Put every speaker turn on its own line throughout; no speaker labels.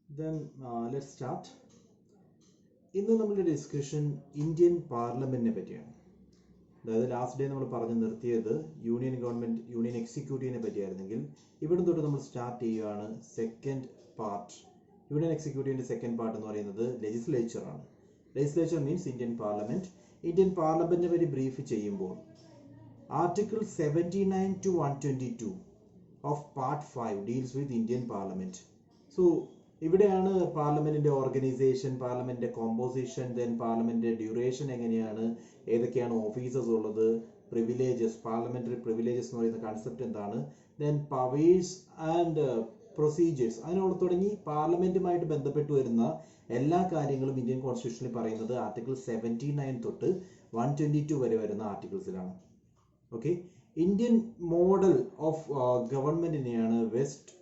Let's start. ഇന്ന് നമ്മുടെ discussion Indian പാർലമെന്റിനെ പറ്റിയാണ്. അതായത് ലാസ്റ്റ് ഡേ നമ്മൾ പറഞ്ഞു നിർത്തിയത് യൂണിയൻ ഗവൺമെന്റ്, യൂണിയൻ എക്സിക്യൂട്ടീവിനെ പറ്റിയായിരുന്നെങ്കിൽ ഇവിടെ തൊട്ട് നമ്മൾ സ്റ്റാർട്ട് ചെയ്യുകയാണ് സെക്കൻഡ് പാർട്ട്. യൂണിയൻ എക്സിക്യൂട്ടീവിന്റെ സെക്കൻഡ് പാർട്ട് എന്ന് പറയുന്നത് ലെജിസ്ലേച്ചർ ആണ്. Legislature means Indian parliament. Indian പാർലമെന്റിനെ പറ്റി ബ്രീഫ് ചെയ്യുമ്പോൾ article 79 to 122 of part 5 deals with Indian parliament. So ഇവിടെയാണ് പാർലമെന്റിന്റെ ഓർഗനൈസേഷൻ, പാർലമെന്റിന്റെ കോമ്പോസിഷൻ, ദെൻ പാർലമെന്റിന്റെ ഡ്യൂറേഷൻ എങ്ങനെയാണ്, ഏതൊക്കെയാണ് ഓഫീസേഴ്സ് ഉള്ളത്, പ്രിവിലേജസ്, പാർലമെന്ററി പ്രിവിലേജസ് എന്ന് പറയുന്ന കൺസെപ്റ്റ് എന്താണ്, ദെൻ പവേഴ്സ് ആൻഡ് പ്രൊസീജിയേഴ്സ്, അതിനോട് തുടങ്ങി പാർലമെന്റുമായിട്ട് ബന്ധപ്പെട്ട് വരുന്ന എല്ലാ കാര്യങ്ങളും ഇന്ത്യൻ കോൺസ്റ്റിറ്റ്യൂഷനിൽ പറയുന്നത് ആർട്ടിക്കിൾ 79 തൊട്ട് 122 വരെ വരുന്ന ആർട്ടിക്കിൾസിലാണ്. ഓക്കെ, ഇന്ത്യൻ മോഡൽ ഓഫ് ഗവൺമെന്റിനെയാണ് വെസ്റ്റ്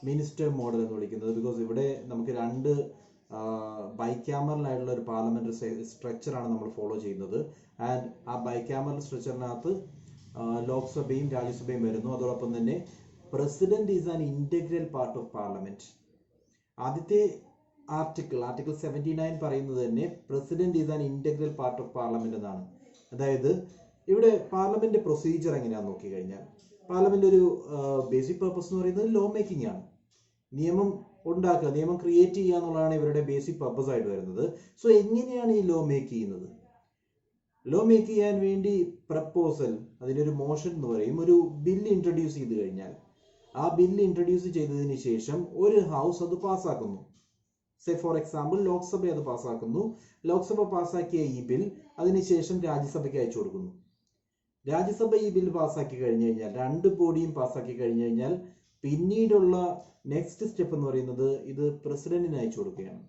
മിനിസ്റ്റർ മോഡൽ എന്ന് വിളിക്കുന്നത്. ബിക്കോസ് ഇവിടെ നമുക്ക് രണ്ട് ബൈക്യാമറൽ ആയിട്ടുള്ള ഒരു പാർലമെന്ററി സ്ട്രക്ചറാണ് നമ്മൾ ഫോളോ ചെയ്യുന്നത്. ആൻഡ് ആ ബൈക്യാമറൽ സ്ട്രക്ചറിനകത്ത് ലോക്സഭയും രാജ്യസഭയും വരുന്നു. അതോടൊപ്പം തന്നെ president is an integral part of parliament. ആദ്യത്തെ ആർട്ടിക്കിൾ 79 പറയുന്നത് തന്നെ president is an integral part of parliament എന്നാണ്. അതായത് ഇവിടെ പാർലമെന്റ് പ്രൊസീജിയർ എങ്ങനെയാണെന്ന് നോക്കിക്കഴിഞ്ഞാൽ, പാർലമെന്റ് ഒരു ബേസിക് പർപ്പസ് എന്ന് പറയുന്നത് ലോ മേക്കിംഗ് ആണ്. നിയമം ഉണ്ടാക്കുക, നിയമം ക്രിയേറ്റ് ചെയ്യുക എന്നുള്ളതാണ് ഇവരുടെ ബേസിക് പർപ്പസ് ആയിട്ട് വരുന്നത്. സോ എങ്ങനെയാണ് ഈ ലോ മേക്ക് ചെയ്യുന്നത്? ലോ മേക്ക് ചെയ്യാൻ വേണ്ടി പ്രപ്പോസൽ, അതിനൊരു മോഷൻ എന്ന് പറയും, ഒരു ബില്ല് ഇൻട്രൊഡ്യൂസ് ചെയ്ത് കഴിഞ്ഞാൽ ആ ബില്ല് ഇൻട്രൊഡ്യൂസ് ചെയ്തതിന് ശേഷം ഒരു ഹൗസ് അത് പാസ്സാക്കുന്നു. സേ ഫോർ എക്സാമ്പിൾ ലോക്സഭ അത് പാസ്സാക്കുന്നു. ലോക്സഭ പാസ്സാക്കിയ ഈ ബിൽ അതിനുശേഷം രാജ്യസഭയ്ക്ക് അയച്ചു കൊടുക്കുന്നു. രാജ്യസഭ ഈ ബിൽ പാസ്സാക്കി കഴിഞ്ഞു കഴിഞ്ഞാൽ, രണ്ട് ബോഡിയും പാസ്സാക്കി കഴിഞ്ഞു കഴിഞ്ഞാൽ പിന്നീടുള്ള നെക്സ്റ്റ് സ്റ്റെപ്പ് എന്ന് പറയുന്നത് ഇത് പ്രസിഡന്റിന് അയച്ചു കൊടുക്കുകയാണ്.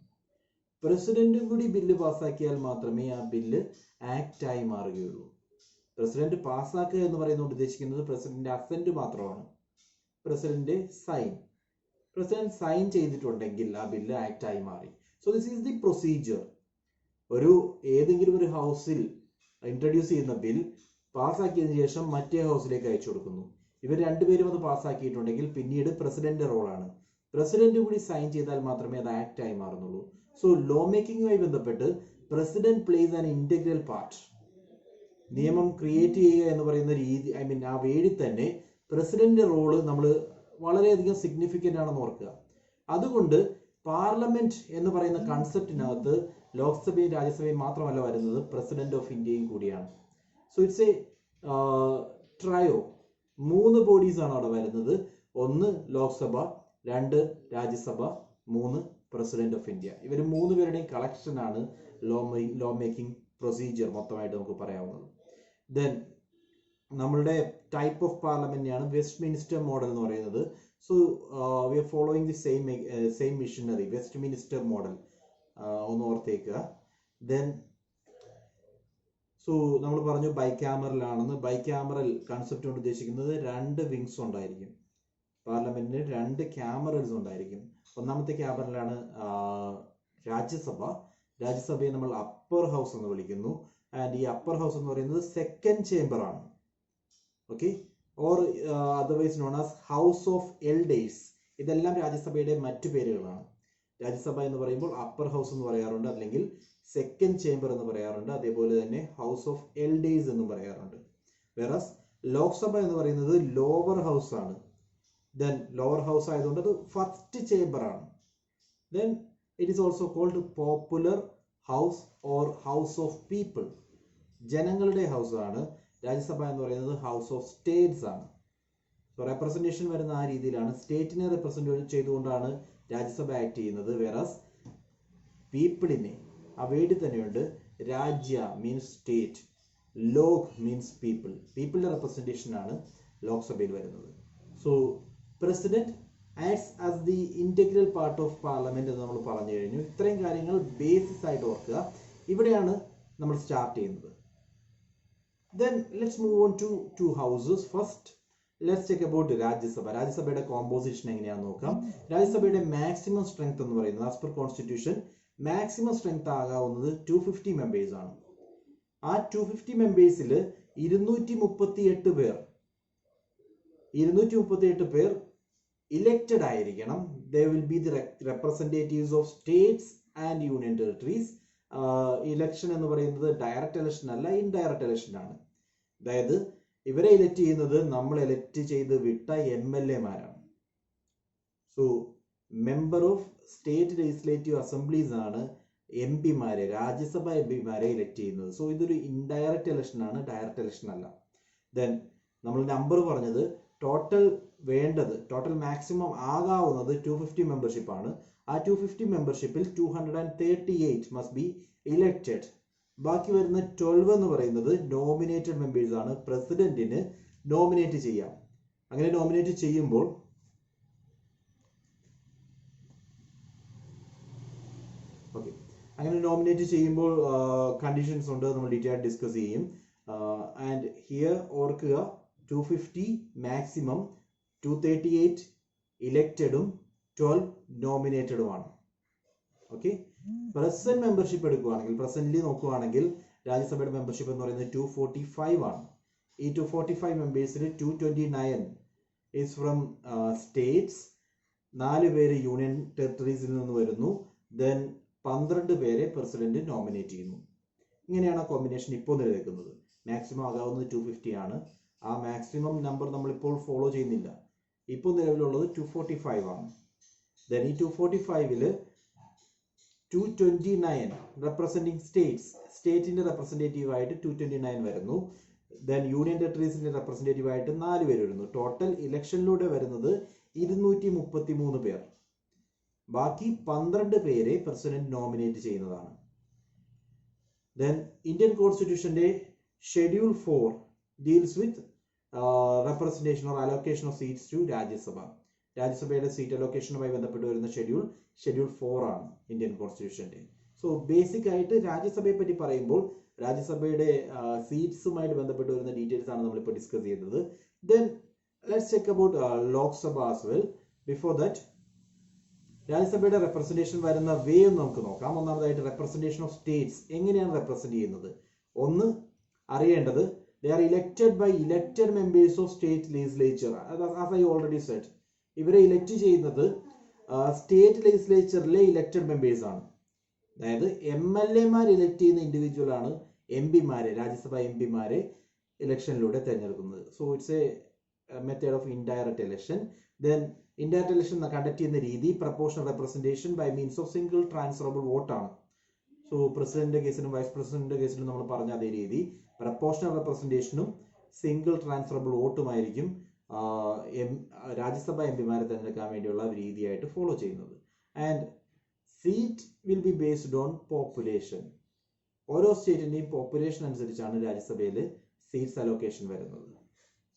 പ്രസിഡന്റും കൂടി ബില്ല് പാസ്സാക്കിയാൽ മാത്രമേ ആ ബില്ല് ആക്റ്റായി മാറുകയുള്ളൂ. പ്രസിഡന്റ് പാസ്സാക്കുക എന്ന് പറയുന്നത് ഉദ്ദേശിക്കുന്നത് പ്രസിഡന്റ് അസെന്റ് മാത്രമാണ്, പ്രസിഡന്റ് സൈൻ. പ്രസിഡന്റ് സൈൻ ചെയ്തിട്ടുണ്ടെങ്കിൽ ആ ബില്ല് ആക്റ്റായി മാറി. So this is the procedure. ഏതെങ്കിലും ഒരു ഹൗസിൽ ഇൻട്രൊഡ്യൂസ് ചെയ്യുന്ന ബിൽ പാസ്സാക്കിയതിനു ശേഷം മറ്റേ ഹൗസിലേക്ക് അയച്ചു കൊടുക്കുന്നു. ഇവർ രണ്ടുപേരും അത് പാസ്സാക്കിയിട്ടുണ്ടെങ്കിൽ പിന്നീട് പ്രസിഡന്റ് റോളാണ്. പ്രസിഡന്റ് കൂടി സൈൻ ചെയ്താൽ മാത്രമേ അത് ആക്ട് ആയി മാറുന്നുള്ളൂ. സോ ലോ മേക്കിംഗുമായി ബന്ധപ്പെട്ട് president place an integral part. നിയമം ക്രിയേറ്റ് ചെയ്യുക എന്ന് പറയുന്ന രീതി, ആ വേടി തന്നെ പ്രസിഡന്റ് റോള് നമ്മൾ വളരെയധികം സിഗ്നിഫിക്കന്റ് ആണെന്ന് ഓർക്കുക. അതുകൊണ്ട് പാർലമെന്റ് എന്ന് പറയുന്ന കൺസെപ്റ്റിനകത്ത് ലോക്സഭയും രാജ്യസഭയും മാത്രമല്ല വരുന്നത്, പ്രസിഡന്റ് ഓഫ് ഇന്ത്യയും കൂടിയാണ്. So it's A trio. 3 bodies ആണ് അവിടെ വരുന്നത്. 1 Lok Sabha, 2 Rajya Sabha, 3 president of India. ഇവർ 3 പേരുടെയും കളക്ഷൻ ആണ് ലോ മേക്കിംഗ് പ്രൊസീജിയർ മൊത്തമായിട്ട് നമുക്ക് പറയാവുന്നത്. ദെൻ നമ്മളുടെ ടൈപ്പ് ഓഫ് പാർലമെന്റിനെയാണ് വെസ്റ്റ് മിനിസ്റ്റർ മോഡൽ എന്ന് പറയുന്നത്. So we are following the same machinery, Westminster model ഒന്ന് ഓർത്തേക്കുക. ദെൻ നമ്മൾ പറഞ്ഞു ബൈക്യാമറൽ ആണെന്ന്. ബൈക്യാമറൽ കൺസെപ്റ്റ് കൊണ്ട് ഉദ്ദേശിക്കുന്നത് 2 വിങ്സ് ഉണ്ടായിരിക്കും. പാർലമെന്റിന് 2 ക്യാമറൽസ് ഉണ്ടായിരിക്കും. ഒന്നാമത്തെ ക്യാമറലാണ് രാജ്യസഭ. രാജ്യസഭയെ നമ്മൾ അപ്പർ ഹൗസ് എന്ന് വിളിക്കുന്നു. ആൻഡ് ഈ അപ്പർ ഹൗസ് എന്ന് പറയുന്നത് സെക്കൻഡ് ചേംബർ ആണ്. Okay, or otherwise known as house of elders. ഇതെല്ലാം രാജ്യസഭയുടെ മറ്റു പേരുകളാണ്. രാജ്യസഭ എന്ന് പറയുമ്പോൾ അപ്പർ ഹൗസ് എന്ന് പറയാറുണ്ട്, അല്ലെങ്കിൽ സെക്കൻഡ് ചേംബർ എന്ന് പറയാറുണ്ട്. അതേപോലെ തന്നെ ഹൗസ് ഓഫ് എൽഡേഴ്സ് എന്നും പറയാറുണ്ട്. വേറസ് ലോക്സഭ എന്ന് പറയുന്നത് ലോവർ ഹൗസ് ആണ്. ദെൻ ലോവർ ഹൗസ് ആയതുകൊണ്ട് അത് ഫസ്റ്റ് ചേംബർ ആണ്. Then it is also called popular house or house of people. ജനങ്ങളുടെ ഹൗസ് ആണ്. രാജ്യസഭ എന്ന് പറയുന്നത് ഹൗസ് ഓഫ് സ്റ്റേറ്റ്സ് ആണ്. സോ റെപ്രസെന്റേഷൻ വരുന്ന ആ രീതിയിലാണ്. സ്റ്റേറ്റിനെ റെപ്രസെന്റ് ചെയ്തുകൊണ്ടാണ് രാജ്യസഭ ആക്ട് ചെയ്യുന്നത്. വേറസ് പീപ്പിളിനെ, ആ വേർഡ് തന്നെയുണ്ട്, Rajya means state, Lok means people. പീപ്പിളിന്റെ റെപ്രസെന്റേഷൻ ആണ് ലോക്സഭയിൽ വരുന്നത്. So president acts as the integral part of parliament എന്ന് നമ്മൾ പറഞ്ഞു കഴിഞ്ഞു. ഇത്രയും കാര്യങ്ങൾ ബേസിസ് ആയിട്ട് ഓർക്കുക. ഇവിടെയാണ് നമ്മൾ സ്റ്റാർട്ട് ചെയ്യുന്നത്. Then let's move on to 2 houses. First, let's take about Rajya Sabha. രാജ്യസഭയുടെ കോമ്പോസിഷൻ എങ്ങനെയാണെന്ന് നോക്കാം. രാജ്യസഭയുടെ മാക്സിമം സ്ട്രെങ്ത് എന്ന് പറയുന്നത് as per constitution maximum strength ആകാവുന്നത് 250 മെമ്പേഴ്സ് ആണ്. ആ 250 മെമ്പേഴ്സിൽ 238 പേർ ഇലക്റ്റഡ് ആയിരിക്കണം. They will be the representatives of states and union territories. Election എന്ന് പറയുന്നത് ഡയറക്റ്റ് ഇലക്ഷൻ അല്ല, ഇൻഡയറക്റ്റ് ഇലക്ഷൻ ആണ്. അതായത് ഇവരെ ഇലക്ട് ചെയ്യുന്നത് നമ്മൾ ഇലക്ട് ചെയ്ത് വിട്ട MLA-മാരാണ്. So member of state legislative assemblies ആണ് MP-മാരെ, രാജ്യസഭ MP-മാരെ ഇലക്ട് ചെയ്യുന്നത്. സോ ഇതൊരു ഇൻഡയറക്റ്റ് ഇലക്ഷൻ ആണ്, ഡയറക്റ്റ് ഇലക്ഷൻ അല്ല. ദെൻ നമ്മൾ നമ്പർ പറഞ്ഞത് ടോട്ടൽ വേണ്ടത്, ടോട്ടൽ മാക്സിമം ആകാവുന്നത് 250 മെമ്പർഷിപ്പ് ആണ്. ആ 250 മെമ്പർഷിപ്പിൽ 238 മസ്റ്റ് ബി ഇലക്റ്റഡ്. ബാക്കി വരുന്ന 12 എന്ന് പറയുന്നത് നോമിനേറ്റഡ് മെമ്പേഴ്സ് ആണ്. പ്രസിഡന്റിന് നോമിനേറ്റ് ചെയ്യാം. അങ്ങനെ നോമിനേറ്റ് ചെയ്യുമ്പോൾ കണ്ടീഷൻസ് ഉണ്ട്, നമ്മൾ ഡീറ്റെയിൽ ഡിസ്കസ് ചെയ്യും. ആൻഡ് ഹിയർ ഓർക്കുക, 250 മാക്സിമം, 238 ഇലക്റ്റഡും 12 നോമിനേറ്റഡുമാണ്. ഓക്കെ, പ്രസന്റ് മെമ്പർഷിപ്പ് എടുക്കുകയാണെങ്കിൽ, പ്രസന്റ്ലി നോക്കുകയാണെങ്കിൽ രാജ്യസഭയുടെ മെമ്പർഷിപ്പ് എന്ന് പറയുന്നത് 245 ആണ്. ഈ 245 മെമ്പേഴ്സിൽ 229 ഈസ് ഫ്രം സ്റ്റേറ്റ്സ്, 4 പേര് യൂണിയൻ ടെറിട്ടറീസിൽ നിന്ന് വരുന്നു. ദെൻ 12 പേരെ പ്രസിഡന്റ് നോമിനേറ്റ് ചെയ്യുന്നു. ഇങ്ങനെയാണ് കോമ്പിനേഷൻ ഇപ്പോൾ നിലനിൽക്കുന്നത്. മാക്സിമം ആകാവുന്നത് 250 ആണ്. ആ മാക്സിമം നമ്പർ നമ്മളിപ്പോൾ ഫോളോ ചെയ്യുന്നില്ല. ഇപ്പോൾ നിലവിലുള്ളത് 245 ആണ്. ദെൻ ഈ 245ൽ 229 റെപ്രസെന്റിങ് സ്റ്റേറ്റ്സ്, സ്റ്റേറ്റിന്റെ റെപ്രസെന്റേറ്റീവ് ആയിട്ട് 229 വരുന്നു. ദെൻ യൂണിയൻ ടെറിട്ടറീസിന്റെ റെപ്രസെന്റേറ്റീവ് ആയിട്ട് 4 പേര് വരുന്നു. ടോട്ടൽ ഇലക്ഷനിലൂടെ വരുന്നത് 233 പേർ. ബാക്കി 12 പേരെ പ്രസിഡന്റ് നോമിനേറ്റ് ചെയ്യുന്നതാണ്. ദെൻ ഇന്ത്യൻ കോൺസ്റ്റിറ്റ്യൂഷന്റെ schedule 4 deals with representation or allocation of seats to Rajya Sabha. രാജ്യസഭയുടെ സീറ്റ് അലോക്കേഷനുമായി ബന്ധപ്പെട്ട് വരുന്ന ഷെഡ്യൂൾ 4 ആണ് ഇന്ത്യൻ കോൺസ്റ്റിറ്റ്യൂഷന്റെ. സോ ബേസിക് ആയിട്ട് രാജ്യസഭയെ പറ്റി പറയുമ്പോൾ രാജ്യസഭയുടെ സീറ്റ്സുമായിട്ട് ബന്ധപ്പെട്ട് വരുന്ന ഡീറ്റെയിൽസ് ആണ് നമ്മളിപ്പോൾ ഡിസ്കസ് ചെയ്തത്. Then let's check about Lok Sabha as well. Before that, രാജ്യസഭയുടെ റെപ്രസെന്റേഷൻ വരുന്ന വേ ഒന്ന് നമുക്ക് നോക്കാം. ഒന്നാമതായിട്ട് റെപ്രസെന്റേഷൻ ഓഫ് സ്റ്റേറ്റ്സ് എങ്ങനെയാണ് റെപ്രസെന്റ് ചെയ്യുന്നത്. ഒന്ന് അറിയേണ്ടത്, they are elected by elected members of state legislature. As I already said, ഇവരെ ഇലക്ട് ചെയ്യുന്നത് സ്റ്റേറ്റ് ലെജിസ്ലേച്ചറിലെ ഇലക്റ്റഡ് മെമ്പേഴ്സ് ആണ്. അതായത് MLA-മാർ ഇലക്ട് ചെയ്യുന്ന ഇൻഡിവിജ്വൽ ആണ് MP-മാരെ, രാജ്യസഭ MP-മാരെ ഇലക്ഷനിലൂടെ തിരഞ്ഞെടുക്കുന്നത്. So it's a method of indirect election. Then indirect election conduct ചെയ്യുന്ന രീതി proportional representation by means of single transferable വോട്ടാണ്. സോ പ്രസിഡന്റിന്റെ കേസിലും വൈസ് പ്രസിഡന്റിന്റെ കേസിലും നമ്മൾ പറഞ്ഞ അതേ രീതി പ്രപ്പോർഷണൽ റെപ്രസെന്റേഷനും സിംഗിൾ ട്രാൻസ്ഫറബിൾ വോട്ടുമായിരിക്കും രാജ്യസഭ MP-മാരെ തിരഞ്ഞെടുക്കാൻ വേണ്ടിയുള്ള രീതിയായിട്ട് ഫോളോ ചെയ്യുന്നത്. And seat will be based on population. ഓരോ സ്റ്റേറ്റിന്റെയും പോപ്പുലേഷൻ അനുസരിച്ചാണ് രാജ്യസഭയിൽ സീറ്റ്സ് അലോക്കേഷൻ വരുന്നത്.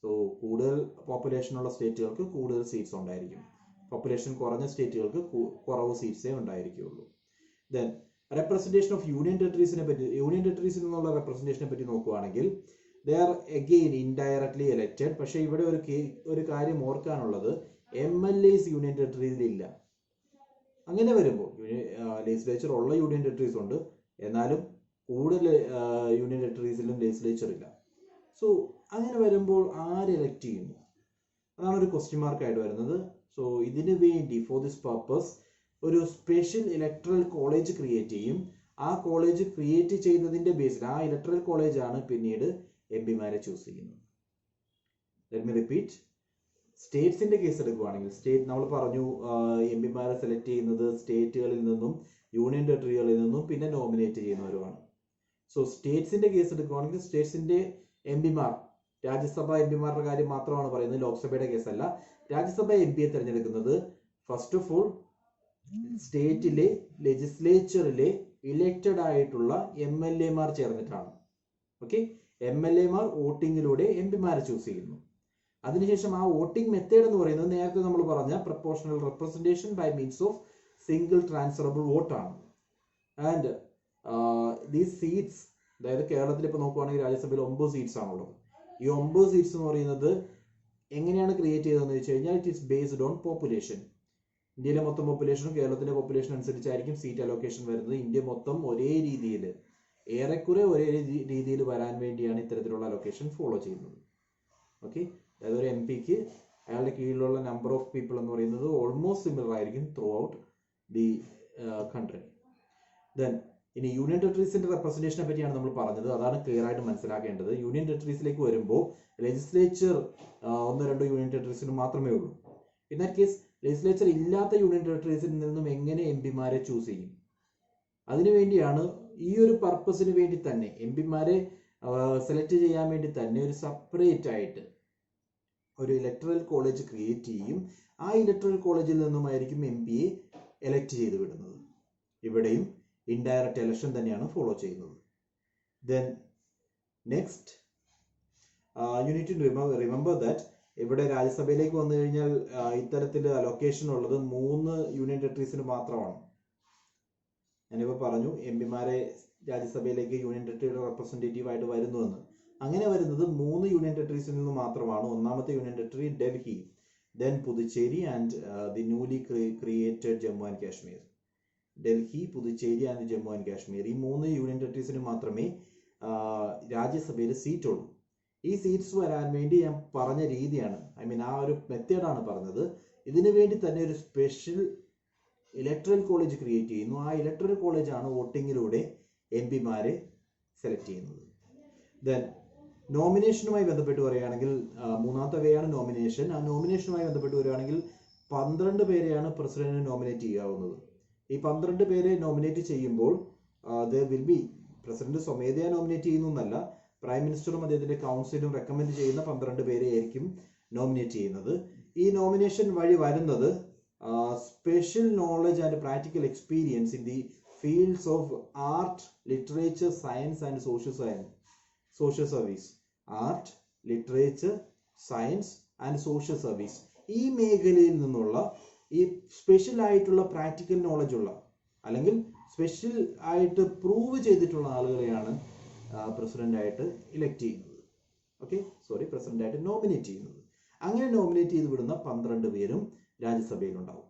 സോ കൂടുതൽ പോപ്പുലേഷൻ ഉള്ള സ്റ്റേറ്റുകൾക്ക് കൂടുതൽ സീറ്റ്സ് ഉണ്ടായിരിക്കും, പോപ്പുലേഷൻ കുറഞ്ഞ സ്റ്റേറ്റുകൾക്ക് കുറവ് സീറ്റ്സേ ഉണ്ടായിരിക്കുകയുള്ളൂ. ദെൻ റെപ്രസെന്റേഷൻ ഓഫ് യൂണിയൻ ടെറിട്ടറീസിനെ പറ്റി, യൂണിയൻ ടെറിട്ടറീസിൽ നിന്നുള്ള റെപ്രസെന്റേഷനെ പറ്റി നോക്കുകയാണെങ്കിൽ they are again indirectly elected. പക്ഷേ ഇവിടെ ഒരു കാര്യം ഓർക്കാനുള്ളത്, MLAs യൂണിയൻ ടെറിട്ടറീസിൽ ഇല്ല. അങ്ങനെ വരുമ്പോൾ ലെജിസ്ലേച്ചർ ഉള്ള യൂണിയൻ ടെറിട്ടറീസ് ഉണ്ട്, എന്നാലും കൂടുതൽ യൂണിയൻ ടെറിട്ടറീസിലും ലെജിസ്ലേച്ചർ ഇല്ല. സോ അങ്ങനെ വരുമ്പോൾ ആര് എലക്ട് ചെയ്യുന്നു, അതാണ് ഒരു ക്വസ്റ്റ്യൻ മാർക്കായിട്ട് വരുന്നത്. സോ ഇതിനു വേണ്ടി ഫോർ ദിസ് പർപ്പസ് ഒരു സ്പെഷ്യൽ ഇലക്ട്രൽ കോളേജ് ക്രിയേറ്റ് ചെയ്യും. ആ കോളേജ് ക്രിയേറ്റ് ചെയ്തതിന്റെ ബേസിൽ ആ ഇലക്ട്രൽ കോളേജ് ആണ് പിന്നീട് MP-മാരെ ചൂസ് ചെയ്യുന്നത്. Let me repeat. സ്റ്റേറ്റ്സിന്റെ കേസ് എടുക്കുകയാണെങ്കിൽ, സ്റ്റേറ്റ് നമ്മൾ പറഞ്ഞു MP-മാരെ സെലക്ട് ചെയ്യുന്നത് സ്റ്റേറ്റുകളിൽ നിന്നും യൂണിയൻ ടെറിട്ടറികളിൽ നിന്നും പിന്നെ നോമിനേറ്റ് ചെയ്യുന്നവരുമാണ്. സോ സ്റ്റേറ്റ്സിന്റെ കേസ് എടുക്കുകയാണെങ്കിൽ സ്റ്റേറ്റ്സിന്റെ MP-മാർ, രാജ്യസഭ MP-മാരുടെ കാര്യം മാത്രമാണ് പറയുന്നത്, ലോക്സഭയുടെ കേസല്ല. രാജ്യസഭ MP-യെ തിരഞ്ഞെടുക്കുന്നത് ഫസ്റ്റ് ഓഫ് ഓൾ സ്റ്റേറ്റിലെ ലെജിസ്ലേച്ചറിലെ ഇലക്റ്റഡ് ആയിട്ടുള്ള MLA-മാർ ചേർന്നിട്ടാണ്. ഓക്കെ, MLA-മാർ വോട്ടിങ്ങിലൂടെ MP-മാരെ ചൂസ് ചെയ്യുന്നു. അതിനുശേഷം ആ വോട്ടിംഗ് മെത്തേഡ് എന്ന് പറയുന്നത് നേരത്തെ നമ്മൾ പറഞ്ഞ proportional representation by means of single transferable വോട്ടാണ്. ആൻഡ് ദീസ് സീറ്റ്സ്, അതായത് കേരളത്തിൽ ഇപ്പോൾ നോക്കുവാണെങ്കിൽ രാജ്യസഭയിൽ 9 സീറ്റ്സ് ആണുള്ളത്. ഈ 9 സീറ്റ്സ് എന്ന് പറയുന്നത് എങ്ങനെയാണ് ക്രിയേറ്റ് ചെയ്തതെന്ന് വെച്ച് കഴിഞ്ഞാൽ it is based on population. ഇന്ത്യയിലെ മൊത്തം പോപ്പുലേഷനും കേരളത്തിലെ പോപ്പുലേഷൻ അനുസരിച്ചായിരിക്കും സീറ്റ് അലോക്കേഷൻ വരുന്നത്. ഇന്ത്യ മൊത്തം ഒരേ രീതിയിൽ, ഏറെക്കുറെ ഒരേ രീതിയിൽ വരാൻ വേണ്ടിയാണ് ഇത്തരത്തിലുള്ള അലോക്കേഷൻ ഫോളോ ചെയ്യുന്നത്. ഓക്കെ, അതായത് ഒരു MP-ക്ക് അയാളുടെ കീഴിലുള്ള നമ്പർ ഓഫ് പീപ്പിൾ എന്ന് പറയുന്നത് ഓൾമോസ്റ്റ് സിമിലർ ആയിരിക്കും through out the country. Then ഇനി യൂണിയൻ ടെറിട്ടറീസിന്റെ റെപ്രസെന്റേഷനെ പറ്റിയാണ് നമ്മൾ പറഞ്ഞത്. അതാണ് ക്ലിയർ ആയിട്ട് മനസ്സിലാക്കേണ്ടത്. യൂണിയൻ ടെറിട്ടറീസിലേക്ക് വരുമ്പോൾ ലെജിസ്ലേച്ചർ 1-2 യൂണിയൻ ടെറിട്ടറീസിന് മാത്രമേ ഉള്ളൂ. ഇൻ ദാറ്റ് കേസ് ലെജിസ്ലേച്ചർ ഇല്ലാത്ത യൂണിയൻ ടെറിട്ടറീസിൽ നിന്നും എങ്ങനെ എം പിമാരെ ചൂസ് ചെയ്യും? അതിനുവേണ്ടിയാണ് ഈ ഒരു പർപ്പസിന് വേണ്ടി തന്നെ എം പിമാരെ സെലക്ട് ചെയ്യാൻ വേണ്ടി തന്നെ ഒരു സെപ്പറേറ്റ് ആയിട്ട് ഒരു ഇലക്ടറൽ കോളേജ് ക്രിയേറ്റ് ചെയ്യും. ആ ഇലക്ടറൽ കോളേജിൽ നിന്നുമായിരിക്കും എം പിയെ എലക്ട് ചെയ്ത് വിടുന്നത്. ഇവിടെയും ഇൻഡയറക്റ്റ് എലക്ഷൻ തന്നെയാണ് ഫോളോ ചെയ്യുന്നത്. Then next you need to remember that ഇവിടെ രാജ്യസഭയിലേക്ക് വന്നു കഴിഞ്ഞാൽ ഇത്തരത്തിൽ അലൊക്കേഷൻ ഉള്ളത് 3 യൂണിയൻ ടെറിട്ടറീസിന് മാത്രമാണ്. ഞാനിപ്പോൾ പറഞ്ഞു എം പിമാരെ രാജ്യസഭയിലേക്ക് യൂണിയൻ ടെറിട്ടറിയുടെ റെപ്രസെൻറ്റേറ്റീവ് ആയിട്ട് വരുന്നുവെന്ന്. അങ്ങനെ വരുന്നത് 3 യൂണിയൻ ടെറിട്ടറീസിൽ നിന്ന് മാത്രമാണ്. ഒന്നാമത്തെ union territory Delhi, then Puducherry and the newly created Jammu and Kashmir. Delhi, Puducherry and Jammu and Kashmir, ഈ 3 യൂണിയൻ ടെറിട്ടറീസിന് മാത്രമേ രാജ്യസഭയിൽ സീറ്റ് ഉള്ളൂ. ഈ സീറ്റ്സ് വരാൻ വേണ്ടി ഞാൻ പറഞ്ഞ രീതിയാണ്, ആ ഒരു മെത്തേഡാണ് പറഞ്ഞത്. ഇതിനു വേണ്ടി തന്നെ ഒരു സ്പെഷ്യൽ ഇലക്ടറൽ കോളേജ് ക്രിയേറ്റ് ചെയ്യുന്നു. ആ ഇലക്ടറൽ കോളേജാണ് വോട്ടിങ്ങിലൂടെ എം പിമാരെ സെലക്ട് ചെയ്യുന്നത്. ദെൻ നോമിനേഷനുമായി ബന്ധപ്പെട്ട് പറയുകയാണെങ്കിൽ മൂന്നാമത്തെ വേയാണ് നോമിനേഷൻ. ആ നോമിനേഷനുമായി ബന്ധപ്പെട്ട് പറയുകയാണെങ്കിൽ 12 പേരെയാണ് പ്രസിഡന്റിനെ നോമിനേറ്റ് ചെയ്യാവുന്നത്. ഈ 12 പേരെ നോമിനേറ്റ് ചെയ്യുമ്പോൾ പ്രസിഡന്റ് സ്വമേധയാ നോമിനേറ്റ് ചെയ്യുന്നു എന്നല്ല, പ്രൈം മിനിസ്റ്ററും അദ്ദേഹത്തിന്റെ കൗൺസിലും റെക്കമെൻഡ് ചെയ്യുന്ന 12 പേരെ ആയിരിക്കും നോമിനേറ്റ് ചെയ്യുന്നത്. ഈ നോമിനേഷൻ വഴി വരുന്നത് special knowledge and practical experience in the fields of art, literature, science and social service. Art, literature, science and social service, ഈ മേഖലയിൽ നിന്നുള്ള ഈ സ്പെഷ്യൽ ആയിട്ടുള്ള പ്രാക്ടിക്കൽ നോളജ് ഉള്ള അല്ലെങ്കിൽ സ്പെഷ്യൽ ആയിട്ട് പ്രൂവ് ചെയ്തിട്ടുള്ള ആളുകളെയാണ് പ്രസിഡന്റായിട്ട് ഇലക്ട് ചെയ്യുന്നത്. പ്രസിഡന്റായിട്ട് നോമിനേറ്റ് ചെയ്യുന്നത്. അങ്ങനെ നോമിനേറ്റ് ചെയ്ത് വിടുന്ന 12 പേരും രാജ്യസഭയിൽ ഉണ്ടാവും.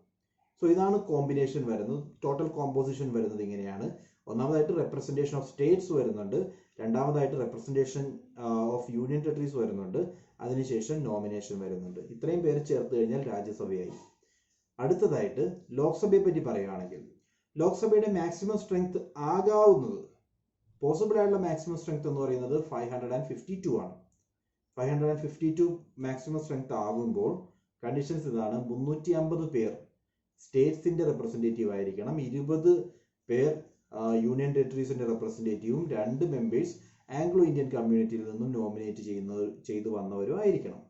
സോ ഇതാണ് കോമ്പിനേഷൻ വരുന്നത്. ടോട്ടൽ കോമ്പോസിഷൻ വരുന്നത് ഇങ്ങനെയാണ്. ഒന്നാമതായിട്ട് റെപ്രസെന്റേഷൻ ഓഫ് സ്റ്റേറ്റ്സ് വരുന്നുണ്ട്, രണ്ടാമതായിട്ട് റെപ്രസെന്റേഷൻ ഓഫ് യൂണിയൻ ടെറിട്ടറീസ് വരുന്നുണ്ട്, അതിനുശേഷം നോമിനേഷൻ വരുന്നുണ്ട്. ഇത്രയും പേര് ചേർത്ത് കഴിഞ്ഞാൽ രാജ്യസഭയായി. അടുത്തതായിട്ട് ലോക്സഭയെ പറ്റി പറയുകയാണെങ്കിൽ ലോക്സഭയുടെ മാക്സിമം സ്ട്രെങ്ത് ആകാവുന്നത്, പോസിബിൾ ആയിട്ടുള്ള മാക്സിമം സ്ട്രെങ്ത് എന്ന് പറയുന്നത് 552 ആണ്. 552 മാക്സിമം സ്ട്രെങ്ത് ആകുമ്പോൾ കണ്ടീഷൻസ് ഇതാണ്: 350 പേർ സ്റ്റേറ്റ്സിന്റെ റെപ്രസെന്റേറ്റീവ് ആയിരിക്കണം, 20 പേർ യൂണിയൻ ടെറിട്ടറീസിന്റെ റെപ്രസെന്റേറ്റീവും, 2 മെമ്പേഴ്സ് ആംഗ്ലോ ഇന്ത്യൻ കമ്മ്യൂണിറ്റിയിൽ നിന്നും നോമിനേറ്റ് ചെയ്തു വന്നവരും ആയിരിക്കണം.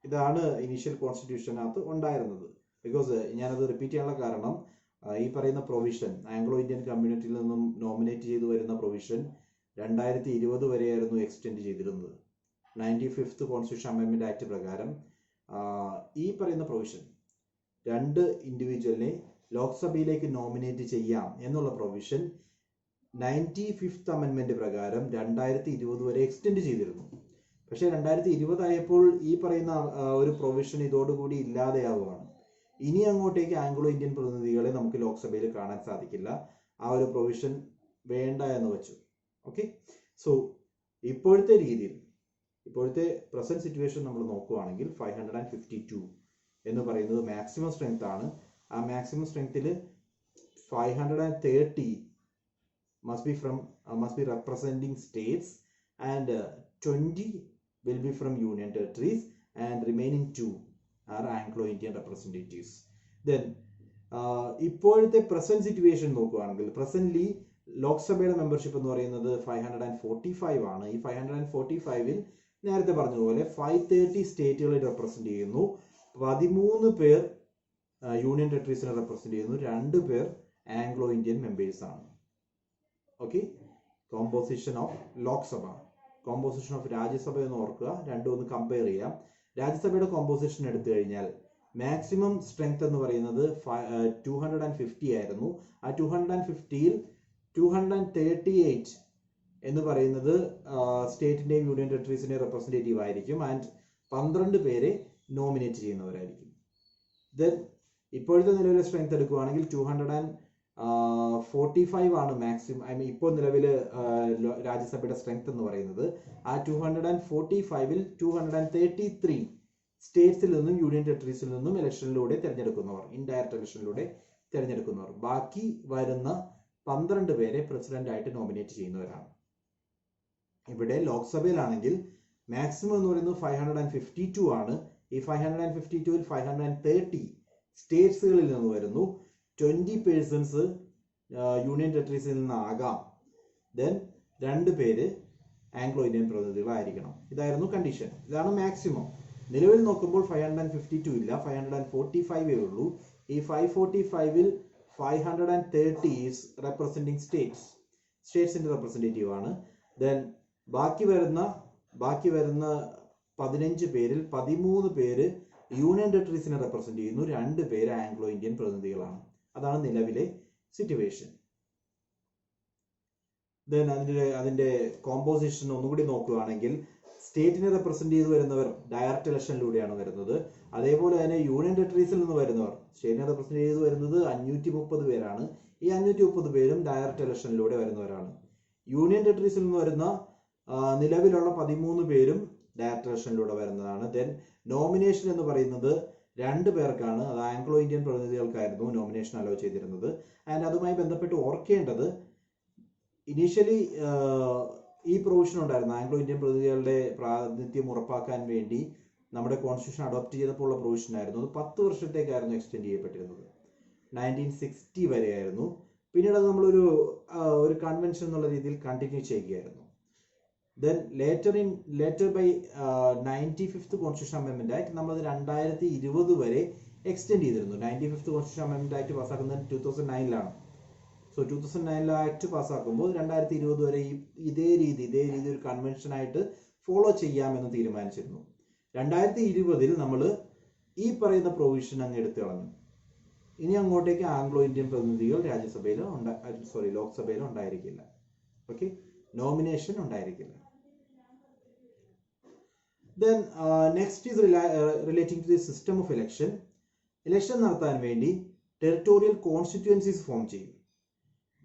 ഇതാണ് ഇനീഷ്യൽ കോൺസ്റ്റിറ്റ്യൂഷനകത്ത് ഉണ്ടായിരുന്നത്. ബിക്കോസ് ഞാനത് റിപ്പീറ്റ് ചെയ്യാനുള്ള കാരണം ഈ പറയുന്ന പ്രൊവിഷൻ, ആംഗ്ലോ ഇന്ത്യൻ കമ്മ്യൂണിറ്റിയിൽ നിന്നും നോമിനേറ്റ് ചെയ്തു വരുന്ന പ്രൊവിഷൻ 2020 വരെയായിരുന്നു എക്സ്റ്റെൻഡ് ചെയ്തിരുന്നത്. 95th കോൺസ്റ്റിറ്റ്യൂഷൻ അമെൻമെന്റ് ആക്ട് പ്രകാരം ഈ പറയുന്ന പ്രൊവിഷൻ 2 ഇൻഡിവിജ്വലിനെ ലോക്സഭയിലേക്ക് നോമിനേറ്റ് ചെയ്യാം എന്നുള്ള പ്രൊവിഷൻ 95th അമെൻമെന്റ് പ്രകാരം 2020 വരെ എക്സ്റ്റെൻഡ് ചെയ്തിരുന്നു. പക്ഷേ 2020 ആയപ്പോൾ ഈ പറയുന്ന ഒരു പ്രൊവിഷൻ ഇതോടുകൂടി ഇല്ലാതെയാവുകയാണ്. ഇനി അങ്ങോട്ടേക്ക് ആംഗ്ലോ ഇന്ത്യൻ പ്രതിനിധികളെ നമുക്ക് ലോക്സഭയിൽ കാണാൻ സാധിക്കില്ല. ആ ഒരു പ്രൊവിഷൻ വേണ്ട എന്ന് വെച്ചു. സോ ഇപ്പോഴത്തെ രീതിയിൽ, ഇപ്പോഴത്തെ പ്രസന്റ് സിറ്റുവേഷൻ നമ്മൾ നോക്കുകയാണെങ്കിൽ 552 എന്ന് പറയുന്നത് മാക്സിമം സ്ട്രെങ്ത് ആണ്. ആ maximum സ്ട്രെങ്ത്തിൽ 530 must be representing states and 20 will be from union territories and remaining 2 are Anglo-Indian representatives. Then ഇപ്പോഴത്തെ പ്രസന്റ് സിറ്റുവേഷൻ നോക്കുകയാണെങ്കിൽ പ്രസന്റ്ലി ലോക്സഭയുടെ മെമ്പർഷിപ്പ് എന്ന് പറയുന്നത് 545 ആണ്. ഈ 545ൽ നേരത്തെ പറഞ്ഞതുപോലെ 530 സ്റ്റേറ്റുകളെ റെപ്രസെന്റ് ചെയ്യുന്നു, 13 പേർ യൂണിയൻ ടെറിട്ടറീസിനെ റെപ്രസെന്റ് ചെയ്യുന്നു, 2 പേർ ആംഗ്ലോ ഇന്ത്യൻ മെമ്പേഴ്സ് ആണ്. Composition of Lok Sabha, composition of Rajya Sabha എന്ന് ഓർക്കുക, രണ്ടും ഒന്ന് കമ്പയർ ചെയ്യാം. രാജ്യസഭയുടെ കോമ്പോസിഷൻ എടുത്തു കഴിഞ്ഞാൽ മാക്സിമം സ്ട്രെങ്ത് എന്ന് പറയുന്നത് 250 ആയിരുന്നു. ആ 250ൽ 238 എന്ന് പറയുന്നത് സ്റ്റേറ്റിന്റെയും യൂണിയൻ ടെറിട്ടറീസിന്റെ റെപ്രസെന്റേറ്റീവ് ആയിരിക്കും ആൻഡ് 12 പേരെ നോമിനേറ്റ് ചെയ്യുന്നവരായിരിക്കും. ദെൻ ഇപ്പോഴത്തെ നിലവിലെ സ്ട്രെങ്ത് എടുക്കുകയാണെങ്കിൽ 245 ആണ് മാക്സിമം. ഇപ്പോൾ നിലവിൽ രാജ്യസഭയുടെ സ്ട്രെങ്ത് എന്ന് പറയുന്നത്. ആ 245ൽ 233 സ്റ്റേറ്റ്സിൽ നിന്നും യൂണിയൻ ടെറിട്ടറീസിൽ നിന്നും ഇലക്ഷനിലൂടെ തിരഞ്ഞെടുക്കുന്നവർ, ഇൻഡയറക്റ്റ് ഇലക്ഷനിലൂടെ തിരഞ്ഞെടുക്കുന്നവർ. ബാക്കി വരുന്ന 12 പേരെ പ്രസിഡന്റ് ആയിട്ട് നോമിനേറ്റ് ചെയ്യുന്നവരാണ്. ഇവിടെ ലോക്സഭയിലാണെങ്കിൽ മാക്സിമം എന്ന് പറയുന്നത് 552 ആണ്. ഈ 552-ൽ 530 സ്റ്റേറ്റ്സുകളിൽ നിന്ന് വരുന്നു. 20 പേഴ്സൺസ് യൂണിയൻ ടെറിട്ടറീസിൽ നിന്നാകാം. ദെൻ 2 പേര് ആംഗ്ലോ ഇന്ത്യൻ പ്രതിനിധികളായിരിക്കണം. ഇതായിരുന്നു കണ്ടീഷൻ. ഇതാണ് മാക്സിമം. നിലവിൽ നോക്കുമ്പോൾ 552 ഇല്ല, 545 ഉള്ളൂ. ഈ 545-ൽ 530 ഈസ് റെപ്രസെന്റിങ് സ്റ്റേറ്റ്സിന്റെ റെപ്രസെന്റേറ്റീവ് ആണ്. ദെൻ ബാക്കി വരുന്ന 15 പേരിൽ 13 പേര് യൂണിയൻ ടെറിട്ടറീസിനെ റെപ്രസെന്റ് ചെയ്യുന്നു, 2 പേര് ആംഗ്ലോ ഇന്ത്യൻ പ്രതിനിധികളാണ്. അതാണ് നിലവിലെ സിറ്റുവേഷൻ. ദെൻ അതിന്റെ കോമ്പോസിഷൻ ഒന്നുകൂടി നോക്കുകയാണെങ്കിൽ സ്റ്റേറ്റിനെ റെപ്രസെന്റ് ചെയ്ത് വരുന്നവർ ഡയറക്റ്റ് ഇലക്ഷനിലൂടെയാണ് വരുന്നത്. അതേപോലെ തന്നെ യൂണിയൻ ടെറിട്ടറീസിൽ നിന്ന് വരുന്നവർ സ്റ്റേറ്റിനെ റെപ്രസെന്റ് ചെയ്ത് വരുന്നത് 530 പേരാണ്. ഈ 530 പേരും ഡയറക്റ്റ് ഇലക്ഷനിലൂടെ വരുന്നവരാണ്. യൂണിയൻ ടെറിട്ടറീസിൽ നിന്ന് വരുന്ന നിലവിലുള്ള 13 പേരും ഡയറക്റ്റ് ഇലക്ഷനിലൂടെ വരുന്നതാണ്. ദെൻ നോമിനേഷൻ എന്ന് പറയുന്നത് 2 പേർക്കാണ്. അത് ആംഗ്ലോ ഇന്ത്യൻ പ്രതിനിധികൾക്കായിരുന്നു നോമിനേഷൻ അലോ ചെയ്തിരുന്നത്. ആൻഡ് അതുമായി ബന്ധപ്പെട്ട് ഓർക്കേണ്ടത്, ഇനീഷ്യലി ഈ പ്രൊവിഷൻ ഉണ്ടായിരുന്നു. ആംഗ്ലോ ഇന്ത്യൻ പ്രതിനിധികളുടെ പ്രാതിനിധ്യം ഉറപ്പാക്കാൻ വേണ്ടി നമ്മുടെ കോൺസ്റ്റിറ്റ്യൂഷൻ അഡോപ്റ്റ് ചെയ്തപ്പോൾ ഉള്ള പ്രൊവിഷൻ ആയിരുന്നു. അത് 10 വർഷത്തേക്കായിരുന്നു എക്സ്റ്റെൻഡ് ചെയ്യപ്പെട്ടിരുന്നത്. 1960 വരെയായിരുന്നു. പിന്നീട് അത് നമ്മളൊരു കൺവെൻഷൻ എന്നുള്ള രീതിയിൽ കണ്ടിന്യൂ ചെയ്യുകയായിരുന്നു. Then later by 95th Constitution Amendment Act നമ്മൾ 2020 വരെ എക്സ്റ്റെൻഡ് ചെയ്തിരുന്നു. 95th Constitution Amendment Act പാസ്സാക്കുന്നത് 2009-ലാണ്. സോ 2009 ആക്ട് പാസ്സാക്കുമ്പോൾ 2020 വരെ ഇതേ രീതി ഒരു കൺവെൻഷൻ ആയിട്ട് ഫോളോ ചെയ്യാമെന്ന് തീരുമാനിച്ചിരുന്നു. 2020-ൽ നമ്മൾ ഈ പറയുന്ന പ്രൊവിഷൻ അങ്ങ് എടുത്തു കളഞ്ഞു. ഇനി അങ്ങോട്ടേക്ക് ആംഗ്ലോ ഇന്ത്യൻ പ്രതിനിധികൾ ലോക്സഭയിൽ ഉണ്ടായിരിക്കില്ല. ഓക്കെ, നോമിനേഷൻ ഉണ്ടായിരിക്കില്ല. Then next is relating to the system of election. Election നടത്താൻ വേണ്ടി ടെറിട്ടോറിയൽ കോൺസ്റ്റിറ്റ്യുവൻസീസ് ഫോം ചെയ്യും.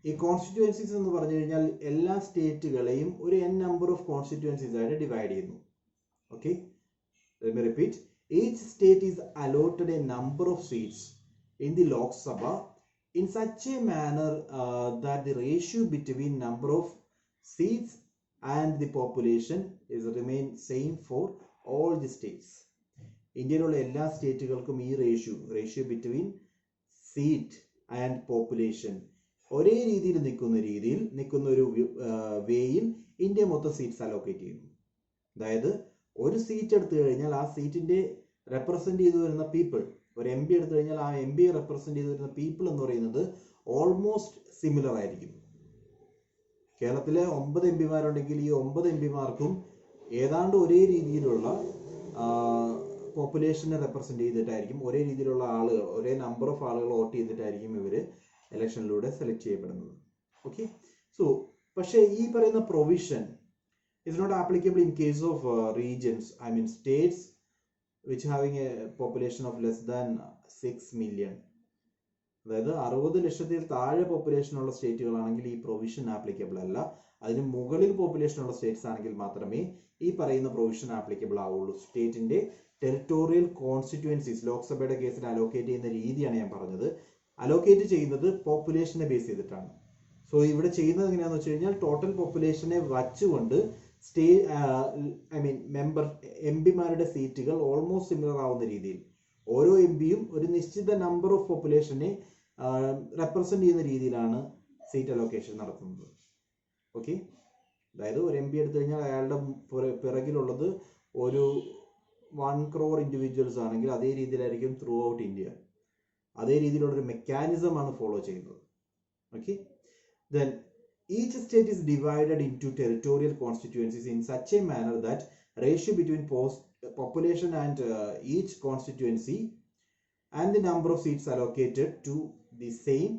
ഈ കോൺസ്റ്റിറ്റ്യുവൻസീസ് എന്ന് പറഞ്ഞു കഴിഞ്ഞാൽ എല്ലാ സ്റ്റേറ്റുകളെയും ഒരു n നമ്പർ ഓഫ് കോൺസ്റ്റിറ്റ്യുവൻസീസ് ആയിട്ട് ഡിവൈഡ് ചെയ്യുന്നു. Okay, let me repeat. Each state is allotted a number of seats in the Lok Sabha in such a manner that the ratio between number of seats and the population is remain same for all the states. ഇന്ത്യയിലുള്ള എല്ലാ സ്റ്റേറ്റുകൾക്കും ഈ ratio between seat and population ഒരേ രീതിയിൽ നിൽക്കുന്ന ഒരു വേയിൽ India മൊത്തം seats allocate ചെയ്യുന്നു. അതായത് ഒരു സീറ്റ് എടുത്തു കഴിഞ്ഞാൽ ആ സീറ്റിന്റെ റെപ്രസെന്റ് ചെയ്തു വരുന്ന പീപ്പിൾ, ഒരു MP എടുത്തു കഴിഞ്ഞാൽ ആ MP റെപ്രസെന്റ് ചെയ്തു വരുന്ന പീപ്പിൾ എന്ന് പറയുന്നത് ഓൾമോസ്റ്റ് സിമിലർ ആയിരിക്കും. കേരളത്തിലെ 9 MP-മാരുണ്ടെങ്കിൽ ഈ 9 MP-മാർക്കും ഏതാണ്ട് ഒരേ രീതിയിലുള്ള പോപ്പുലേഷനെ റെപ്രസെന്റ് ചെയ്തിട്ടായിരിക്കും, ഒരേ രീതിയിലുള്ള ആളുകൾ, ഒരേ നമ്പർ ഓഫ് ആളുകൾ വോട്ട് ചെയ്തിട്ടായിരിക്കും ഇവർ ഇലക്ഷനിലൂടെ സെലക്ട് ചെയ്യപ്പെടുന്നത്. ഓക്കെ, സോ പക്ഷേ ഈ പറയുന്ന provision is not applicable in case of regions, I mean states which having a population of less than 6 million. അതായത് 60 ലക്ഷത്തിൽ താഴെ പോപ്പുലേഷൻ ഉള്ള സ്റ്റേറ്റുകളാണെങ്കിൽ ഈ പ്രൊവിഷൻ ആപ്ലിക്കബിൾ അല്ല. അതിന് മുകളിൽ പോപ്പുലേഷൻ ഉള്ള സ്റ്റേറ്റ്സ് ആണെങ്കിൽ മാത്രമേ ഈ പറയുന്ന പ്രൊവിഷൻ ആപ്ലിക്കബിൾ ആവുള്ളൂ. സ്റ്റേറ്റിന്റെ ടെറിട്ടോറിയൽ കോൺസ്റ്റിറ്റ്യുവൻസീസ് ലോക്സഭയുടെ കേസിൽ അലോക്കേറ്റ് ചെയ്യുന്ന രീതിയാണ് ഞാൻ പറഞ്ഞത്. അലോക്കേറ്റ് ചെയ്യുന്നത് പോപ്പുലേഷനെ ബേസ് ചെയ്തിട്ടാണ്. സോ ഇവിടെ ചെയ്യുന്നത് എങ്ങനെയാണെന്ന് വെച്ച് കഴിഞ്ഞാൽ ടോട്ടൽ പോപ്പുലേഷനെ വച്ചുകൊണ്ട് MP-മാരുടെ സീറ്റുകൾ ഓൾമോസ്റ്റ് സിമിലർ ആവുന്ന രീതിയിൽ ഓരോ MP-യും ഒരു നിശ്ചിത നമ്പർ ഓഫ് പോപ്പുലേഷനെ റെപ്രസെന്റ് ചെയ്യുന്ന രീതിയിലാണ് സീറ്റ് അലോക്കേഷൻ നടത്തുന്നത്. ഓക്കെ, അതായത് ഒരു MP എടുത്തു കഴിഞ്ഞാൽ അയാളുടെ പിറകിലുള്ളത് ഒരു 1 crore ഇൻഡിവിജ്വൽസ് ആണെങ്കിൽ അതേ രീതിയിലായിരിക്കും ത്രൂ ഔട്ട് ഇന്ത്യ. അതേ രീതിയിലുള്ളൊരു മെക്കാനിസം ആണ് ഫോളോ ചെയ്യുന്നത്. Okay, then each state is divided into territorial constituencies in such a manner that ratio between population and each constituency and the number of seats allocated to the same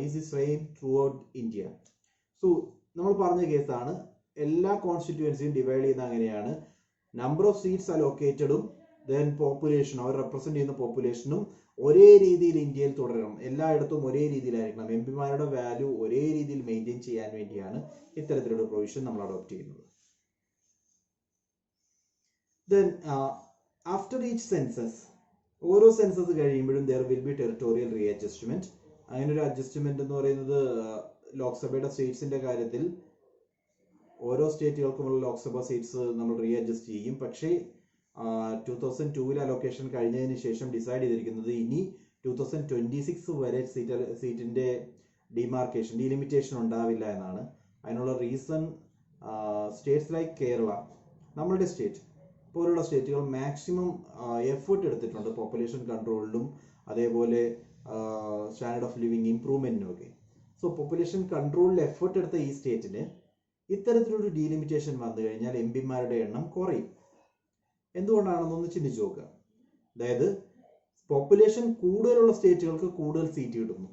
is the same throughout India. So നമ്മൾ പറഞ്ഞ കേസാണ്, എല്ലാ കോൺസ്റ്റിറ്റ്യുവൻസിയും divide ചെയ്യുന്ന അങ്ങനെയാണ്. Number of seats അലോക്കേറ്റഡും then population, അവർ represent ചെയ്യുന്ന പോപ്പുലേഷനും ഒരേ രീതിയിൽ ഇന്ത്യയിൽ തുടരണം. എല്ലായിടത്തും ഒരേ രീതിയിലായിരിക്കണം. MP-മാരുടെ വാല്യൂ ഒരേ രീതിയിൽ മെയിൻറ്റെയിൻ ചെയ്യാൻ വേണ്ടിയാണ് ഇത്തരത്തിലുള്ള പ്രൊവിഷൻ നമ്മൾ അഡോപ്റ്റ് ചെയ്യുന്നത്. ദെൻ ആഫ്റ്റർ ഈച്ച് സെൻസസ്, ഓരോ സെൻസസ് കഴിയുമ്പോഴും there will be territorial re adjustment. അങ്ങനെ ഒരു അഡ്ജസ്റ്റ്മെന്റ് എന്ന് പറയുന്നത് ലോക്സഭയുടെ സ്റ്റേറ്റ്സിന്റെ കാര്യത്തിൽ ഓരോ സ്റ്റേറ്റുകൾക്കുമുള്ള ലോക്സഭ സീറ്റ്സ് നമ്മൾ റീ അഡ്ജസ്റ്റ് ചെയ്യും. പക്ഷേ 2002 അലൊക്കേഷൻ കഴിഞ്ഞതിന് ശേഷം ഡിസൈഡ് ചെയ്തിരിക്കുന്നത് ഇനി 2026 വരെ സീറ്റിന്റെ ഡിമാർക്കേഷൻ ഡീലിമിറ്റേഷൻ ഉണ്ടാവില്ല എന്നാണ്. അതിനുള്ള റീസൺ സ്റ്റേറ്റ്സ് ലൈക്ക് കേരള, നമ്മളുടെ സ്റ്റേറ്റ് പോലുള്ള സ്റ്റേറ്റുകൾ മാക്സിമം എഫേർട്ട് എടുത്തിട്ടുണ്ട് പോപ്പുലേഷൻ കൺട്രോളിലും അതേപോലെ സ്റ്റാൻഡേർഡ് ഓഫ് ലിവിങ് ഇംപ്രൂവ്മെന്റിനും ഒക്കെ. സോ പോപ്പുലേഷൻ കൺട്രോളിൽ എഫേർട്ട് എടുത്ത ഈ സ്റ്റേറ്റിന് ഇത്തരത്തിലൊരു ഡീലിമിറ്റേഷൻ വന്നു കഴിഞ്ഞാൽ എം പിമാരുടെ എണ്ണം കുറയും. എന്തുകൊണ്ടാണെന്നൊന്ന് ചിന്തിച്ചു നോക്കുക. അതായത് പോപ്പുലേഷൻ കൂടുതലുള്ള സ്റ്റേറ്റുകൾക്ക് കൂടുതൽ സീറ്റ് കിട്ടുന്നു,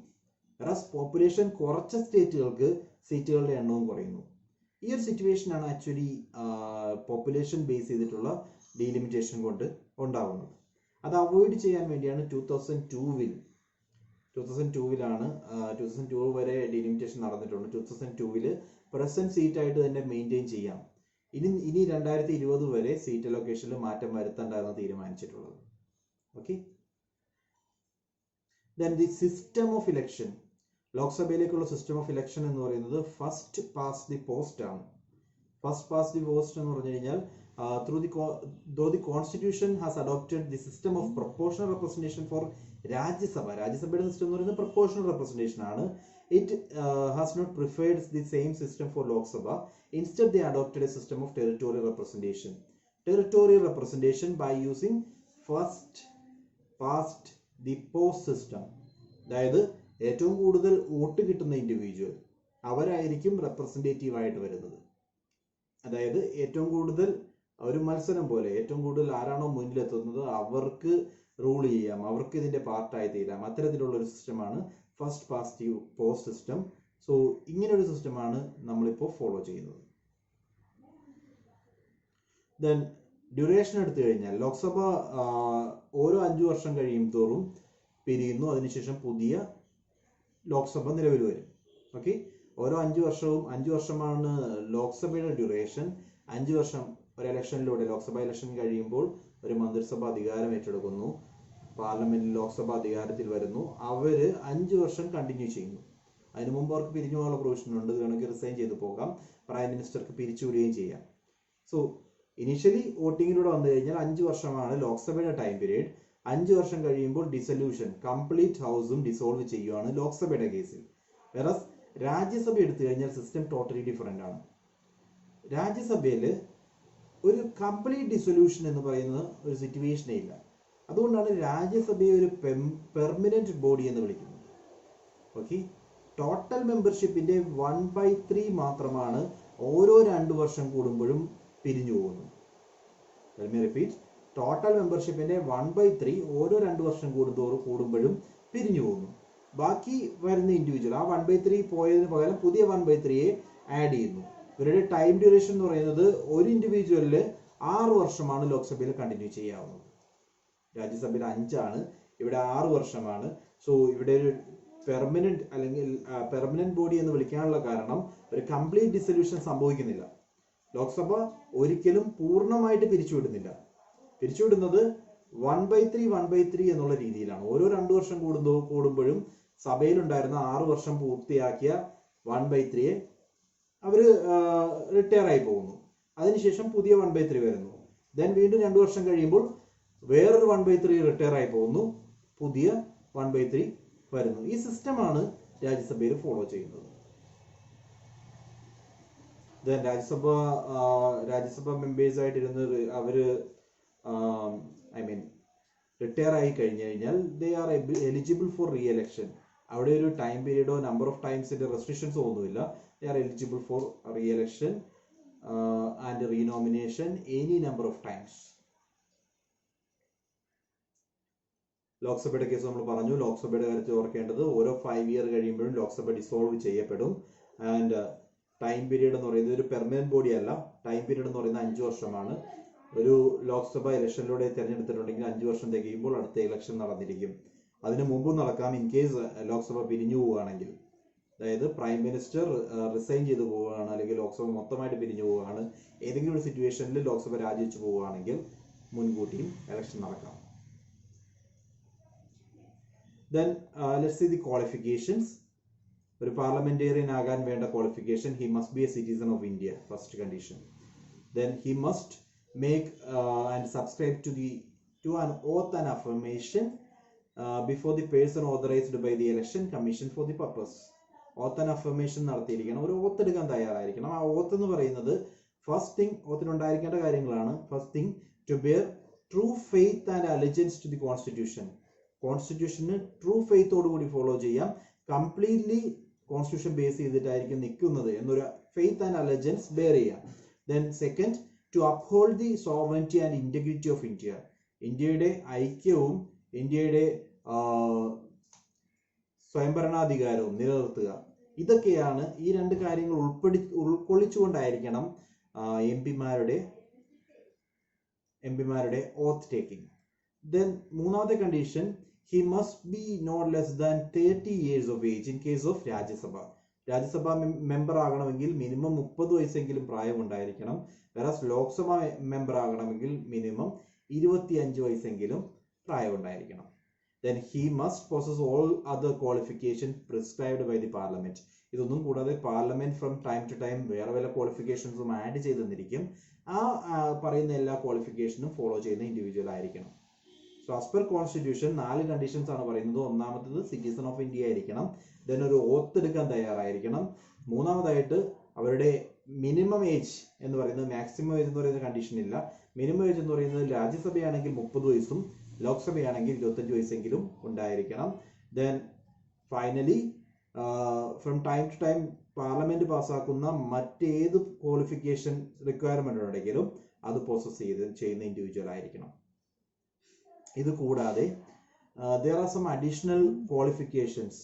പോപ്പുലേഷൻ കുറച്ച സ്റ്റേറ്റുകൾക്ക് സീറ്റുകളുടെ എണ്ണവും കുറയുന്നു. ഈ ഒരു സിറ്റുവേഷനാണ് ആക്ച്വലി പോപ്പുലേഷൻ ബേസ് ചെയ്തിട്ടുള്ള ഡീലിമിറ്റേഷൻ കൊണ്ട് ഉണ്ടാവുന്നത്. അത് അവോയ്ഡ് ചെയ്യാൻ വേണ്ടിയാണ് 2002 വരെ ഡീലിമിറ്റേഷൻ നടന്നിട്ടുണ്ട്. 2002 പ്രസന്റ് സീറ്റ് ആയിട്ട് തന്നെ മെയിൻറ്റെയിൻ ചെയ്യാം. ഇനി 2020 വരെ സീറ്റ് അലൊക്കേഷനിൽ മാറ്റം വരുത്തേണ്ടതെന്ന് തീരുമാനിച്ചിട്ടുള്ളത്. Okay, then the system of election. ലോക്സഭയിലേക്കുള്ള സിസ്റ്റം ഓഫ് ഇലക്ഷൻ എന്ന് പറയുന്നത് ഫസ്റ്റ് പാസ് ദി പോസ്റ്റ് ആണ്. ഫസ്റ്റ് പാസ് ദി പോസ്റ്റ് എന്ന് പറഞ്ഞു കഴിഞ്ഞാൽ though the constitution has adopted the system of proportional representation for രാജ്യസഭയുടെ സിസ്റ്റം എന്ന് പറയുന്നത് പ്രൊപ്പോർഷണൽ റെപ്രസെന്റേഷൻ ആണ്. It has not preferred the same system for Lok Sabha. Instead they adopted a system of territorial representation by using first past the post system. അതായത് ഏറ്റവും കൂടുതൽ vote കിട്ടുന്ന individual അവരായിരിക്കും representative ആയിട്ട് വരുന്നത്. അതായത് ഏറ്റവും കൂടുതൽ ഒരു മത്സരം പോലെ ഏറ്റവും കൂടുതൽ ആരാണോ മുന്നിലെത്തുന്നത് അവർക്ക് റൂൾ ചെയ്യാം, അവർക്ക് ഇതിന്റെ പാർട്ടായി തീരാം. അത്തരത്തിലുള്ള ഒരു സിസ്റ്റമാണ് first past the post system. So ഇങ്ങനെ ഒരു സിസ്റ്റമാണ് നമ്മളിപ്പോൾ ഫോളോ ചെയ്യുന്നത്. ദെൻ ഡ്യൂറേഷൻ എടുത്തു കഴിഞ്ഞാൽ ലോക്സഭ ഓരോ 5 വർഷം കഴിയും തോറും പിരിയുന്നു. അതിനുശേഷം പുതിയ ലോക്സഭ നിലവിൽ വരും. ഓക്കെ, ഓരോ 5 വർഷമാണ് ലോക്സഭയുടെ ഡ്യൂറേഷൻ. 5 വർഷം ഒരു ഇലക്ഷനിലൂടെ ലോക്സഭ ഇലക്ഷൻ കഴിയുമ്പോൾ ഒരു മന്ത്രിസഭ അധികാരം ഏറ്റെടുക്കുന്നു, പാർലമെന്റിൽ ലോക്സഭ അധികാരത്തിൽ വരുന്നു. അവര് 5 വർഷം കണ്ടിന്യൂ ചെയ്യുന്നു. അതിനു മുമ്പ് അവർക്ക് പിരിഞ്ഞു പോകാനുള്ള പ്രൊവിഷൻ ഉണ്ട്. വേണമെങ്കിൽ റിസൈൻ ചെയ്ത് പോകാം, പ്രൈം മിനിസ്റ്റർക്ക് പിരിച്ചുവിടുകയും ചെയ്യാം. സോ ഇനീഷ്യലി വോട്ടിങ്ങിലൂടെ വന്നു കഴിഞ്ഞാൽ 5 വർഷമാണ് ലോക്സഭയുടെ ടൈം പീരീഡ്. 5 വർഷം കഴിയുമ്പോൾ ഡിസൊല്യൂഷൻ, കംപ്ലീറ്റ് ഹൗസും ഡിസോൾവ് ചെയ്യുകയാണ് ലോക്സഭയുടെ കേസിൽ. വേറെ രാജ്യസഭ എടുത്തു കഴിഞ്ഞാൽ സിസ്റ്റം ടോട്ടലി ഡിഫറെന്റ് ആണ്. രാജ്യസഭയിൽ ഒരു കംപ്ലീറ്റ് ഡിസൊല്യൂഷൻ എന്ന് പറയുന്ന ഒരു സിറ്റുവേഷനേ ഇല്ല. അതുകൊണ്ടാണ് രാജ്യസഭയെ ഒരു പെർമനന്റ് ബോഡി എന്ന് വിളിക്കുന്നത്. ഓക്കെ, ടോട്ടൽ മെമ്പർഷിപ്പിന്റെ 1/3 മാത്രമാണ് ഓരോ 2 വർഷം കൂടുമ്പോഴും പിരിഞ്ഞു പോകുന്നത്. Let me repeat, ടോട്ടൽ മെമ്പർഷിപ്പിന്റെ 1/3 ഓരോ 2 വർഷം കൂടുമ്പോഴും പിരിഞ്ഞു പോകുന്നു. ബാക്കി വരുന്ന ഇൻഡിവിജ്വൽ ആ 1/3 പോയതിന് പകരം പുതിയ 1/3 ആഡ് ചെയ്യുന്നു. ഇവരുടെ ടൈം ഡ്യൂറേഷൻ എന്ന് പറയുന്നത് ഒരു ഇൻഡിവിജ്വലില് 6 വർഷമാണ് ലോക്സഭയിൽ കണ്ടിന്യൂ ചെയ്യാവുന്നത്. രാജ്യസഭയിൽ 5 ആണ്, ഇവിടെ 6 വർഷമാണ്. സോ ഇവിടെ ഒരു പെർമനന്റ് ബോഡി എന്ന് വിളിക്കാനുള്ള കാരണം ഒരു കംപ്ലീറ്റ് ഡിസൊല്യൂഷൻ സംഭവിക്കുന്നില്ല. ലോക്സഭ ഒരിക്കലും പൂർണ്ണമായിട്ട് പിരിച്ചുവിടുന്നില്ല. പിരിച്ചുവിടുന്നത് 1/3 എന്നുള്ള രീതിയിലാണ്. ഓരോ 2 വർഷം കൂടുമ്പോഴും സഭയിലുണ്ടായിരുന്ന 6 വർഷം പൂർത്തിയാക്കിയ 1/3 അവര് റിട്ടയർ ആയി പോകുന്നു. അതിനുശേഷം പുതിയ 1/3 വരുന്നു. ദെൻ വീണ്ടും 2 വർഷം കഴിയുമ്പോൾ വേറൊരു 1/3 റിട്ടയർ ആയി പോകുന്നു, പുതിയ 1/3 വരുന്നു. ഈ സിസ്റ്റമാണ് രാജ്യസഭയിൽ ഫോളോ ചെയ്യുന്നത്. ദെൻ രാജ്യസഭ മെമ്പേഴ്സ് ആയിട്ടിരുന്നത് അവര് റിട്ടയർ ആയി കഴിഞ്ഞു കഴിഞ്ഞാൽ they are eligible for re election. അവിടെ ഒരു ടൈം പീരീഡോ നമ്പർ ഓഫ് ടൈംസിന്റെ റെസ്ട്രിക്ഷൻസോ ഒന്നുമില്ല. They are eligible for re-election and renomination any number of times. ലോക്സഭയുടെ കേസ് നമ്മൾ പറഞ്ഞു. ലോക്സഭയുടെ കാര്യത്തിൽ ഓർക്കേണ്ടത് ഓരോ 5 ഇയർ കഴിയുമ്പോഴും ലോക്സഭ ഡിസോൾവ് ചെയ്യപ്പെടും. ആൻഡ് ടൈം പീരീഡ് എന്ന് പറയുന്നത് ഒരു പെർമനന്റ് ബോഡി അല്ല. ടൈം പീരീഡ് എന്ന് പറയുന്നത് 5 വർഷമാണ്. ഒരു ലോക്സഭ ഇലക്ഷനിലൂടെ തിരഞ്ഞെടുത്തിട്ടുണ്ടെങ്കിൽ 5 വർഷം തികയുമ്പോൾ അടുത്ത ഇലക്ഷൻ നടന്നിരിക്കും. അതിന് മുമ്പും നടക്കാം ഇൻ കേസ് ലോക്സഭ പിരിഞ്ഞു പോവുകയാണെങ്കിൽ. അതായത് പ്രൈം മിനിസ്റ്റർ റിസൈൻ ചെയ്ത് പോവുകയാണ്, അല്ലെങ്കിൽ ലോക്സഭ മൊത്തമായിട്ട് പിരിഞ്ഞു പോവുകയാണ്, ഏതെങ്കിലും ഒരു സിറ്റുവേഷനിൽ ലോക്സഭ രാജിവെച്ച് പോവുകയാണെങ്കിൽ മുൻകൂട്ടിയും ഇലക്ഷൻ നടക്കാം. Then let's see the qualifications. ഒരു പാർലമെന്റേറിയൻ ആകാൻ വേണ്ട qualification, he must be a citizen of India, first condition. Then he must make and subscribe to an oath and affirmation before the person authorized by the election commission for the purpose. Oath and affirmation നടത്തിയിരിക്കണം, ഒരു oath എടുക്കാൻ തയ്യാറായിരിക്കണം. ആ ഓത്ത് എന്ന് പറയുന്നത് first thing, ഓത്തിനുണ്ടായിരിക്കേണ്ട കാര്യങ്ങളാണ്. First thing, to bear true faith and allegiance to the constitution. കോൺസ്റ്റിറ്റ്യൂഷന് true ഫെയ്ത്തോടു കൂടി ഫോളോ ചെയ്യാം, കംപ്ലീറ്റ്ലി കോൺസ്റ്റിറ്റ്യൂഷൻ ബേസ് ചെയ്തിട്ടായിരിക്കും നിൽക്കുന്നത് എന്നൊരു ഫെയ്ത്ത് ആൻഡ് അലിജൻസ് ബെയർ ചെയ്യാം. Then second, to uphold the sovereignty and integrity of India. ഇന്ത്യയുടെ ഐക്യവും ഇന്ത്യയുടെ സ്വയംഭരണാധികാരവും നിലനിർത്തുക. ഇതൊക്കെയാണ്, ഈ രണ്ട് കാര്യങ്ങൾ ഉൾക്കൊള്ളിച്ചുകൊണ്ടായിരിക്കണം എം പിമാരുടെ ഓത്ത് ടേക്കിംഗ്. ദെൻ മൂന്നാമത്തെ condition, he must be not less than 30 years of age in case of Rajya Sabha. Rajya Sabha member ആകണമെങ്കിൽ മിനിമം 30 വയസ്സെങ്കിലും പ്രായം ഉണ്ടായിരിക്കണം. വേറെ ലോക്സഭ മെമ്പർ ആകണമെങ്കിൽ മിനിമം 25 വയസ്സെങ്കിലും പ്രായം ഉണ്ടായിരിക്കണം. Then he must possess all other qualifications prescribed by the parliament. ഇതൊന്നും കൂടാതെ parliament from time to time വേറെ വല്ല ക്വാളിഫിക്കേഷൻസും ആഡ് ചെയ്ത് തന്നിരിക്കും. ആ പറയുന്ന എല്ലാ ക്വാളിഫിക്കേഷനും ഫോളോ ചെയ്യുന്ന ഇൻഡിവിജ്വൽ ആയിരിക്കണം. So as per constitution 4 conditions ആണ് പറയുന്നത്. ഒന്നാമത്തത് സിറ്റിസൺ ഓഫ് ഇന്ത്യ ആയിരിക്കണം. ദെൻ ഒരു ഓത്ത് എടുക്കാൻ തയ്യാറായിരിക്കണം. മൂന്നാമതായിട്ട് അവരുടെ മിനിമം ഏജ് എന്ന് പറയുന്നത്, മാക്സിമം ഏജ് എന്ന് പറയുന്ന കണ്ടീഷൻ ഇല്ല. മിനിമം ഏജ് എന്ന് പറയുന്നത് രാജ്യസഭയാണെങ്കിൽ 30 വയസ്സും ലോക്സഭയാണെങ്കിൽ 25 വയസ്സെങ്കിലും ഉണ്ടായിരിക്കണം. Then finally from time to time parliament പാസ്സാക്കുന്ന മറ്റേത് ക്വാളിഫിക്കേഷൻ റിക്വയർമെന്റ് ഉണ്ടെങ്കിലും അത് പ്രോസസ് ചെയ്യുന്ന ഇൻഡിവിജ്വൽ ആയിരിക്കണം. ഇത് കൂടാതെ there are some additional qualifications.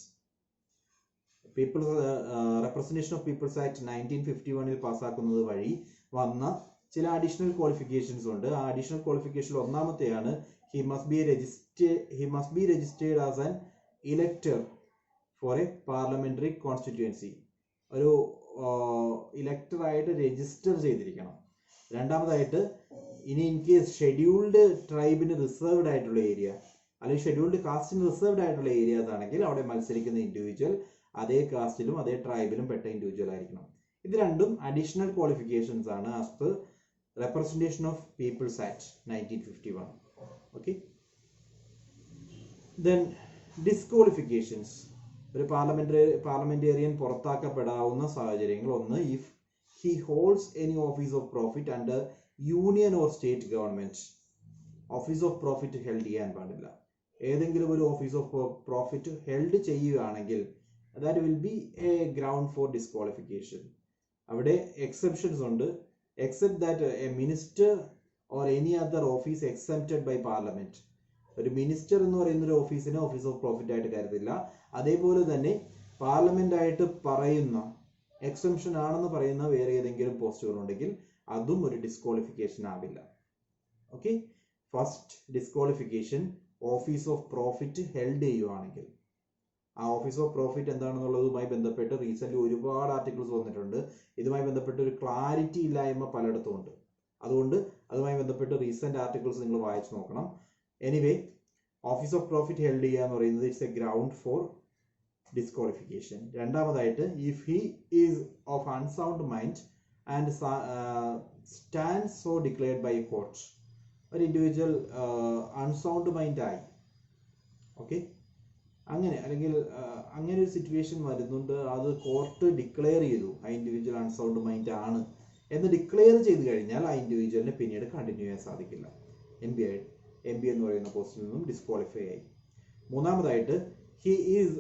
Representation of People's Act 1951 പാസ്സാക്കുന്നത് വഴി വന്ന ചില അഡീഷണൽ ക്വാളിഫിക്കേഷൻസ് ഉണ്ട്. ആ അഡീഷണൽ ക്വാളിഫിക്കേഷൻ ഒന്നാമത്തെയാണ്, he must be registered as an elector for a parliamentary constituency. ഒരു ഇലക്ടർ ആയിട്ട് രജിസ്റ്റർ ചെയ്തിരിക്കണം. രണ്ടാമതായിട്ട്, ഇനി ഇൻ കേസ് ഷെഡ്യൂൾഡ് ട്രൈബിന് റിസർവ്ഡ് ആയിട്ടുള്ള ഏരിയ അല്ലെങ്കിൽ ഷെഡ്യൂൾഡ് കാസ്റ്റിന് റിസർവ്ഡ് ആയിട്ടുള്ള ഏരിയാസ് ആണെങ്കിൽ അവിടെ മത്സരിക്കുന്ന ഇൻഡിവിജ്വൽ അതേ കാസ്റ്റിലും അതേ ട്രൈബിലും പെട്ട ഇൻഡിവിജ്വൽ ആയിരിക്കണം. ഇത് രണ്ടും അഡീഷണൽ ക്വാളിഫിക്കേഷൻസ് ആണ് as per representation of people's act 1951. Okay. Then disqualifications. ഒരു പാർലമെന്റേറിയൻ പുറത്താക്കപ്പെടാവുന്ന സാഹചര്യങ്ങൾ, ഒന്ന്, if he holds any office of profit under union or state government. Office of profit held ചെയ്യാൻ പാടില്ല. ഏതെങ്കിലും ഒരു ഓഫീസ് ഓഫ് പ്രോഫിറ്റ് ഹെൽഡ് ചെയ്യുകയാണെങ്കിൽ that will be a ground for disqualification. അവിടെ എക്സെപ്ഷൻസ് ഉണ്ട്. except that a minister or any other office exempted by parliament. ഒരു minister എന്ന് പറയുന്ന ഒരു ഓഫീസിനെ ഓഫീസ് ഓഫ് പ്രോഫിറ്റ് ആയിട്ട് കരുതില്ല. അതേപോലെ തന്നെ പാർലമെന്റ് ആയിട്ട് പറയുന്ന എക്സംഷൻ ആണെന്ന് പറയുന്ന വേറെ ഏതെങ്കിലും പോസ്റ്റുകൾ ഉണ്ടെങ്കിൽ അതും ഒരു ഡിസ്ക്വാളിഫിക്കേഷൻ ആവില്ല. Okay. First disqualification, office of profit held ചെയ്യുവാണെങ്കിൽ. ആ ഓഫീസ് ഓഫ് പ്രോഫിറ്റ് എന്താണെന്നുള്ളതുമായി ബന്ധപ്പെട്ട് റീസെന്റ് ഒരുപാട് ആർട്ടിക്കിൾസ് വന്നിട്ടുണ്ട്. ഇതുമായി ബന്ധപ്പെട്ട് ഒരു ക്ലാരിറ്റി ഇല്ലായ്മ പലയിടത്തും ഉണ്ട്. അതുകൊണ്ട് അതുമായി ബന്ധപ്പെട്ട് റീസെന്റ് ആർട്ടിക്കിൾസ് നിങ്ങൾ വായിച്ചു നോക്കണം. Anyway, office of profit held ചെയ്യുക എന്ന് പറയുന്നത് it's a ground for disqualification. രണ്ടാമതായിട്ട്, if he is of unsound mind and stand so declared by court. ഒരു ഇൻഡിവിജ്വൽ അൺസൗണ്ട് മൈൻഡ് ആയി, ഓക്കെ, അല്ലെങ്കിൽ അങ്ങനെ ഒരു സിറ്റുവേഷൻ വരുന്നുണ്ട്, അത് കോർട്ട് ഡിക്ലെയർ ചെയ്തു ആ ഇൻഡിവിജ്വൽ അൺസൗണ്ട് മൈൻഡ് ആണ് എന്ന് ഡിക്ലെയർ ചെയ്ത് കഴിഞ്ഞാൽ ആ ഇൻഡിവിജ്വലിന് പിന്നീട് കണ്ടിന്യൂ ചെയ്യാൻ സാധിക്കില്ല. എം പി എന്ന് പറയുന്ന പോസ്റ്റിൽ നിന്നും ഡിസ്ക്വാളിഫൈ ആയി. മൂന്നാമതായിട്ട്, he is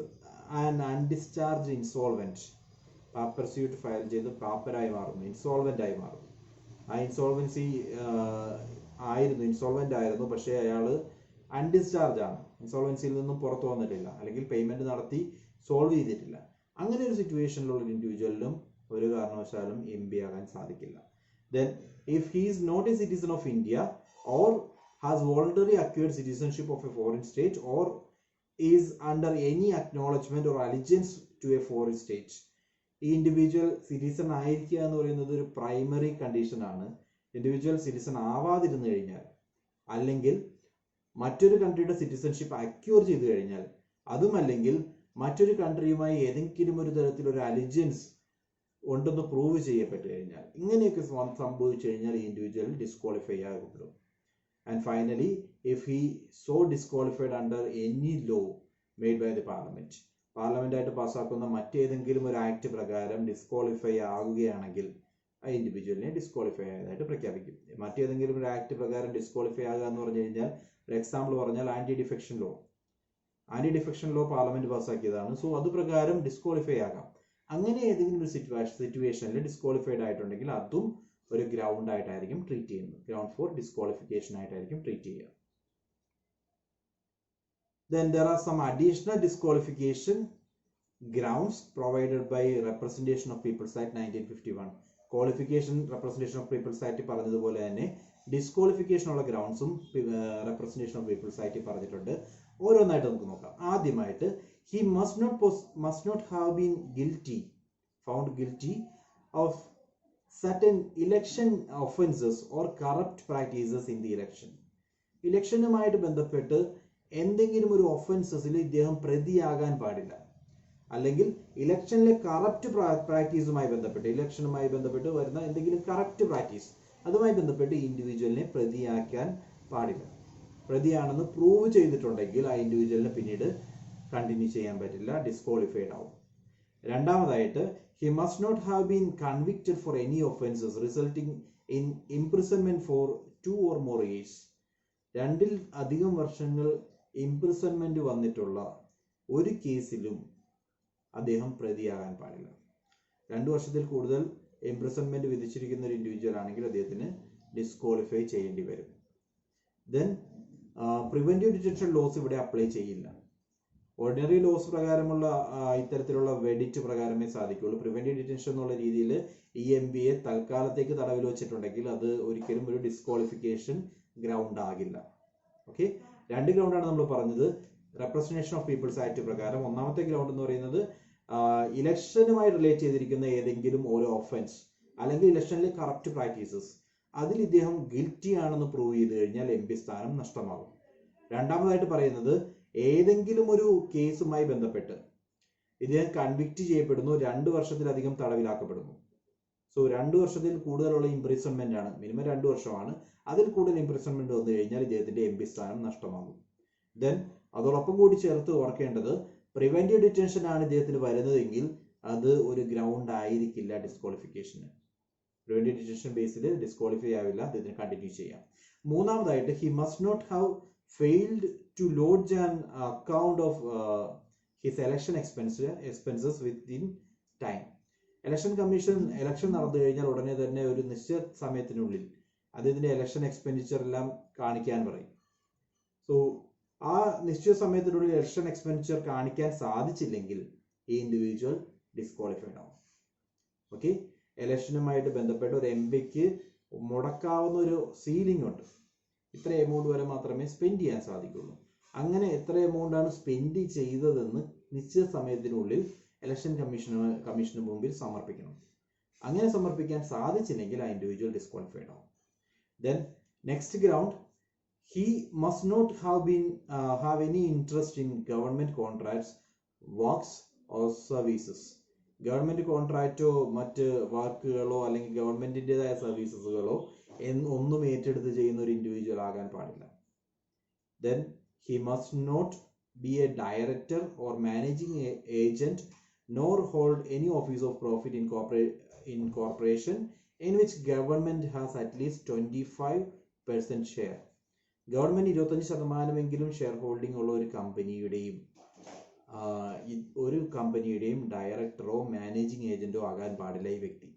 an undischarged insolvent. Pauper suit file ചെയ്ത് പാപ്പരായി മാറുന്നു, ഇൻസോൾവെന്റ് ആയി മാറുന്നു. ആ ഇൻസോൾവെന്റ് ആയിരുന്നു, പക്ഷേ അയാൾ അൺഡിസ്ചാർജ് ആണ്, ഇൻസോൾവൻസിയിൽ നിന്നും പുറത്തു വന്നിട്ടില്ല, അല്ലെങ്കിൽ പേയ്മെന്റ് നടത്തി സോൾവ് ചെയ്തിട്ടില്ല. അങ്ങനെ ഒരു സിറ്റുവേഷനിലുള്ള ഇൻഡിവിജ്വലിനും ഒരു കാരണവശാലും എം പി ആകാൻ സാധിക്കില്ല. Then if he is not a citizen of India or has voluntary acquired citizenship of a foreign state or is under any acknowledgement or allegiance to a foreign state. ഈ individual citizen ആയിരിക്കുക എന്ന് പറയുന്നത് ഒരു primary condition ആണ്. Individual citizen ആവാതിരുന്നു കഴിഞ്ഞാൽ, അല്ലെങ്കിൽ മറ്റൊരു കൺട്രിയുടെ സിറ്റിസൺഷിപ്പ് അക്യൂർ ചെയ്തു കഴിഞ്ഞാൽ, അതുമല്ലെങ്കിൽ മറ്റൊരു കൺട്രിയുമായി ഏതെങ്കിലും ഒരു തരത്തിലൊരു അലിജൻസ് ഉണ്ടെന്ന് പ്രൂവ് ചെയ്യപ്പെട്ട് കഴിഞ്ഞാൽ, ഇങ്ങനെയൊക്കെ സംഭവിച്ചു കഴിഞ്ഞാൽ ഈ ഇൻഡിവിജ്വൽ ഡിസ്ക്വാളിഫൈ ആകപ്പെടും. And finally, if he so disqualified under any law made by the parliament, പാർലമെന്റായിട്ട് പാസ്സാക്കുന്ന മറ്റേതെങ്കിലും ഒരു ആക്ട് പ്രകാരം ഡിസ്ക്വാളിഫൈ ആകുകയാണെങ്കിൽ ആ ഇൻഡിവിജ്വലിനെ ഡിസ്ക്വാളിഫൈ ആയതായിട്ട് പ്രഖ്യാപിക്കും. മറ്റേതെങ്കിലും ഒരു ആക്ട് പ്രകാരം ഡിസ്ക്വാളിഫൈ ആകുക എന്ന് പറഞ്ഞു കഴിഞ്ഞാൽ, ഒരു എക്സാമ്പിൾ പറഞ്ഞാൽ ആന്റി ഡിഫെക്ഷൻ ലോ പാർലമെന്റ് പാസ്സാക്കിയതാണ്. സോ അത് പ്രകാരം ഡിസ്ക്വാളിഫൈ ആകാം. അങ്ങനെ ഏതെങ്കിലും ഒരു സിറ്റുവേഷനിൽ ഡിസ്ക്വാളിഫൈഡ് ആയിട്ടുണ്ടെങ്കിൽ അതും ഒരു ഗ്രൗണ്ട് ആയിട്ടായിരിക്കും ട്രീറ്റ് ചെയ്യുന്നത്. ഗ്രൗണ്ട് ഫോർ ഡിസ്ക്വാളിഫിക്കേഷൻ ആയിട്ടായിരിക്കും ട്രീറ്റ് ചെയ്യുക. Then there are some additional disqualification grounds provided by Representation of People's Act 1951. Qualification Representation of People's Act പറഞ്ഞതുപോലെ തന്നെ ഡിസ്ക്വാളിഫിക്കേഷൻ ഉള്ള ഗ്രൗണ്ട്സും Representation of People's Act പറഞ്ഞിട്ടുണ്ട്. ഓരോന്നായിട്ട് നമുക്ക് നോക്കാം. ആദ്യമായിട്ട്, he must not have been found guilty of certain election offenses or corrupt practices in the election. ഇലക്ഷനുമായിട്ട് ബന്ധപ്പെട്ട് എന്തെങ്കിലും ഒരു ഒഫൻസസിൽ ഇദ്ദേഹം പ്രതിയാകാൻ പാടില്ല. അല്ലെങ്കിൽ ഇലക്ഷനിലെ കറപ്റ്റ് പ്രാക്ടീസുമായി ബന്ധപ്പെട്ട്, ഇലക്ഷനുമായി ബന്ധപ്പെട്ട് വരുന്ന എന്തെങ്കിലും കറപ്റ്റ് പ്രാക്ടീസ്, അതുമായി ബന്ധപ്പെട്ട് ഇൻഡിവിജ്വലിനെ പ്രതിയാക്കാൻ പാടില്ല. പ്രതിയാണെന്ന് പ്രൂവ് ചെയ്തിട്ടുണ്ടെങ്കിൽ ആ ഇൻഡിവിജ്വലിനെ പിന്നീട് കണ്ടിന്യൂ ചെയ്യാൻ പറ്റില്ല, ഡിസ്ക്വാളിഫൈഡ് ആവും. രണ്ടാമതായിട്ട്, he must not have been convicted for any offenses resulting in imprisonment for 2 or more years. 2 അധികം വർഷങ്ങൾ ഇംപ്രിസൺമെന്റ് വന്നിട്ടുള്ള ഒരു കേസിലും അദ്ദേഹം പ്രതിയാകാൻ പാടില്ല. 2 വർഷത്തിൽ കൂടുതൽ ഇംപ്രിസൺമെന്റ് വിധിച്ചിരിക്കുന്ന ഒരു ഇൻഡിവിജ്വൽ ആണെങ്കിൽ അദ്ദേഹത്തിന് ഡിസ്ക്വാളിഫൈ ചെയ്യേണ്ടി വരും. ദെൻ പ്രിവെന്റീവ് ഡിറ്റൻഷൻ ലോസ് ഇവിടെ അപ്ലൈ ചെയ്യില്ല. ഓർഡിനറി ലോസ് പ്രകാരമുള്ള ഇത്തരത്തിലുള്ള വെഡിറ്റ് പ്രകാരമേ സാധിക്കുള്ളൂ. പ്രിവെന്റീവ് ഡിറ്റൻഷൻ എന്നുള്ള രീതിയിൽ EMBയെ തൽക്കാലത്തേക്ക് തടവിൽ വെച്ചിട്ടുണ്ടെങ്കിൽ അത് ഒരിക്കലും ഒരു ഡിസ്ക്വാളിഫിക്കേഷൻ ഗ്രൗണ്ട് ആകില്ല. ഓക്കെ, 2 ഗ്രൗണ്ടാണ് നമ്മൾ പറഞ്ഞത് റെപ്രസെന്റേഷൻ ഓഫ് പീപ്പിൾസ് ആക്ട് പ്രകാരം. ഒന്നാമത്തെ ഗ്രൗണ്ട് എന്ന് പറയുന്നത് ഇലക്ഷനുമായി റിലേറ്റ് ചെയ്തിരിക്കുന്ന ഏതെങ്കിലും ഒരു ഒഫൻസ് അല്ലെങ്കിൽ ഇലക്ഷനിലെ കറപ്റ്റ് പ്രാക്ടീസസ്, അതിൽ ഇദ്ദേഹം ഗിൽറ്റി ആണെന്ന് പ്രൂവ് ചെയ്ത് കഴിഞ്ഞാൽ MP സ്ഥാനം നഷ്ടമാകും. രണ്ടാമതായിട്ട് പറയുന്നത്, ഏതെങ്കിലും ഒരു കേസുമായി ബന്ധപ്പെട്ട് ഇദ്ദേഹം കൺവിക്റ്റ് ചെയ്യപ്പെടുന്നു, 2 വർഷത്തിലധികം തടവിലാക്കപ്പെടുന്നു. സോ 2 വർഷത്തിൽ കൂടുതലുള്ള ഇംപ്രിസൺമെന്റ് ആണ്, മിനിമം 2 വർഷമാണ്. അതിൽ കൂടുതൽ ഇംപ്രിസൺമെന്റ് വന്നു കഴിഞ്ഞാൽ ഇദ്ദേഹത്തിന്റെ MP സ്ഥാനം നഷ്ടമാകും. ദെൻ അതോടൊപ്പം കൂടി ചേർത്ത് ഓർക്കേണ്ടത്, പ്രിവെന്റീവ് ഡിറ്റൻഷൻ ആണ് ഇദ്ദേഹത്തിന് വരുന്നതെങ്കിൽ അത് ഒരു ഗ്രൗണ്ട് ആയിരിക്കില്ല ഡിസ്ക്വാളിഫിക്കേഷന്. പ്രിവെന്റീവ് ഡിറ്റൻഷൻ ബേസിൽ ഡിസ്ക്വാളിഫൈ ആവില്ല, അദ്ദേഹത്തിന് കണ്ടിന്യൂ ചെയ്യാം. മൂന്നാമതായിട്ട്, he must not have failed to lodge an account of his election expenses within time. Election commission election നടന്നു കഴിഞ്ഞാൽ ഉടനെ തന്നെ ഒരു നിശ്ചിത സമയത്തിനുള്ളിൽ അദ്ദേഹത്തിന്റെ ഇലക്ഷൻ എക്സ്പെൻഡിച്ചർ എല്ലാം കാണിക്കാൻ പറയും. സോ ആ നിശ്ചിത സമയത്തിനുള്ളിൽ ഇലക്ഷൻ എക്സ്പെൻഡിച്ചർ കാണിക്കാൻ സാധിച്ചില്ലെങ്കിൽ ഈ ഇൻഡിവിജ്വൽ ഡിസ്ക്വാളിഫൈഡ് ആവും. ഓക്കെ, ഇലക്ഷനുമായിട്ട് ബന്ധപ്പെട്ട് ഒരു MPക്ക് മുടക്കാവുന്ന ഒരു സീലിംഗ് ഉണ്ട്. ഇത്ര എമൗണ്ട് വരെ മാത്രമേ സ്പെൻഡ് ചെയ്യാൻ സാധിക്കുള്ളൂ. അങ്ങനെ എത്ര എമൗണ്ട് ആണ് സ്പെൻഡ് ചെയ്തതെന്ന് നിശ്ചിത സമയത്തിനുള്ളിൽ ഇലക്ഷൻ കമ്മീഷന് മുമ്പിൽ സമർപ്പിക്കണം. അങ്ങനെ സമർപ്പിക്കാൻ സാധിച്ചില്ലെങ്കിൽ ആ ഇൻഡിവിജ്വൽ ഡിസ്ക്വാളിഫൈഡ് ആവും. Then next ground, he must not have any interest in government contracts, works or services. Government കോൺട്രാക്റ്റോ മറ്റ് വർക്കുകളോ അല്ലെങ്കിൽ ഗവൺമെന്റിൻ്റെതായ സർവീസസുകളോ ഒന്നും ഏറ്റെടുത്ത് ചെയ്യുന്ന ഒരു ഇൻഡിവിജ്വൽ ആകാൻ പാടില്ല. Then he must not be a director or managing agent nor hold any office of profit in corporation in which government has at least 25% share. Government 25% share holding ഉള്ള ഒരു കമ്പനിയുടെയും ഡയറക്ടറോ മാനേജിങ് ഏജന്റോ ആകാൻ പാടില്ല ഈ വ്യക്തി.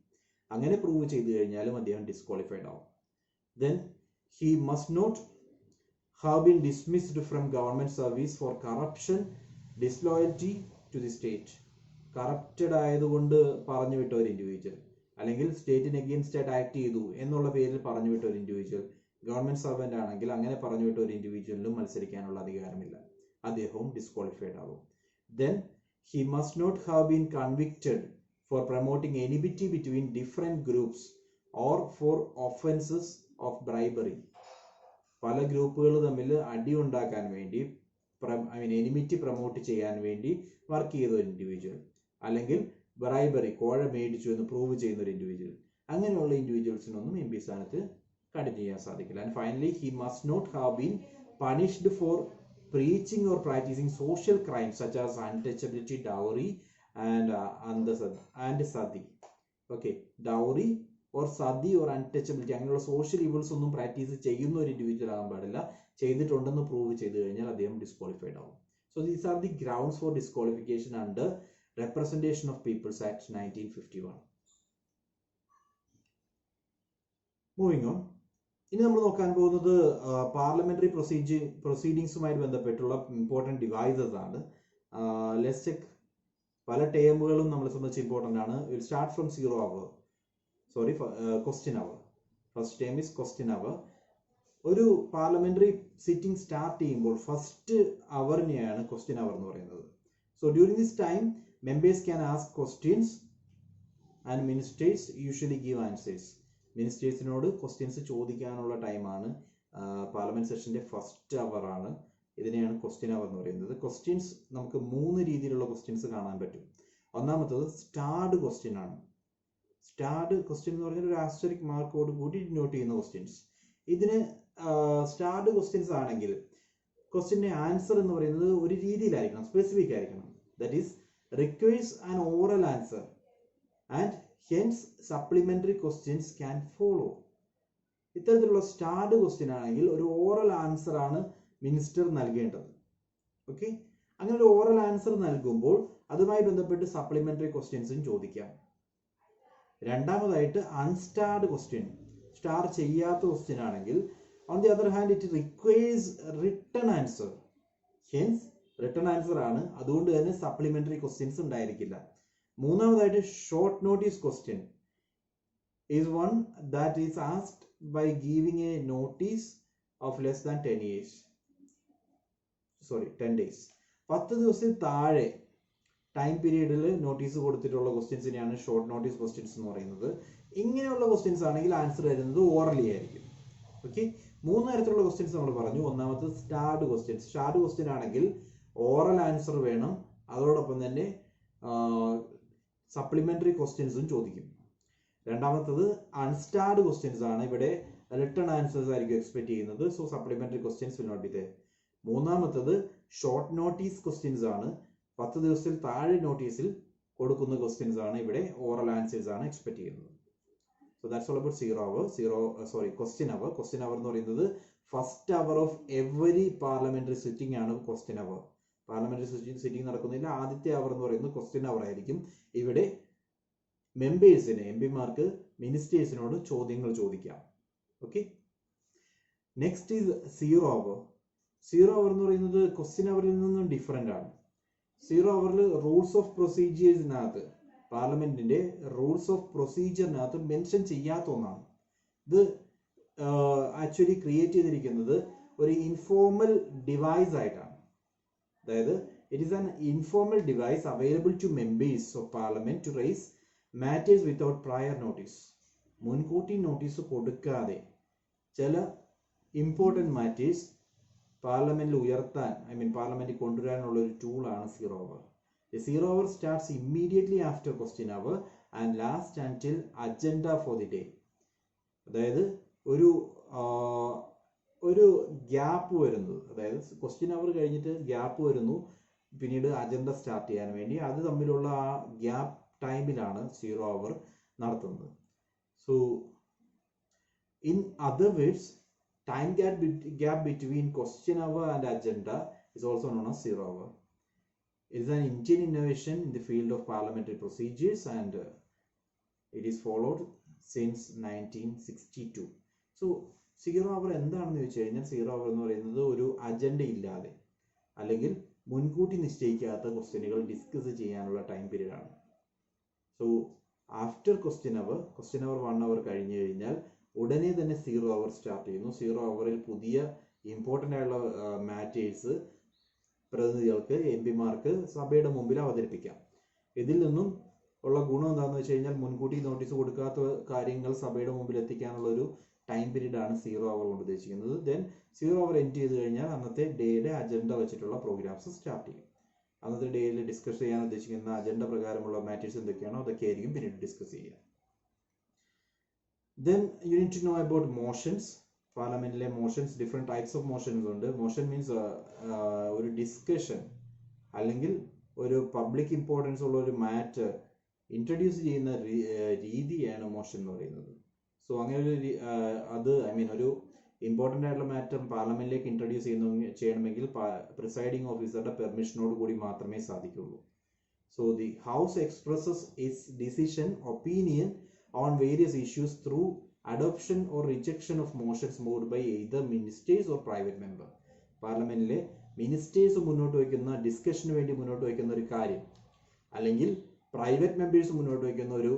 അങ്ങനെ പ്രൂവ് ചെയ്തു കഴിഞ്ഞാലും അദ്ദേഹം ഡിസ്ക്വാളിഫൈഡ് ആവും. Then he must not have been dismissed from government service for corruption, disloyalty to the state. Corrupted ആയതുകൊണ്ട് പറഞ്ഞു വിട്ട ഒരു ഇൻഡിവിജ്വൽ അല്ലെങ്കിൽ സ്റ്റേറ്റിന് എഗെയിൻസ്റ്റ് ആയിട്ട് ആക്ട് ചെയ്തു എന്നുള്ള പേരിൽ പറഞ്ഞു വിട്ട ഒരു ഇൻഡിവിജ്വൽ ഗവൺമെന്റ് സർവന്റ് ആണെങ്കിൽ അങ്ങനെ പറഞ്ഞു വിട്ട ഒരു ഇൻഡിവിജ്വലിനും മത്സരിക്കാനുള്ള അധികാരമില്ല, അദ്ദേഹവും ഡിസ്ക്വാളിഫൈഡ് ആകും. Then he must not have been convicted for promoting enmity between different groups or for offenses of bribery. പല ഗ്രൂപ്പുകൾ തമ്മിൽ അടി ഉണ്ടാക്കാൻ വേണ്ടി എനിമിറ്റി പ്രൊമോട്ട് ചെയ്യാൻ വേണ്ടി വർക്ക് ചെയ്ത ഒരു ഇൻഡിവിജ്വൽ, അല്ലെങ്കിൽ ബ്രൈബറി കോഴ മേടിച്ചു എന്ന് പ്രൂവ് ചെയ്യുന്ന ഒരു ഇൻഡിവിജ്വൽ, അങ്ങനെയുള്ള ഇൻഡിവിജ്വൽസിനൊന്നും എം പി സ്ഥാനത്ത് കണ്ടിന്യൂ ചെയ്യാൻ സാധിക്കില്ല. And finally he must not have been punished for preaching or practicing social crimes such as untouchability, dowry and sati. Okay, dowry or sati or untouchability അങ്ങനെയുള്ള social ഇവൽസ് ഒന്നും practice ചെയ്യുന്ന ഒരു individual ആകാൻ പാടില്ല. ചെയ്തിട്ടുണ്ടെന്ന് പ്രൂവ് ചെയ്തു കഴിഞ്ഞാൽ അദ്ദേഹം ഡിസ്ക്വാളിഫൈഡ് ആവും. So these are the grounds for disqualification under representation of people's act 1951. Moving on. ഇനി നമ്മൾ നോക്കാൻ പോകുന്നത് പാർലമെന്ററി പ്രൊസീഡിങ്സുമായി ബന്ധപ്പെട്ടുള്ള ഇമ്പോർട്ടൻറ്റ് ഡിവൈസസ് ആണ്. Let's check. പല ടേമുകളും നമ്മളെ സംബന്ധിച്ച് ഇമ്പോർട്ടൻ്റ് ആണ്. Will start from question hour. First term is question hour. ഒരു പാർലമെന്ററി സിറ്റിംഗ് സ്റ്റാർട്ട് ചെയ്യുമ്പോൾ ഫസ്റ്റ് അവറിനെയാണ് ക്വസ്റ്റ്യൻ അവർ എന്ന് പറയുന്നത്. So during this time members can ask questions and ministers usually give answers. മിനിസ്റ്റേഴ്സിനോട് questions ചോദിക്കാനുള്ള ടൈമാണ്. Parliament സെഷന്റെ first അവർ ആണ്. ഇതിനെയാണ് question hour എന്ന് പറയുന്നത്. ക്വസ്റ്റ്യൻസ് നമുക്ക് 3 രീതിയിലുള്ള ക്വസ്റ്റ്യൻസ് കാണാൻ പറ്റും. ഒന്നാമത്തത് സ്റ്റാർഡ് ക്വസ്റ്റ്യൻ ആണ്. സ്റ്റാർഡ് ക്വസ്റ്റ്യൻ എന്ന് പറഞ്ഞാൽ ഒരു ആസ്റ്ററിക് മാർക്കോട് കൂടി ഡിനോട്ട് ചെയ്യുന്ന ക്വസ്റ്റ്യൻസ്. ഇതിന് സ്റ്റാർഡ് ക്വസ്റ്റ്യൻസ് ആണെങ്കിൽ ക്വസ്റ്റ്യന്റെ ആൻസർ എന്ന് പറയുന്നത് ഒരു രീതിയിലായിരിക്കണം, സ്പെസിഫിക് ആയിരിക്കണം. That is requires an oral answer and hence supplementary questions can follow. ഇത്തരത്തിലുള്ള സ്റ്റാർഡ് ക്വസ്റ്റ്യൻ ആണെങ്കിൽ ഒരു ഓറൽ ആൻസർ ആണ് മിനിസ്റ്റർ നൽകേണ്ടത്. ഓക്കെ, അങ്ങനെ ഒരു ഓറൽ ആൻസർ നൽകുമ്പോൾ അതുമായി ബന്ധപ്പെട്ട് സപ്ലിമെന്ററി ക്വസ്റ്റ്യൻസും ചോദിക്കാം. രണ്ടാമതായിട്ട് അൺസ്റ്റാർഡ് ക്വസ്റ്റ്യൻ, സ്റ്റാർ ചെയ്യാത്ത ക്വസ്റ്റ്യൻ ആണെങ്കിൽ on the other hand it requires written answer. Hence written answer ആണ്, അതുകൊണ്ട് തന്നെ സപ്ലിമെന്ററി ക്വസ്റ്റ്യൻസ് ഉണ്ടായിരിക്കില്ല. മൂന്നാമതായിട്ട് short notice question is one that is asked by giving a notice of less than 10 days. 10 ദിവസത്തിൽ താഴെ time പീരീഡിൽ notice കൊടുത്തിട്ടുള്ള ക്വസ്റ്റ്യൻസിനെയാണ് short notice questions എന്ന് പറയുന്നത്. ഇങ്ങനെയുള്ള ക്വസ്റ്റ്യൻസ് ആണെങ്കിൽ ആൻസർ വരുന്നത് ഓറലി ആയിരിക്കും. ഓക്കെ, 3 തരത്തിലുള്ള ക്വസ്റ്റ്യൻസ് നമ്മൾ പറഞ്ഞു. ഒന്നാമത് സ്റ്റാർഡ് ക്വസ്റ്റ്യൻസ്. സ്റ്റാർഡ് ക്വസ്റ്റ്യൻ ആണെങ്കിൽ ഓറൽ ആൻസർ വേണം, അതോടൊപ്പം തന്നെ സപ്ലിമെന്ററി ക്വസ്റ്റ്യൻസും ചോദിക്കും. രണ്ടാമത്തത് അൺസ്റ്റാർഡ് ക്വസ്റ്റ്യൻസ് ആണ്. ഇവിടെ റിട്ടൺ ആൻസേഴ്സ് ആയിരിക്കും എക്സ്പെക്ട് ചെയ്യുന്നത്. So supplementary questions will not be there. മൂന്നാമത്തത് ഷോർട്ട് നോട്ടീസ് ക്വസ്റ്റ്യൻസ് ആണ്. 10 ദിവസത്തിൽ താഴെ നോട്ടീസിൽ കൊടുക്കുന്ന ക്വസ്റ്റ്യൻസ് ആണ്. ഇവിടെ ഓറൽ ആൻസേഴ്സ് ആണ് എക്സ്പെക്ട് ചെയ്യുന്നത്. So that's all about question hour. Question hour എന്ന് പറയുന്നത് first hour of every parliamentary sitting ആണ് ക്വസ്റ്റ്യൻ അവർ. പാർലമെന്ററി സിറ്റിംഗ് നടക്കുന്നതിൽ ആദ്യത്തെ അവർ എന്ന് പറയുന്നത് ക്വസ്റ്റ്യൻ അവർ ആയിരിക്കും. ഇവിടെ മെമ്പേഴ്സിന്, എം പിമാർക്ക് മിനിസ്റ്റേഴ്സിനോട് ചോദ്യങ്ങൾ ചോദിക്കാം. Okay, next is zero hour. Zero hour എന്ന് പറയുന്നത് ക്വസ്റ്റ്യൻ അവറിൽ നിന്നും ഡിഫറെന്റ് ആണ്. സീറോ അവറിൽ റൂൾസ് ഓഫ് പ്രൊസീജിയേഴ്സിനകത്ത്, പാർലമെന്റിന്റെ റൂൾസ് ഓഫ് പ്രൊസീജിയറിനകത്ത് മെൻഷൻ ചെയ്യാത്ത ഒന്നാണ്. ഇത് ആക്ച്വലി ക്രിയേറ്റ് ചെയ്തിരിക്കുന്നത് ഒരു ഇൻഫോർമൽ ഡിവൈസ് ആയിട്ടാണ്. അതായത് it is an informal device available to members of parliament to raise matters without prior notice. മുൻകൂട്ടി നോട്ടീസ് കൊടുക്കാതെ ചില ഇമ്പോർട്ടൻറ്റ് മാറ്റേഴ്സ് പാർലമെന്റിൽ ഉയർത്താൻ, പാർലമെന്റിൽ കൊണ്ടുവരാനുള്ള ഒരു ടൂളാണ് zero hour. The zero hour starts immediately after question hour and lasts until agenda for the day. അതായത് ഒരു ഗ്യാപ്പ് വരുന്നത്, അതായത് ക്വസ്റ്റ്യൻ അവർ കഴിഞ്ഞിട്ട് ഗ്യാപ്പ് വരുന്നു, പിന്നീട് അജണ്ട സ്റ്റാർട്ട് ചെയ്യാൻ വേണ്ടി. അത് തമ്മിലുള്ള ആ ഗ്യാപ്പ് ടൈമിലാണ് സീറോ അവർ നടത്തുന്നത്. So in other words, time gap between question hour and agenda is also known as zero hour. It is an Indian innovation in the field of parliamentary procedures and it is followed since 1962. So zero അവർ എന്താണെന്ന് ചോദിച്ചു കഴിഞ്ഞാൽ, zero hour എന്ന് പറയുന്നത് ഒരു agenda ഇല്ലാതെ അല്ലെങ്കിൽ മുൻകൂട്ടി നിശ്ചയിക്കാത്ത ക്വസ്റ്റ്യനുകൾ discuss ചെയ്യാനുള്ള ടൈം പീരീഡ് ആണ്. സോ ആഫ്റ്റർ ക്വസ്റ്റ്യൻ അവർ 1 അവർ കഴിഞ്ഞു കഴിഞ്ഞാൽ ഉടനെ തന്നെ സീറോ അവർ സ്റ്റാർട്ട് ചെയ്യുന്നു. സീറോ അവറിൽ പുതിയ ഇമ്പോർട്ടൻ്റ് ആയിട്ടുള്ള മാറ്റേഴ്സ് പ്രതിനിധികൾക്ക്, എം പിമാർക്ക് സഭയുടെ മുമ്പിൽ അവതരിപ്പിക്കാം. ഇതിൽ നിന്നും ഉള്ള ഗുണം എന്താണെന്ന് വെച്ച് കഴിഞ്ഞാൽ, മുൻകൂട്ടി നോട്ടീസ് കൊടുക്കാത്ത കാര്യങ്ങൾ സഭയുടെ മുമ്പിൽ എത്തിക്കാനുള്ള ഒരു ടൈം പീരീഡ് ആണ് 0 അവർ കൊണ്ട് ഉദ്ദേശിക്കുന്നത്. ദെൻ 0 അവർ എൻഡ് ചെയ്ത് കഴിഞ്ഞാൽ അന്നത്തെ ഡേയുടെ അജണ്ട വെച്ചിട്ടുള്ള പ്രോഗ്രാംസ് സ്റ്റാർട്ട് ചെയ്യും. അന്നത്തെ ഡേയിൽ ഡിസ്കസ് ചെയ്യാൻ ഉദ്ദേശിക്കുന്ന അജണ്ട പ്രകാരമുള്ള മാറ്റേഴ്സ് എന്തൊക്കെയാണോ അതൊക്കെ ആയിരിക്കും പിന്നീട് ഡിസ്കസ് ചെയ്യുക. Then you need to know about motions. പാർലമെന്റിലെ motions, different types of motions ഉണ്ട്. മോഷൻ മീൻസ് ഒരു ഡിസ്കഷൻ അല്ലെങ്കിൽ ഒരു പബ്ലിക് ഇമ്പോർട്ടൻസ് ഉള്ള ഒരു മാറ്റർ ഇൻട്രൊഡ്യൂസ് ചെയ്യുന്ന രീതിയാണ് മോഷൻ എന്ന് പറയുന്നത്. സോ അങ്ങനെ ഒരു ഒരു ഇമ്പോർട്ടൻ്റ് ആയിട്ടുള്ള മാറ്റർ പാർലമെന്റിലേക്ക് ഇൻട്രൊഡ്യൂസ് ചെയ്യണമെങ്കിൽ പ്രിസൈഡിംഗ് ഓഫീസറുടെ പെർമിഷനോട് കൂടി മാത്രമേ സാധിക്കുള്ളൂ. So the house expresses it's decision opinion on various issues through adoption or rejection of motions moved by either ministers or private member. പാർലമെന്റിലെ മിനിസ്റ്റേഴ്സ് മുന്നോട്ട് വയ്ക്കുന്ന ഡിസ്കഷന് വേണ്ടി മുന്നോട്ട് വയ്ക്കുന്ന ഒരു കാര്യം അല്ലെങ്കിൽ പ്രൈവറ്റ് മെമ്പേഴ്സ് മുന്നോട്ട് വയ്ക്കുന്ന ഒരു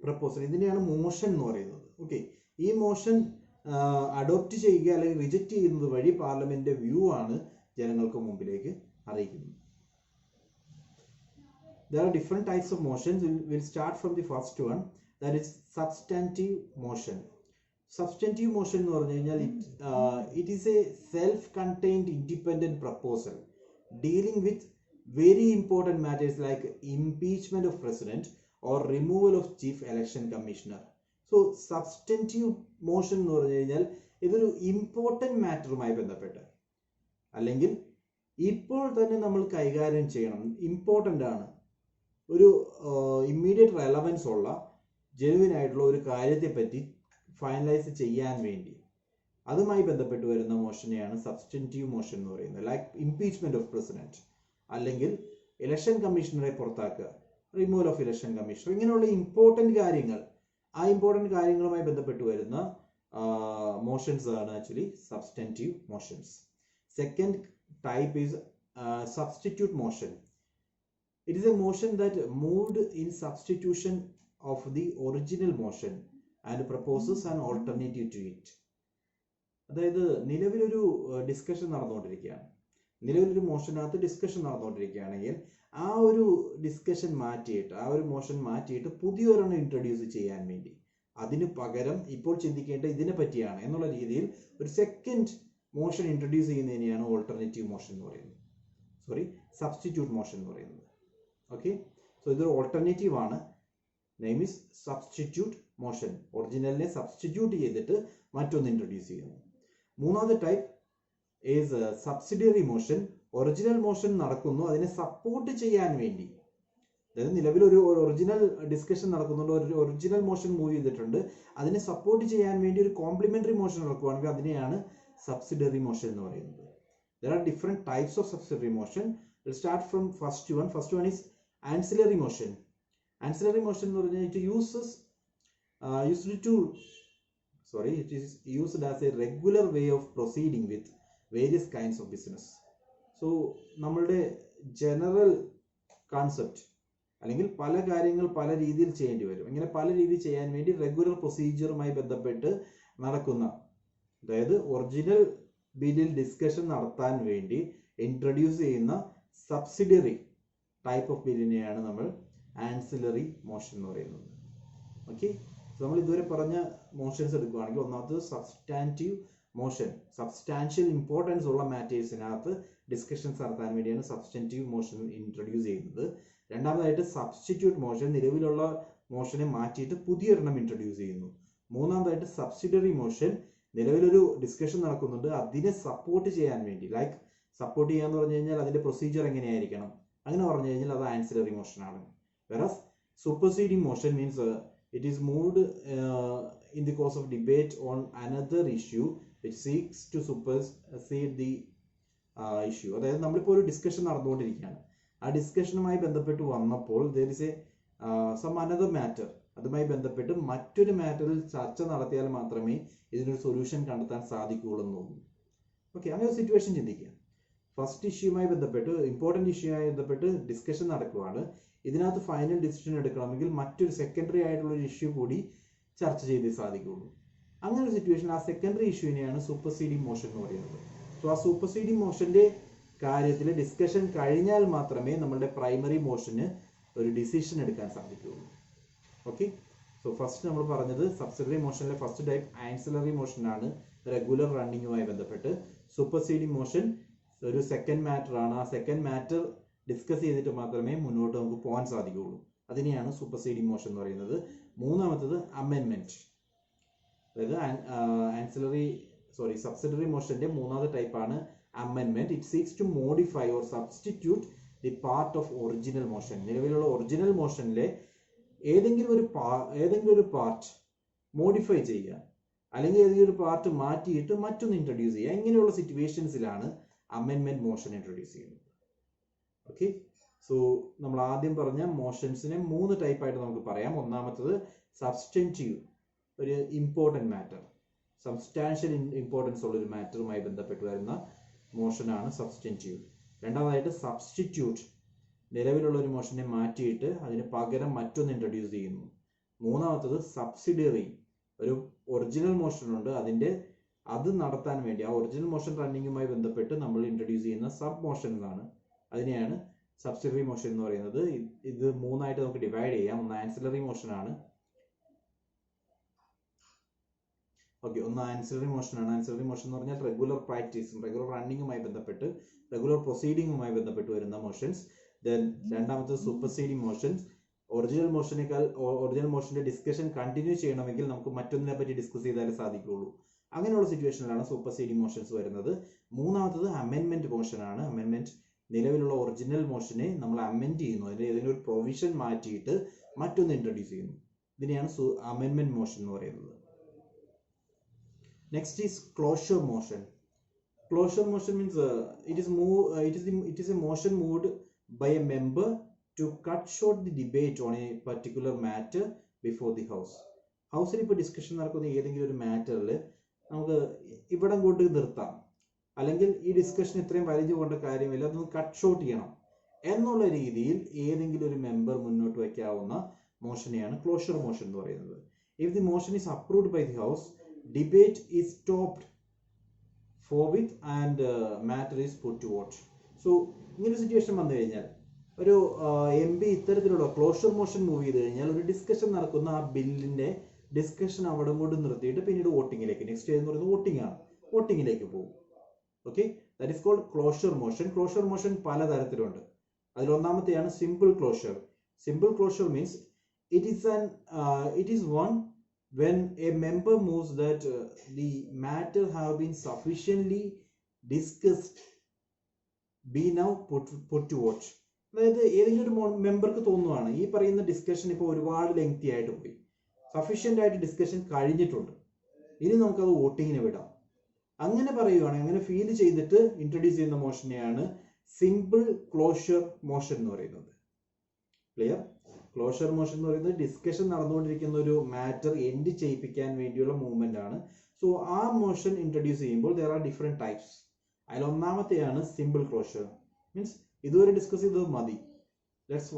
പ്രപ്പോസൽ, ഇതിനെയാണ് മോഷൻ എന്ന് പറയുന്നത്. ഓക്കെ, ഈ മോഷൻ അഡോപ്റ്റ് ചെയ്യുക അല്ലെങ്കിൽ റിജക്റ്റ് ചെയ്യുന്നത് വഴി പാർലമെന്റിന്റെ വ്യൂ ആണ് ജനങ്ങൾക്ക് മുമ്പിലേക്ക് അറിയിക്കുന്നത്. There are different types of motions. We'll start from the first one, that is substantive motion. Substantive motion എന്ന് പറഞ്ഞു കഴിഞ്ഞാൽ it is a self-contained independent proposal dealing with very important matters like impeachment of president or removal of chief election commissioner. So substantive motion എന്ന് പറഞ്ഞു കഴിഞ്ഞാൽ ഇതൊരു important മാറ്ററുമായി ബന്ധപ്പെട്ട് അല്ലെങ്കിൽ ഇപ്പോൾ തന്നെ നമ്മൾ കൈകാര്യം ചെയ്യണം, ഇമ്പോർട്ടൻ്റ് ആണ്, ഒരു ഇമ്മീഡിയറ്റ് റെലവൻസ് ഉള്ള ജെനുവിൻ ആയിട്ടുള്ള ഒരു കാര്യത്തെ പറ്റി ഫൈനലൈസ് ചെയ്യാൻ വേണ്ടി അതുമായി ബന്ധപ്പെട്ട് വരുന്ന മോഷനെയാണ് സബ്സ്റ്റൻറ്റീവ് മോഷൻ എന്ന് പറയുന്നത്. ലൈക്ക് ഇംപീച്ച്മെന്റ് ഓഫ് പ്രസിഡന്റ് അല്ലെങ്കിൽ ഇലക്ഷൻ കമ്മീഷണറെ പുറത്താക്കുക, റിമൂവൽ ഓഫ് ഇലക്ഷൻ കമ്മീഷണർ, ഇങ്ങനെയുള്ള ഇമ്പോർട്ടൻറ്റ് കാര്യങ്ങൾ, ആ ഇമ്പോർട്ടൻറ്റ് കാര്യങ്ങളുമായി ബന്ധപ്പെട്ട് വരുന്ന മോഷൻസ് ആണ് actually substantive motions. Second type is substitute motion. It is a motion that moved in substitution of the original motion and proposes an alternative to it. അതായത് നിലവിലൊരു discussion നടന്നുകൊണ്ടിരിക്കുകയാണ്, നിലവിലൊരു മോഷനകത്ത് discussion നടന്നുകൊണ്ടിരിക്കുകയാണെങ്കിൽ ആ ഒരു ഡിസ്കഷൻ മാറ്റിയിട്ട്, ആ ഒരു മോഷൻ മാറ്റിയിട്ട് പുതിയൊരെണ്ണം introduce ചെയ്യാൻ വേണ്ടി, അതിന് പകരം ഇപ്പോൾ ചിന്തിക്കേണ്ട ഇതിനെ പറ്റിയാണ് എന്നുള്ള രീതിയിൽ ഒരു സെക്കൻഡ് മോഷൻ ഇൻട്രൊഡ്യൂസ് ചെയ്യുന്നതിനെയാണ് ഓൾട്ടർനേറ്റീവ് മോഷൻ എന്ന് പറയുന്നത്, സബ്സ്റ്റിറ്റ്യൂട്ട് മോഷൻ എന്ന് പറയുന്നത്. ഓക്കെ, സോ ഇതൊരു ഓൾട്ടർനേറ്റീവ് ആണ്. Name is substitute motion. ഒറിജിനലിനെ സബ്സ്റ്റിറ്റ്യൂട്ട് ചെയ്തിട്ട് മറ്റൊന്ന് ഇൻട്രൊഡ്യൂസ് ചെയ്യുന്നു. മൂന്നാമത്തെ type is subsidiary motion. Original motion നടക്കുന്നു, അതിനെ സപ്പോർട്ട് ചെയ്യാൻ വേണ്ടി, അതായത് നിലവിൽ ഒരു ഒറിജിനൽ ഡിസ്കഷൻ നടക്കുന്നുണ്ട്, ഒരു ഒറിജിനൽ മോഷൻ മൂവ് ചെയ്തിട്ടുണ്ട്, അതിനെ സപ്പോർട്ട് ചെയ്യാൻ വേണ്ടി ഒരു കോംപ്ലിമെന്ററി മോഷൻ നടക്കുകയാണെങ്കിൽ അതിനെയാണ് സബ്സിഡിയറി മോഷൻ എന്ന് പറയുന്നത്. There are different types of subsidiary motion. We'll start from first one. First one is ancillary motion. Ancillary motion എന്ന് പറഞ്ഞാൽ it is used as a regular way of proceeding with various kinds of business. So നമ്മളുടെ general concept അല്ലെങ്കിൽ പല കാര്യങ്ങൾ പല രീതിയിൽ ചെയ്യേണ്ടി വരും. ഇങ്ങനെ പല രീതിയിൽ ചെയ്യാൻ വേണ്ടി റെഗുലർ പ്രൊസീജിയറുമായി ബന്ധപ്പെട്ട് നടക്കുന്ന, അതായത് ഒറിജിനൽ ബില്ലിൽ ഡിസ്കഷൻ നടത്താൻ വേണ്ടി ഇൻട്രൊഡ്യൂസ് ചെയ്യുന്ന സബ്സിഡിയറി ടൈപ്പ് ഓഫ് ബില്ലിനെയാണ് നമ്മൾ ആൻസിലറി മോഷൻ എന്ന് പറയുന്നത്. ഓക്കെ, നമ്മൾ ഇതുവരെ പറഞ്ഞ മോഷൻസ് എടുക്കുകയാണെങ്കിൽ ഒന്നാമത് സബ്സ്റ്റാൻറ്റീവ് മോഷൻ, സബ്സ്റ്റാൻഷ്യൽ ഇമ്പോർട്ടൻസ് ഉള്ള മാറ്റേഴ്സിനകത്ത് ഡിസ്കഷൻസ് നടത്താൻ വേണ്ടിയാണ് സബ്സ്റ്റാൻറ്റീവ് മോഷൻ ഇൻട്രൊഡ്യൂസ് ചെയ്യുന്നത്. രണ്ടാമതായിട്ട് സബ്സ്റ്റിറ്റ്യൂട്ട് മോഷൻ, നിലവിലുള്ള മോഷനെ മാറ്റിയിട്ട് പുതിയൊരെണ്ണം ഇൻട്രൊഡ്യൂസ് ചെയ്യുന്നു. മൂന്നാമതായിട്ട് സബ്സിഡിയറി മോഷൻ, നിലവിലൊരു ഡിസ്കഷൻ നടക്കുന്നുണ്ട്, അതിനെ സപ്പോർട്ട് ചെയ്യാൻ വേണ്ടി, ലൈക്ക് സപ്പോർട്ട് ചെയ്യാന്ന് പറഞ്ഞു കഴിഞ്ഞാൽ അതിന്റെ പ്രൊസീജിയർ എങ്ങനെയായിരിക്കണം, അങ്ങനെ പറഞ്ഞു കഴിഞ്ഞാൽ അത് ആൻസിലറി മോഷൻ ആണ്. Versus superseding motion means it is moved in the course of debate on another issue which seeks to supersede the issue. അതായത് നമ്മളിപ്പോൾ ഒരു ഡിസ്കഷൻ നടന്നുകൊണ്ടിരിക്കുകയാണ്, ആ ഡിസ്കഷനുമായി ബന്ധപ്പെട്ട് വന്നപ്പോൾ there is a some another matter, അതുമായി ബന്ധപ്പെട്ട് മറ്റൊരു മാറ്ററിൽ ചർച്ച നടത്തിയാൽ മാത്രമേ ഇതിനൊരു സൊല്യൂഷൻ കണ്ടെത്താൻ സാധിക്കുകയുള്ളൂ എന്ന് തോന്നുന്നു. ഓക്കെ, അങ്ങനെ ഒരു സിറ്റുവേഷൻ ചിന്തിക്കുക. ഫസ്റ്റ് ഇഷ്യൂമായി ബന്ധപ്പെട്ട്, ഇമ്പോർട്ടൻറ്റ് ഇഷ്യൂമായി ബന്ധപ്പെട്ട് ഡിസ്കഷൻ നടക്കുകയാണ്, ഇതിനകത്ത് ഫൈനൽ ഡിസിഷൻ എടുക്കണമെങ്കിൽ മറ്റൊരു സെക്കൻഡറി ആയിട്ടുള്ള ഒരു ഇഷ്യൂ കൂടി ചർച്ച ചെയ്തേ സാധിക്കുകയുള്ളൂ. അങ്ങനെ ഒരു സിറ്റുവേഷൻ, ആ സെക്കൻഡറി ഇഷ്യൂവിനെയാണ് സൂപ്പർസീഡിംഗ് മോഷൻ എന്ന് പറയുന്നത്. സോ ആ സൂപ്പർസീഡിംഗ് മോഷന്റെ കാര്യത്തിൽ ഡിസ്കഷൻ കഴിഞ്ഞാൽ മാത്രമേ നമ്മളുടെ പ്രൈമറി മോഷന് ഒരു ഡിസിഷൻ എടുക്കാൻ സാധിക്കുകയുള്ളൂ. ഓക്കെ, സോ സോ ഫസ്റ്റ് നമ്മൾ പറഞ്ഞത് സബ്സിഡറി മോഷനിലെ ഫസ്റ്റ് ടൈപ്പ് ആൻസിലറി മോഷൻ ആണ്, റെഗുലർ റണ്ണിങ്ങുമായി ബന്ധപ്പെട്ട്. സൂപ്പർസീഡിംഗ് മോഷൻ ഒരു സെക്കൻഡ് മാറ്റർ ആണ്. ആ സെക്കൻഡ് മാറ്റർ ഡിസ്കസ് ചെയ്തിട്ട് മാത്രമേ മുന്നോട്ട് നമുക്ക് പോകാൻ സാധിക്കുകയുള്ളൂ. അതിനെയാണ് സൂപ്പർസീഡിംഗ് മോഷൻ എന്ന് പറയുന്നത്. മൂന്നാമത്തത് അമെൻമെന്റ്, അതായത് സബ്സിഡറി മോഷന്റെ മൂന്നാമത്തെ ടൈപ്പാണ് അമെൻമെന്റ്. It seeks to modify or substitute the part of original motion. നിലവിലുള്ള ഒറിജിനൽ മോഷനിലെ ഏതെങ്കിലും ഒരു പാർട്ട് മോഡിഫൈ ചെയ്യുക, അല്ലെങ്കിൽ ഏതെങ്കിലും ഒരു പാർട്ട് മാറ്റിയിട്ട് മറ്റൊന്ന് ഇൻട്രൊഡ്യൂസ് ചെയ്യുക. ഇങ്ങനെയുള്ള സിറ്റുവേഷൻസിലാണ് അമെൻമെന്റ് മോഷൻ ഇൻട്രൊഡ്യൂസ് ചെയ്യുന്നത്. ഓക്കെ, സോ നമ്മൾ ആദ്യം പറഞ്ഞ മോഷൻസിനെ 3 ടൈപ്പായിട്ട് നമുക്ക് പറയാം. ഒന്നാമത്തത് സബ്സ്റ്റൻറ്റീവ്, ഒരു ഇമ്പോർട്ടൻറ്റ് മാറ്റർ, സബ്സ്റ്റാൻഷ്യൽ ഇമ്പോർട്ടൻസ് ഉള്ള ഒരു മാറ്ററുമായി ബന്ധപ്പെട്ട് വരുന്ന മോഷനാണ് സബ്സ്റ്റൻറ്റീവ്. രണ്ടാമതായിട്ട് സബ്സ്റ്റിറ്റ്യൂട്ട്, നിലവിലുള്ള ഒരു മോഷനെ മാറ്റിയിട്ട് അതിന് പകരം മറ്റൊന്ന് ഇൻട്രൊഡ്യൂസ് ചെയ്യുന്നു. മൂന്നാമത്തത് സബ്സിഡിയറി, ഒരു ഒറിജിനൽ മോഷൻ ഉണ്ട്, അത് നടത്താൻ വേണ്ടി ആ ഒറിജിനൽ മോഷൻ റണ്ണിങ്ങുമായി ബന്ധപ്പെട്ട് നമ്മൾ ഇൻട്രൊഡ്യൂസ് ചെയ്യുന്ന സബ് മോഷൻസ് ആണ്. അതിനെയാണ് സബ്സിഡിയറി മോഷൻ എന്ന് പറയുന്നത്. ഇത് 3ആയിട്ട് നമുക്ക് ഡിവൈഡ് ചെയ്യാം. ഒന്ന് ആൻസിലറി മോഷൻ ആണ്. ഓക്കെ, ഒന്ന് ആൻസിലറി മോഷൻ ആണ്. ആൻസിലറി മോഷൻ എന്ന് പറഞ്ഞാൽ റെഗുലർ പ്രാക്ടീസും റെഗുലർ റണ്ണിങ്ങുമായി ബന്ധപ്പെട്ട്, റെഗുലർ പ്രൊസീഡിങ്ങുമായി ബന്ധപ്പെട്ട് വരുന്ന മോഷൻസ്. ദെൻ രണ്ടാമത്തത് സൂപ്പർസീഡിംഗ് മോഷൻസ്. ഒറിജിനൽ മോഷന്റെ ഡിസ്കഷൻ കണ്ടിന്യൂ ചെയ്യണമെങ്കിൽ നമുക്ക് മറ്റൊന്നിനെ പറ്റി ഡിസ്കസ് ചെയ്താലേ സാധിക്കുകയുള്ളൂ. അങ്ങനെയുള്ള സിറ്റുവേഷനിലാണ് സൂപ്പർസീഡിംഗ് മോഷൻസ് വരുന്നത്. മൂന്നാമത്തത് അമെൻമെന്റ് മോഷൻ ആണ്. അമെൻമെന്റ്, നിലവിലുള്ള ഒറിജിനൽ മോഷനെ നമ്മൾ അമെൻഡ് ചെയ്യുന്നു, അതിന്റെ ഏതെങ്കിലും ഒരു പ്രൊവിഷൻ മാറ്റിയിട്ട് മറ്റൊന്ന് ഇൻട്രൊഡ്യൂസ് ചെയ്യുന്നു. ഇതിനെയാണ് അമെൻമെന്റ് മോഷൻ എന്ന് പറയുന്നത്. Next is closure motion. Closure motion means it is a motion moved by a member to cut short the debate on a particular matter before the house. ഹൗസിൽ ഇപ്പോൾ ഡിസ്കഷൻ നടക്കുന്ന ഏതെങ്കിലും ഒരു മാറ്ററിൽ നമുക്ക് ഇവിടെ കൊണ്ട് നിർത്താം, അല്ലെങ്കിൽ ഈ ഡിസ്കഷൻ ഇത്രയും വലിഞ്ഞു പോകേണ്ട കാര്യമില്ല, അതൊന്ന് കട്ട് ഷോർട്ട് ചെയ്യണം എന്നുള്ള രീതിയിൽ ഏതെങ്കിലും ഒരു മെമ്പർ മുന്നോട്ട് വയ്ക്കാവുന്ന മോഷനെയാണ് ക്ലോഷർ മോഷൻ എന്ന് പറയുന്നത്. If the motion is approved by the house, debate is stopped forthwith and matter is put to vote. So ഇങ്ങനെ സിറ്റുവേഷൻ വന്നു കഴിഞ്ഞാൽ ഒരു MP ഇത്തരത്തിലുള്ള ക്ലോഷർ മോഷൻ മൂവ് ചെയ്ത് കഴിഞ്ഞാൽ ഒരു ഡിസ്കഷൻ നടക്കുന്ന ആ ബില്ലിന്റെ ഡിസ്കഷൻ അവിടെ കൊണ്ട് നിർത്തിയിട്ട് പിന്നീട് വോട്ടിങ്ങിലേക്ക്, നെക്സ്റ്റ് എന്ന് പറയുന്നത് വോട്ടിംഗ് ആണ്, വോട്ടിങ്ങിലേക്ക് പോകും. Okay, that is called closure motion. Closure motion പലതരത്തിലുണ്ട്. അതിൽ ഒന്നാമത്തെയാണ് simple closure. Simple closure means it is one when a member moves that the matter have been sufficiently discussed be now put to vote. അതായത് ഏതെങ്കിലും ഒരു മെമ്പർക്ക് തോന്നുവാണ് ഈ പറയുന്ന discussion ഇപ്പോൾ ഒരുപാട് ലെങ്തി ആയിട്ട് പോയി, സഫീഷ്യന്റ് ആയിട്ട് ഡിസ്കഷൻ കഴിഞ്ഞിട്ടുണ്ട്, ഇനി നമുക്കത് വോട്ടിങ്ങിന് വിടാം, അങ്ങനെ പറയുവാണെങ്കിൽ, അങ്ങനെ ഫീൽ ചെയ്തിട്ട് ഇൻട്രൊഡ്യൂസ് ചെയ്യുന്ന മോഷനെയാണ് സിമ്പിൾ ക്ലോഷർ മോഷൻ എന്ന് പറയുന്നത്. ക്ലിയർ? ക്ലോഷർ മോഷൻ എന്ന് പറയുന്നത് ഡിസ്കഷൻ നടന്നുകൊണ്ടിരിക്കുന്ന ഒരു മാറ്റർ എൻഡ് ചെയ്യിപ്പിക്കാൻ വേണ്ടിയുള്ള മൂവ്മെന്റ് ആണ്. സോ ആ മോഷൻ ഇൻട്രൊഡ്യൂസ് ചെയ്യുമ്പോൾ there are different types. അതിൽ ഒന്നാമത്തെയാണ് സിമ്പിൾ ക്ലോഷർ. മീൻസ് ഇതുവരെ ഡിസ്കസ് ചെയ്തത് മതി, ലെറ്റ്സ്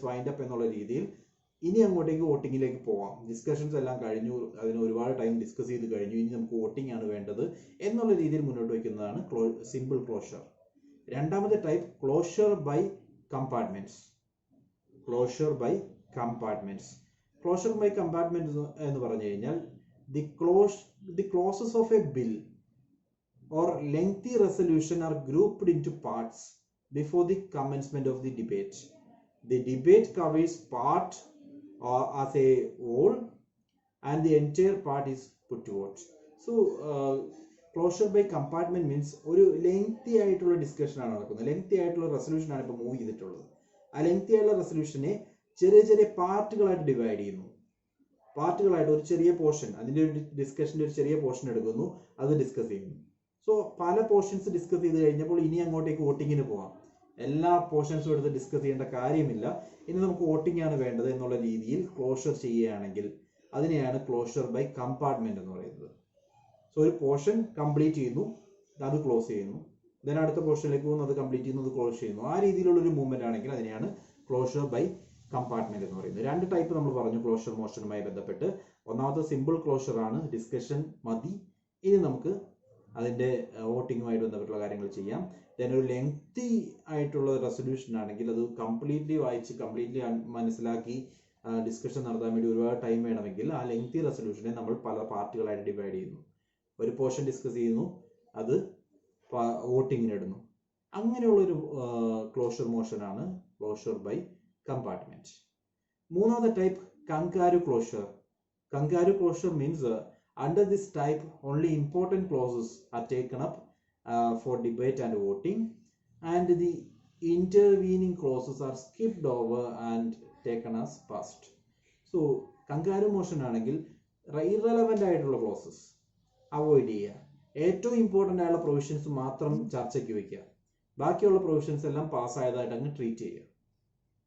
വൈൻഡ് അപ്പ് എന്നുള്ള രീതിയിൽ ഇനി അങ്ങോട്ടേക്ക് വോട്ടിങ്ങിലേക്ക് പോവാം, ഡിസ്കഷൻസ് എല്ലാം കഴിഞ്ഞു, അതിന് ഒരുപാട് ടൈം ഡിസ്കസ് ചെയ്ത് കഴിഞ്ഞു, ഇനി നമുക്ക് വോട്ടിംഗ് ആണ് വേണ്ടത് എന്നുള്ള രീതിയിൽ മുന്നോട്ട് വയ്ക്കുന്നതാണ് സിമ്പിൾ ക്ലോഷർ. രണ്ടാമത്തെ type closure by compartments. Closure by compartments. Closure by compartments എന്ന് പറഞ്ഞു കഴിഞ്ഞാൽ the clauses of a bill or lengthy resolution are grouped into parts before the commencement of the debate. The debate covers part as a whole and the entire part is put to vote. So closure by compartment means ഒരു lengthy ആയിട്ടുള്ള discussion ആണ് നടക്കുന്നത്, lengthy ആയിട്ടുള്ള resolution ആണ് ഇപ്പോൾ move ചെയ്തിട്ടുള്ളത്. ആ lengthy ആയിട്ടുള്ള റെസൊല്യൂഷനെ ചെറിയ ചെറിയ പാർട്ടുകളായിട്ട് ഡിവൈഡ് ചെയ്യുന്നു. പാർട്ടുകളായിട്ട് ഒരു ചെറിയ പോർഷൻ, അതിന്റെ ഒരു ഡിസ്കഷന്റെ ഒരു ചെറിയ പോർഷൻ എടുക്കുന്നു, അത് ഡിസ്കസ് ചെയ്യുന്നു. സോ പല പോർഷൻസ് ഡിസ്കസ് ചെയ്ത് കഴിഞ്ഞപ്പോൾ ഇനി അങ്ങോട്ടേക്ക് വോട്ടിങ്ങിന് പോവാം, എല്ലാ പോർഷൻസും എടുത്ത് ഡിസ്കസ് ചെയ്യേണ്ട കാര്യമില്ല, ഇനി നമുക്ക് വോട്ടിംഗ് ആണ് വേണ്ടത് എന്നുള്ള രീതിയിൽ ക്ലോഷർ ചെയ്യുകയാണെങ്കിൽ അതിനെയാണ് ക്ലോഷർ ബൈ കമ്പാർട്ട്മെന്റ് എന്ന് പറയുന്നത്. സോ ഒരു പോർഷൻ കംപ്ലീറ്റ് ചെയ്യുന്നു, അത് ക്ലോസ് ചെയ്യുന്നു, ദെൻ അടുത്ത പോർഷനിലേക്ക് പോകുന്നു, അത് കംപ്ലീറ്റ് ചെയ്യുന്നു, അത് ക്ലോസ് ചെയ്യുന്നു. ആ രീതിയിലുള്ള ഒരു മൂവ്മെന്റ് ആണെങ്കിൽ അതിനെയാണ് ക്ലോഷർ ബൈ കമ്പാർട്ട്മെന്റ് എന്ന് പറയുന്നത്. രണ്ട് ടൈപ്പ് നമ്മൾ പറഞ്ഞു ക്ലോഷർ മോഷനുമായി ബന്ധപ്പെട്ട്. ഒന്നാമത്തെ സിമ്പിൾ ക്ലോഷർ ആണ്, ഡിസ്കഷൻ മതി, ഇനി നമുക്ക് അതിന്റെ വോട്ടിങ്ങുമായിട്ട് ബന്ധപ്പെട്ടുള്ള കാര്യങ്ങൾ ചെയ്യാം. ദെൻ ഒരു ലെങ്തി ആയിട്ടുള്ള റെസൊല്യൂഷൻ ആണെങ്കിൽ അത് കംപ്ലീറ്റ്ലി വായിച്ച് കംപ്ലീറ്റ്ലി മനസ്സിലാക്കി ഡിസ്കഷൻ നടത്താൻ വേണ്ടി ഒരുപാട് ടൈം വേണമെങ്കിൽ ആ ലെങ്തി റെസൊല്യൂഷനെ നമ്മൾ പല പാർട്ടുകളായിട്ട് ഡിവൈഡ് ചെയ്യുന്നു. ഒരു പോർഷൻ ഡിസ്കസ് ചെയ്യുന്നു, അത് വോട്ടിങ്ങിന് ഇടുന്നു. അങ്ങനെയുള്ളൊരു ക്ലോഷർ മോഷനാണ് ക്ലോഷർ ബൈ കമ്പാർട്ട്മെന്റ്. മൂന്നാമത്തെ type kangaroo closure. Kangaroo closure means under this type only important clauses are taken up for debate and voting, and the intervening clauses are skipped over and taken as passed. So kangaroo motion ആണെങ്കിൽ irrelevant ആയിട്ടുള്ള closes avoid ചെയ്യുക, ഏറ്റവും important ആയിട്ടുള്ള provisions മാത്രം ചർച്ചയ്ക്ക് വയ്ക്കുക, ബാക്കിയുള്ള provisions എല്ലാം പാസ്സായതായിട്ട് അങ്ങ് ട്രീറ്റ് ചെയ്യുക.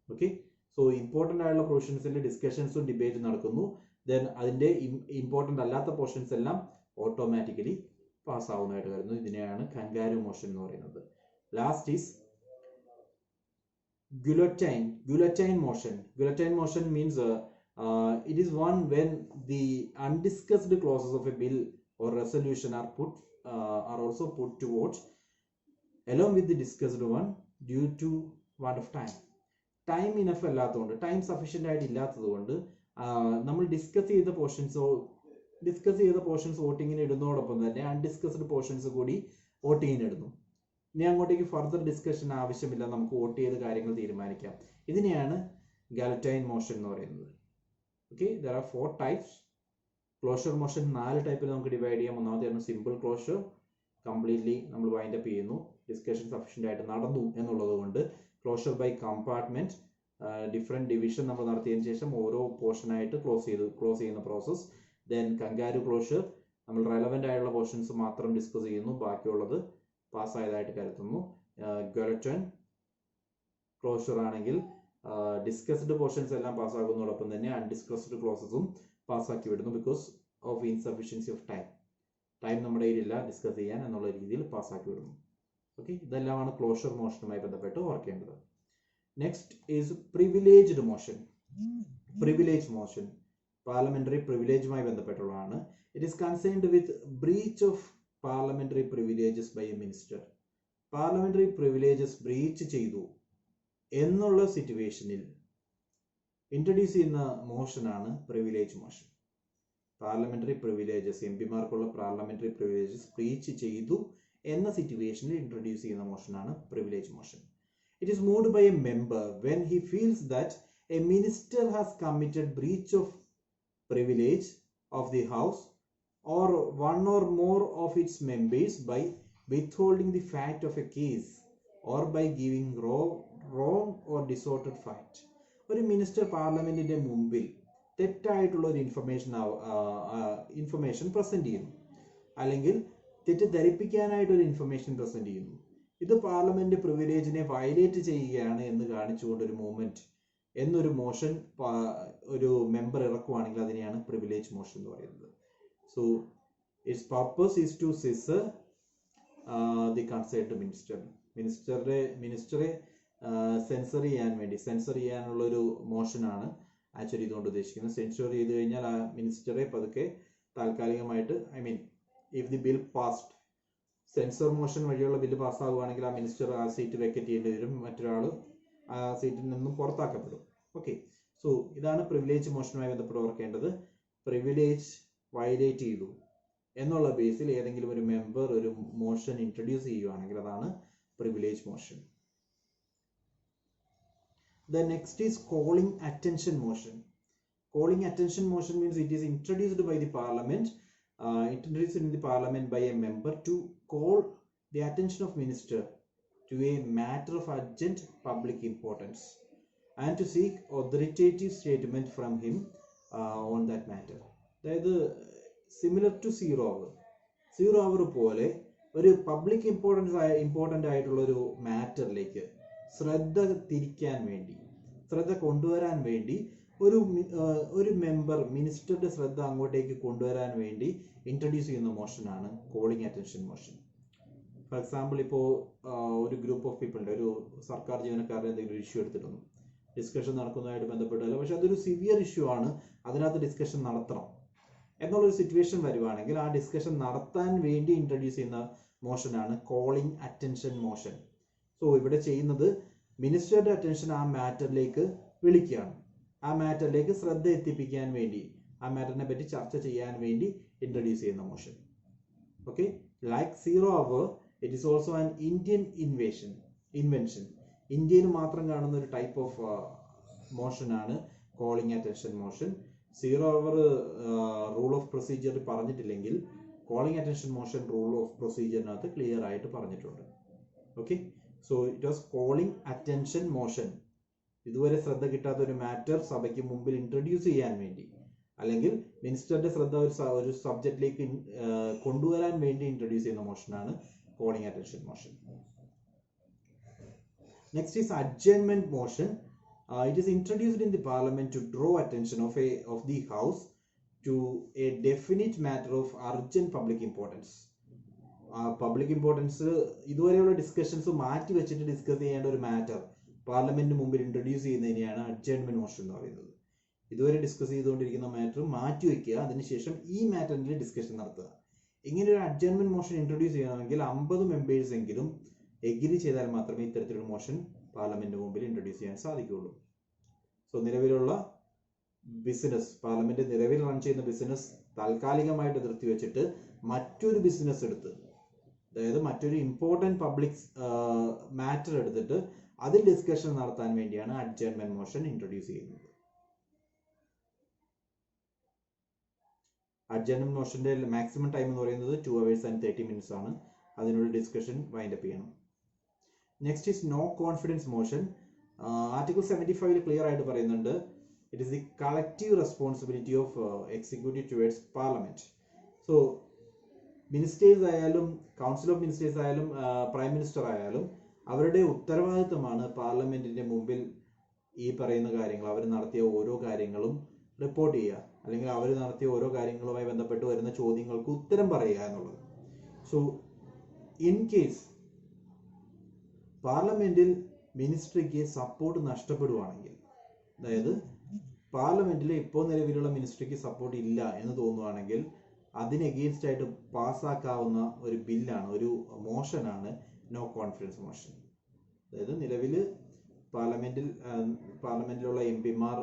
ഓക്കെ, സോ ഇമ്പോർട്ടൻ്റ് ആയിട്ടുള്ള പ്രൊവിഷൻസിൽ ഡിസ്കഷൻസും ഡിബേറ്റും നടക്കുന്നു. ദെൻ അതിൻ്റെ ഇമ്പോർട്ടൻ്റ് അല്ലാത്ത പോർഷൻസ് എല്ലാം ഓട്ടോമാറ്റിക്കലി പാസ്സാവുന്നതായിട്ട് വരുന്നു. ഇതിനെയാണ് കങ്കാരു മോഷൻ എന്ന് പറയുന്നത്. Last is guillotine motion. Guillotine motion means it is one when the undiscussed clauses of a bill or resolution are also put to vote along with the discussed one due to want of time. Time enough അല്ലാത്തതുകൊണ്ട്, time sufficient ആയിട്ട് ഇല്ലാത്തത് കൊണ്ട് നമ്മൾ discuss ചെയ്ത portions വോട്ടിങ്ങിന് ഇടുന്നതോടൊപ്പം തന്നെ അൺഡിസ്കസ്ഡ് portions കൂടി വോട്ടിങ്ങിന് ഇടുന്നു. ഇനി അങ്ങോട്ടേക്ക് ഫർദർ ഡിസ്കഷൻ ആവശ്യമില്ല, നമുക്ക് വോട്ട് ചെയ്ത് കാര്യങ്ങൾ തീരുമാനിക്കാം. ഇതിനെയാണ് ഗാലറ്റൈൻ മോഷൻ എന്ന് പറയുന്നത്. Okay, there are 4 types. Closure motion 4 ടൈപ്പിൽ നമുക്ക് ഡിവൈഡ് ചെയ്യാം. ഒന്നാമത്തെയാണ് സിമ്പിൾ ക്ലോഷർ, കംപ്ലീറ്റ്ലി നമ്മൾ വൈൻഡ് അപ്പ് ചെയ്യുന്നു, ഡിസ്കഷൻ സഫീഷ്യൻ്റ് ആയിട്ട് നടന്നു എന്നുള്ളത് കൊണ്ട്. Closure by compartment, different division നമ്മൾ നടത്തിയതിനു ശേഷം ഓരോ പോർഷനായിട്ട് ക്ലോസ് ചെയ്യുന്ന പ്രോസസ്. ദെൻ കങ്കാരു ക്ലോഷർ, നമ്മൾ റെലവൻ്റ് ആയിട്ടുള്ള പോർഷൻസ് മാത്രം ഡിസ്കസ് ചെയ്യുന്നു, ബാക്കിയുള്ളത് പാസ്സായതായിട്ട് കരുതുന്നു. ഗലറ്റൻ ക്ലോഷർ ആണെങ്കിൽ ഡിസ്കസ്ഡ് പോർഷൻസ് എല്ലാം പാസ്സാകുന്നതോടൊപ്പം തന്നെ അൺഡിസ്കസ്ഡ് ക്ലോസസും പാസ്സാക്കി വിടുന്നു, because of insufficiency of time നമ്മുടെ കയ്യിലില്ല ഡിസ്കസ് ചെയ്യാൻ എന്നുള്ള രീതിയിൽ പാസ്സാക്കി വിടുന്നു. ഓക്കെ, ഇതെല്ലാമാണ് ക്ലോഷർ മോഷനുമായി ബന്ധപ്പെട്ട് ഓർക്കേണ്ടത്. Next is privileged motion. Privilege motion parliamentary പ്രിവിലേജുമായി ബന്ധപ്പെട്ടുള്ളതാണ്. It is concerned with breach of parliamentary privileges by a minister. Parliamentary privileges breach ചെയ്തു എന്നുള്ള സിറ്റുവേഷനിൽ ഇൻട്രൊഡ്യൂസ് ചെയ്യുന്ന മോഷനാണ് പ്രിവിലേജ് മോഷൻ. പാർലമെന്ററി പ്രിവിലേജസ്, എം പിമാർക്കുള്ള പാർലമെന്ററി പ്രിവിലേജസ് ബ്രീച്ച് ചെയ്തു എന്ന സിറ്റുവേഷനിൽ ഇൻട്രൊഡ്യൂസ് ചെയ്യുന്ന മോഷനാണ് privilege motion. It is moved by a member when he feels that a minister has committed breach of privilege of the house or one or more of its members by withholding the fact of a case or by giving wrong or distorted fact. ഒരു minister പാർലമെന്റിന്റെ മുമ്പിൽ തെറ്റായിട്ടുള്ള ഒരു information present ചെയ്യുന്നു, അല്ലെങ്കിൽ തെറ്റിദ്ധരിപ്പിക്കാനായിട്ടൊരു information present ചെയ്യുന്നു. ഇത് parliament പ്രിവിലേജിനെ violate ചെയ്യുകയാണ് എന്ന് കാണിച്ചുകൊണ്ട് ഒരു മൂവ്മെന്റ് എന്നൊരു മോഷൻ ഒരു മെമ്പർ ഇറക്കുവാണെങ്കിൽ അതിനെയാണ് പ്രിവിലേജ് മോഷൻ എന്ന് പറയുന്നത്. So its purpose is to censure the concerned മിനിസ്റ്ററെ സെൻസർ ചെയ്യാനുള്ള ഒരു മോഷനാണ് ആക്ച്വലി ഇതുകൊണ്ട് ഉദ്ദേശിക്കുന്നത്. സെൻസർ ചെയ്ത് കഴിഞ്ഞാൽ ആ മിനിസ്റ്ററെ പതുക്കെ താൽക്കാലികമായിട്ട്, if the bill passed, censure motion വഴിയുള്ള ബില്ല് പാസ്സാകുവാണെങ്കിൽ ആ മിനിസ്റ്റർ ആ സീറ്റ് വെക്കറ്റ് ചെയ്യേണ്ടി വരും, മറ്റൊരാൾ ആ സീറ്റിൽ നിന്നും പുറത്താക്കപ്പെടും. ഓക്കെ, സോ ഇതാണ് പ്രിവിലേജ് മോഷനുമായി ബന്ധപ്പെട്ട് ഓർക്കേണ്ടത്. പ്രിവിലേജ് വയലേറ്റ് ചെയ്തു എന്നുള്ള ബേസിൽ ഏതെങ്കിലും ഒരു മെമ്പർ ഒരു മോഷൻ ഇൻട്രൊഡ്യൂസ് ചെയ്യുകയാണെങ്കിൽ അതാണ് privilege motion. The next is calling attention motion. Calling attention motion means it is introduced by the parliament, introduced in the parliament by a member to call the attention of minister to a matter of urgent public importance and to seek authoritative statement from him on that matter. അതായത് similar to zero അവർ പോലെ ഒരു public important ആയിട്ടുള്ള ഒരു മാറ്ററിലേക്ക് ശ്രദ്ധ കൊണ്ടുവരാൻ വേണ്ടി ഒരു member മിനിസ്റ്ററുടെ ശ്രദ്ധ അങ്ങോട്ടേക്ക് കൊണ്ടുവരാൻ വേണ്ടി ഇൻട്രൊഡ്യൂസ് ചെയ്യുന്ന മോഷനാണ് calling attention motion. For example, ഇപ്പോൾ ഒരു ഗ്രൂപ്പ് ഓഫ് പീപ്പിളിൻ്റെ, ഒരു സർക്കാർ ജീവനക്കാരുടെ എന്തെങ്കിലും ഒരു ഇഷ്യൂ എടുത്തിട്ടുണ്ട്, ഡിസ്കഷൻ നടക്കുന്നതായിട്ട് ബന്ധപ്പെട്ടല്ല, പക്ഷെ അതൊരു സിവിയർ ഇഷ്യൂ ആണ്, അതിനകത്ത് ഡിസ്കഷൻ നടത്തണം എന്നുള്ളൊരു സിറ്റുവേഷൻ വരുവാണെങ്കിൽ ആ ഡിസ്കഷൻ നടത്താൻ വേണ്ടി ഇൻട്രൊഡ്യൂസ് ചെയ്യുന്ന മോഷനാണ് കോളിംഗ് അറ്റൻഷൻ മോഷൻ. സോ ഇവിടെ ചെയ്യുന്നത് മിനിസ്റ്ററുടെ അറ്റൻഷൻ ആ മാറ്ററിലേക്ക് വിളിക്കുകയാണ്. ആ മാറ്ററിലേക്ക് ശ്രദ്ധ എത്തിപ്പിക്കാൻ വേണ്ടി, ആ മാറ്ററിനെ പറ്റി ചർച്ച ചെയ്യാൻ വേണ്ടി ഇൻട്രൊഡ്യൂസ് ചെയ്യുന്ന motion. Okay, like 0 hour it is also an Indian invention. ഇന്ത്യയിൽ മാത്രം കാണുന്ന ഒരു ടൈപ്പ് ഓഫ് മോഷനാണ് calling attention motion. 0 hour rule of procedure പറഞ്ഞിട്ടില്ലെങ്കിൽ calling attention motion rule of പ്രൊസീജിയറിനകത്ത് ക്ലിയർ ആയിട്ട് പറഞ്ഞിട്ടുണ്ട്. Okay, so it was calling attention motion. ഇതുവരെ ശ്രദ്ധ കിട്ടാത്ത ഒരു മാറ്റർ സഭയ്ക്ക് മുമ്പിൽ ഇൻട്രൊഡ്യൂസ് ചെയ്യാൻ വേണ്ടി, അല്ലെങ്കിൽ മിനിസ്റ്ററുടെ ശ്രദ്ധ ഒരു സബ്ജക്റ്റിലേക്ക് കൊണ്ടുവരാൻ വേണ്ടി ഇൻട്രൊഡ്യൂസ് ചെയ്യുന്ന മോഷനാണ് calling attention motion. Next is adjournment motion. It is introduced in the parliament to draw attention of the house to a definite matter of urgent public importance. Public importance ഇതുവരെയുള്ള ഡിസ്കഷൻസ് മാറ്റി വെച്ചിട്ട് discuss ചെയ്യേണ്ട ഒരു matter പാർലമെന്റിന് മുമ്പിൽ introduce ചെയ്യുന്നതിനെയാണ് അഡ്ജേൺമെന്റ് motion എന്ന് പറയുന്നത്. ഇതുവരെ ഡിസ്കസ് ചെയ്തുകൊണ്ടിരിക്കുന്ന മാറ്റർ മാറ്റി വെക്കുക, അതിനുശേഷം ഈ മാറ്ററിൽ ഡിസ്കഷൻ നടത്തുക. ഇങ്ങനെ ഒരു അഡ്ജേൺമെന്റ് മോഷൻ ഇൻട്രൊഡ്യൂസ് ചെയ്യണമെങ്കിൽ 50 മെമ്പേഴ്സ് എങ്കിലും എഗ്രി ചെയ്താൽ മാത്രമേ ഇത്തരത്തിലുള്ള മോഷൻ പാർലമെന്റിന് മുമ്പിൽ ഇൻട്രൊഡ്യൂസ് ചെയ്യാൻ സാധിക്കുകയുള്ളൂ. സോ നിലവിലുള്ള ബിസിനസ്, പാർലമെന്റ് നിലവിൽ റൺ ചെയ്യുന്ന ബിസിനസ് താൽക്കാലികമായിട്ട് നിർത്തിവെച്ചിട്ട് മറ്റൊരു ബിസിനസ് എടുത്ത്, അതായത് മറ്റൊരു ഇമ്പോർട്ടൻറ്റ് പബ്ലിക് മാറ്റർ എടുത്തിട്ട് അതിൽ ഡിസ്കഷൻ നടത്താൻ വേണ്ടിയാണ് അഡ്ജേൺമെന്റ് മോഷൻ ഇൻട്രൊഡ്യൂസ് ചെയ്യുന്നത്. അഡ്ജേൺമെന്റ് മോഷന്റെ മാക്സിമം ടൈം എന്ന് പറയുന്നത് 2 hours and 30 minutes ആണ്. അതിനുള്ള ഡിസ്കഷൻ വൈൻഡ് അപ്പ് ചെയ്യണം. Next is no confidence motion. Article 75 clear ആയിട്ട് പറയുന്നുണ്ട്, it is the collective responsibility of executive towards parliament. So ministers ആയാലും കൗൺസിൽ ഓഫ് മിനിസ്റ്റേഴ്സ് ആയാലും പ്രൈം മിനിസ്റ്റർ ആയാലും അവരുടെ ഉത്തരവാദിത്തമാണ് പാർലമെന്റിന്റെ മുമ്പിൽ ഈ പറയുന്ന കാര്യങ്ങൾ, അവർ നടത്തിയ ഓരോ കാര്യങ്ങളും റിപ്പോർട്ട് ചെയ്യുക, അല്ലെങ്കിൽ അവർ നടത്തിയ ഓരോ കാര്യങ്ങളുമായി ബന്ധപ്പെട്ട് വരുന്ന ചോദ്യങ്ങൾക്ക് ഉത്തരം പറയുക എന്നുള്ളത്. സോ ഇൻ കേസ് പാർലമെന്റിൽ മിനിസ്ട്രിക്ക് സപ്പോർട്ട് നഷ്ടപ്പെടുവാണെങ്കിൽ, അതായത് പാർലമെന്റിൽ ഇപ്പോൾ നിലവിലുള്ള മിനിസ്ട്രിക്ക് സപ്പോർട്ട് ഇല്ല എന്ന് തോന്നുവാണെങ്കിൽ അതിന് എഗെയിൻസ്റ്റ് ആയിട്ട് പാസ്സാക്കാവുന്ന ഒരു ബില്ലാണ്, ഒരു മോഷനാണ് നോ കോൺഫിഡൻസ് മോഷൻ. അതായത് നിലവിൽ പാർലമെന്റിലുള്ള എം പിമാർ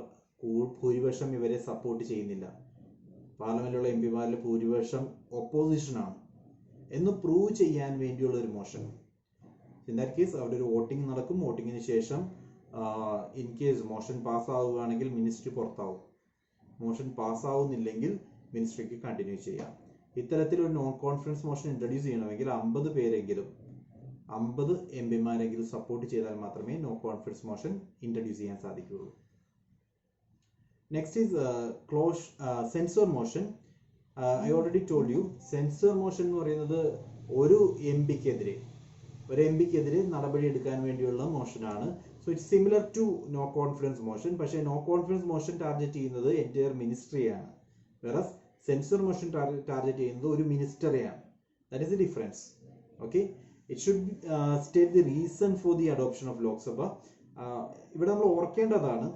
ഭൂരിപക്ഷം ഇവരെ സപ്പോർട്ട് ചെയ്യുന്നില്ല, പാർലമെന്റിലുള്ള എം പിമാരിൽ ഭൂരിപക്ഷം ഒപ്പോസിഷനാണ് എന്ന് പ്രൂവ് ചെയ്യാൻ വേണ്ടിയുള്ള ഒരു മോഷൻ. ഇൻ ദാറ്റ് കേസ് അവിടെ ഒരു വോട്ടിംഗ് നടക്കും. വോട്ടിങ്ങിന് ശേഷം ഇൻ കേസ് മോഷൻ പാസ്സാവുകയാണെങ്കിൽ മിനിസ്ട്രി പുറത്താവും, മോഷൻ പാസ്സാവുന്നില്ലെങ്കിൽ മിനിസ്ട്രിക്ക് കണ്ടിന്യൂ ചെയ്യാം. ഇത്തരത്തിലൊരു നോൺ കോൺഫിഡൻസ് മോഷൻ ഇൻട്രൊഡ്യൂസ് ചെയ്യണമെങ്കിൽ 50 പേരെങ്കിലും, 50 എം പിമാരെങ്കിലും സപ്പോർട്ട് ചെയ്താൽ മാത്രമേ നോ കോൺഫിഡൻസ് മോഷൻ ഇൻട്രൊഡ്യൂസ് ചെയ്യാൻ സാധിക്കുകയുള്ളൂ. Next is censure motion. I already told you, censure motion എന്ന് പറയുന്നത് ഒരു എം പിക്കെതിരെ നടപടി എടുക്കാൻ വേണ്ടിയുള്ള മോഷനാണ്. So it's similar to no confidence motion. പക്ഷേ നോ കോൺഫിഡൻസ് മോഷൻ ടാർഗറ്റ് ചെയ്യുന്നത് എൻറ്റയർ മിനിസ്ട്രിയാണ്, വേറസ് സെൻസർ മോഷൻ ടാർഗറ്റ് ചെയ്യുന്നത് ഒരു മിനിസ്റ്ററെയാണ്. That is the difference. Okay, it should state the reason for the adoption of Lok Sabha. ഇവിടെ നമ്മൾ ഓർക്കേണ്ടതാണ്,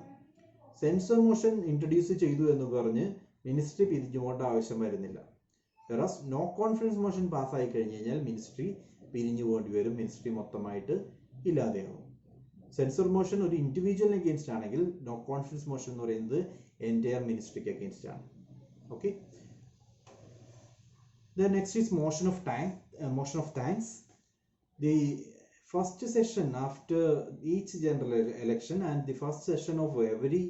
സെൻസർ മോഷൻ ഇൻട്രൊഡ്യൂസ് ചെയ്തു എന്ന് പറഞ്ഞ് മിനിസ്ട്രി പിരിഞ്ഞുപോകേണ്ട ആവശ്യം വരുന്നില്ല. വേറസ് നോ കോൺഫിഡൻസ് മോഷൻ പാസ്സായി കഴിഞ്ഞ് കഴിഞ്ഞാൽ മിനിസ്ട്രി പിരിഞ്ഞു പോകേണ്ടി വരും, മിനിസ്ട്രി മൊത്തമായിട്ട് ഇല്ലാതെയാവും. സെൻസർ മോഷൻ ഒരു ഇൻഡിവിജ്വലിന് അഗെയിൻസ്റ്റ് ആണെങ്കിൽ നോ കോൺഫിഡൻസ് മോഷൻ എന്ന് പറയുന്നത് എൻറ്റയർ മിനിസ്ട്രിക്ക് അഗെയിൻസ്റ്റ് ആണ്. Okay, then next is motion of thanks. The first session after each general election and the first session of every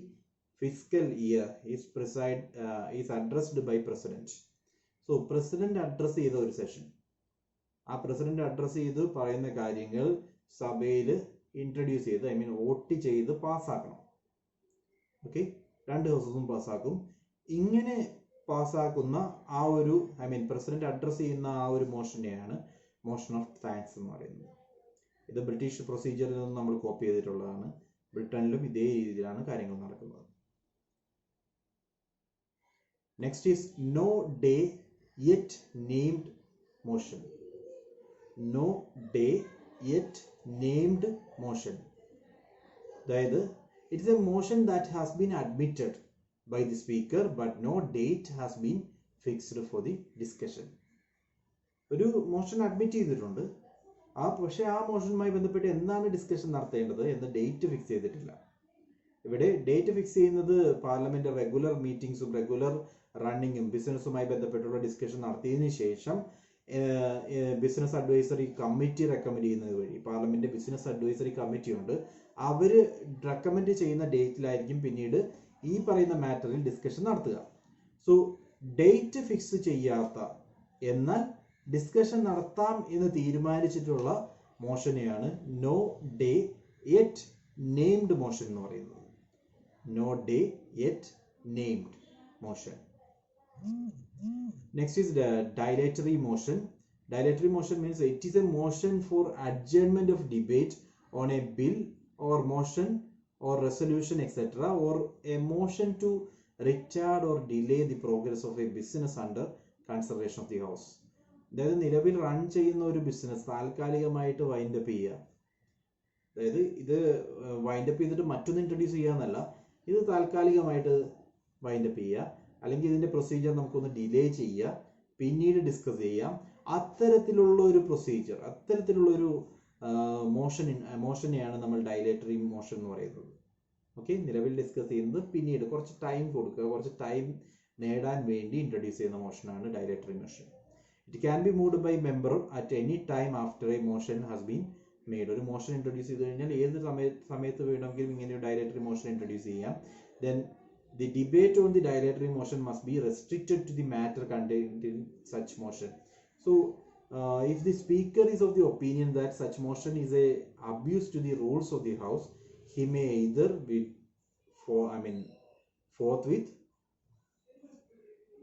fiscal year is addressed by president. So president address ചെയ്ത ഒരു session, ആ president address ചെയ്ത് പറയുന്ന കാര്യങ്ങൾ സഭയിൽ introduce ചെയ്ത്, I mean vote ചെയ്ത് പാസ്സാക്കണം. Okay, 2 ദിവസവും പാസ്സാക്കും. ഇങ്ങനെ പാസ്സാക്കുന്ന ആ ഒരു, ഐ മീൻ പ്രസിഡന്റ് അഡ്രസ് ചെയ്യുന്ന ആ ഒരു മോഷനെയാണ് മോഷൻ ഓഫ് താങ്ക്സ് എന്ന് പറയുന്നത്. ഇത് ബ്രിട്ടീഷ് പ്രൊസീജിയറിൽ നിന്ന് നമ്മൾ കോപ്പി ചെയ്തിട്ടുള്ളതാണ്. ബ്രിട്ടനിലും ഇതേ രീതിയിലാണ് കാര്യങ്ങൾ നടക്കുന്നത്. Next is no day yet named motion. No day yet named motion, അതായത് it's a motion that has been admitted by the speaker but no date has been fixed for the discussion. ഒരു motion admit ചെയ്തിട്ടുണ്ട്, പക്ഷേ ആ മോഷനുമായി ബന്ധപ്പെട്ട് എന്താണ് discussion നടത്തേണ്ടത് എന്ന് date fix ചെയ്തിട്ടില്ല. ഇവിടെ ഡേറ്റ് ഫിക്സ് ചെയ്യുന്നത് പാർലമെന്റ് റെഗുലർ മീറ്റിംഗ്സും റെഗുലർ റണ്ണിങ്ങും ബിസിനസ്സുമായി ബന്ധപ്പെട്ടുള്ള ഡിസ്കഷൻ നടത്തിയതിനു ശേഷം ബിസിനസ് അഡ്വൈസറി കമ്മിറ്റി റെക്കമെൻഡ് ചെയ്യുന്നത് വഴി, പാർലമെന്റ് ബിസിനസ് അഡ്വൈസറി കമ്മിറ്റി ഉണ്ട്, അവർ റെക്കമെൻഡ് ചെയ്യുന്ന ഡേറ്റിലായിരിക്കും പിന്നീട് ഈ പറയുന്ന മാറ്ററിൽ ഡിസ്കഷൻ നടത്തുക. സോ ഡേറ്റ് ഫിക്സ് ചെയ്യാത്ത എന്നാൽ ഡിസ്കഷൻ നടത്താം എന്ന് തീരുമാനിച്ചിട്ടുള്ള മോഷനെയാണ് no day yet named motion എന്ന് പറയുന്നത്. No day yet named motion. Next is the dilatory motion. Dilatory motion means it is a motion for adjournment of debate on a bill or motion or resolution etc. or a motion to retard or delay the progress of a business under consideration of the house. അതായത് നിലവിൽ run ചെയ്യുന്ന ഒരു business താൽക്കാലികമായിട്ട് wind up ചെയ്യുക. അതായത് ഇത് wind up ചെയ്തിട്ട് മറ്റൊന്ന് ഇൻട്രൊഡ്യൂസ് ചെയ്യുക എന്നല്ല, ഇത് താൽക്കാലികമായിട്ട് വൈൻഡപ്പ് ചെയ്യുക, അല്ലെങ്കിൽ ഇതിന്റെ പ്രൊസീജിയർ നമുക്കൊന്ന് ഡിലേ ചെയ്യുക, പിന്നീട് ഡിസ്കസ് ചെയ്യാം. അത്തരത്തിലുള്ള ഒരു പ്രൊസീജിയർ, അത്തരത്തിലുള്ള ഒരു മോഷനെയാണ് നമ്മൾ ഡൈലേറ്ററി മോഷൻ എന്ന് പറയുന്നത്. ഓക്കെ, നിലവിൽ ഡിസ്കസ് ചെയ്യുന്നത് പിന്നീട് കുറച്ച് ടൈം കൊടുക്കുക, കുറച്ച് ടൈം നേടാൻ വേണ്ടി ഇൻട്രൊഡ്യൂസ് ചെയ്യുന്ന മോഷനാണ് dilatory motion. It can be moved by member at any time after a motion has been made. ഒരു മോഷൻ ഇൻട്രൊഡ്യൂസ് ചെയ്ത് കഴിഞ്ഞാൽ ഏത് സമയത്ത് വേണമെങ്കിലും ഇങ്ങനെ ഒരു ഡൈലേറ്ററി മോഷൻ ഇൻട്രൊഡ്യൂസ് ചെയ്യാം. Then the debate on the dilatory motion must be restricted to the matter contained in such motion. So if the speaker is of the opinion that such motion is a abuse to the rules of the house, he may either forthwith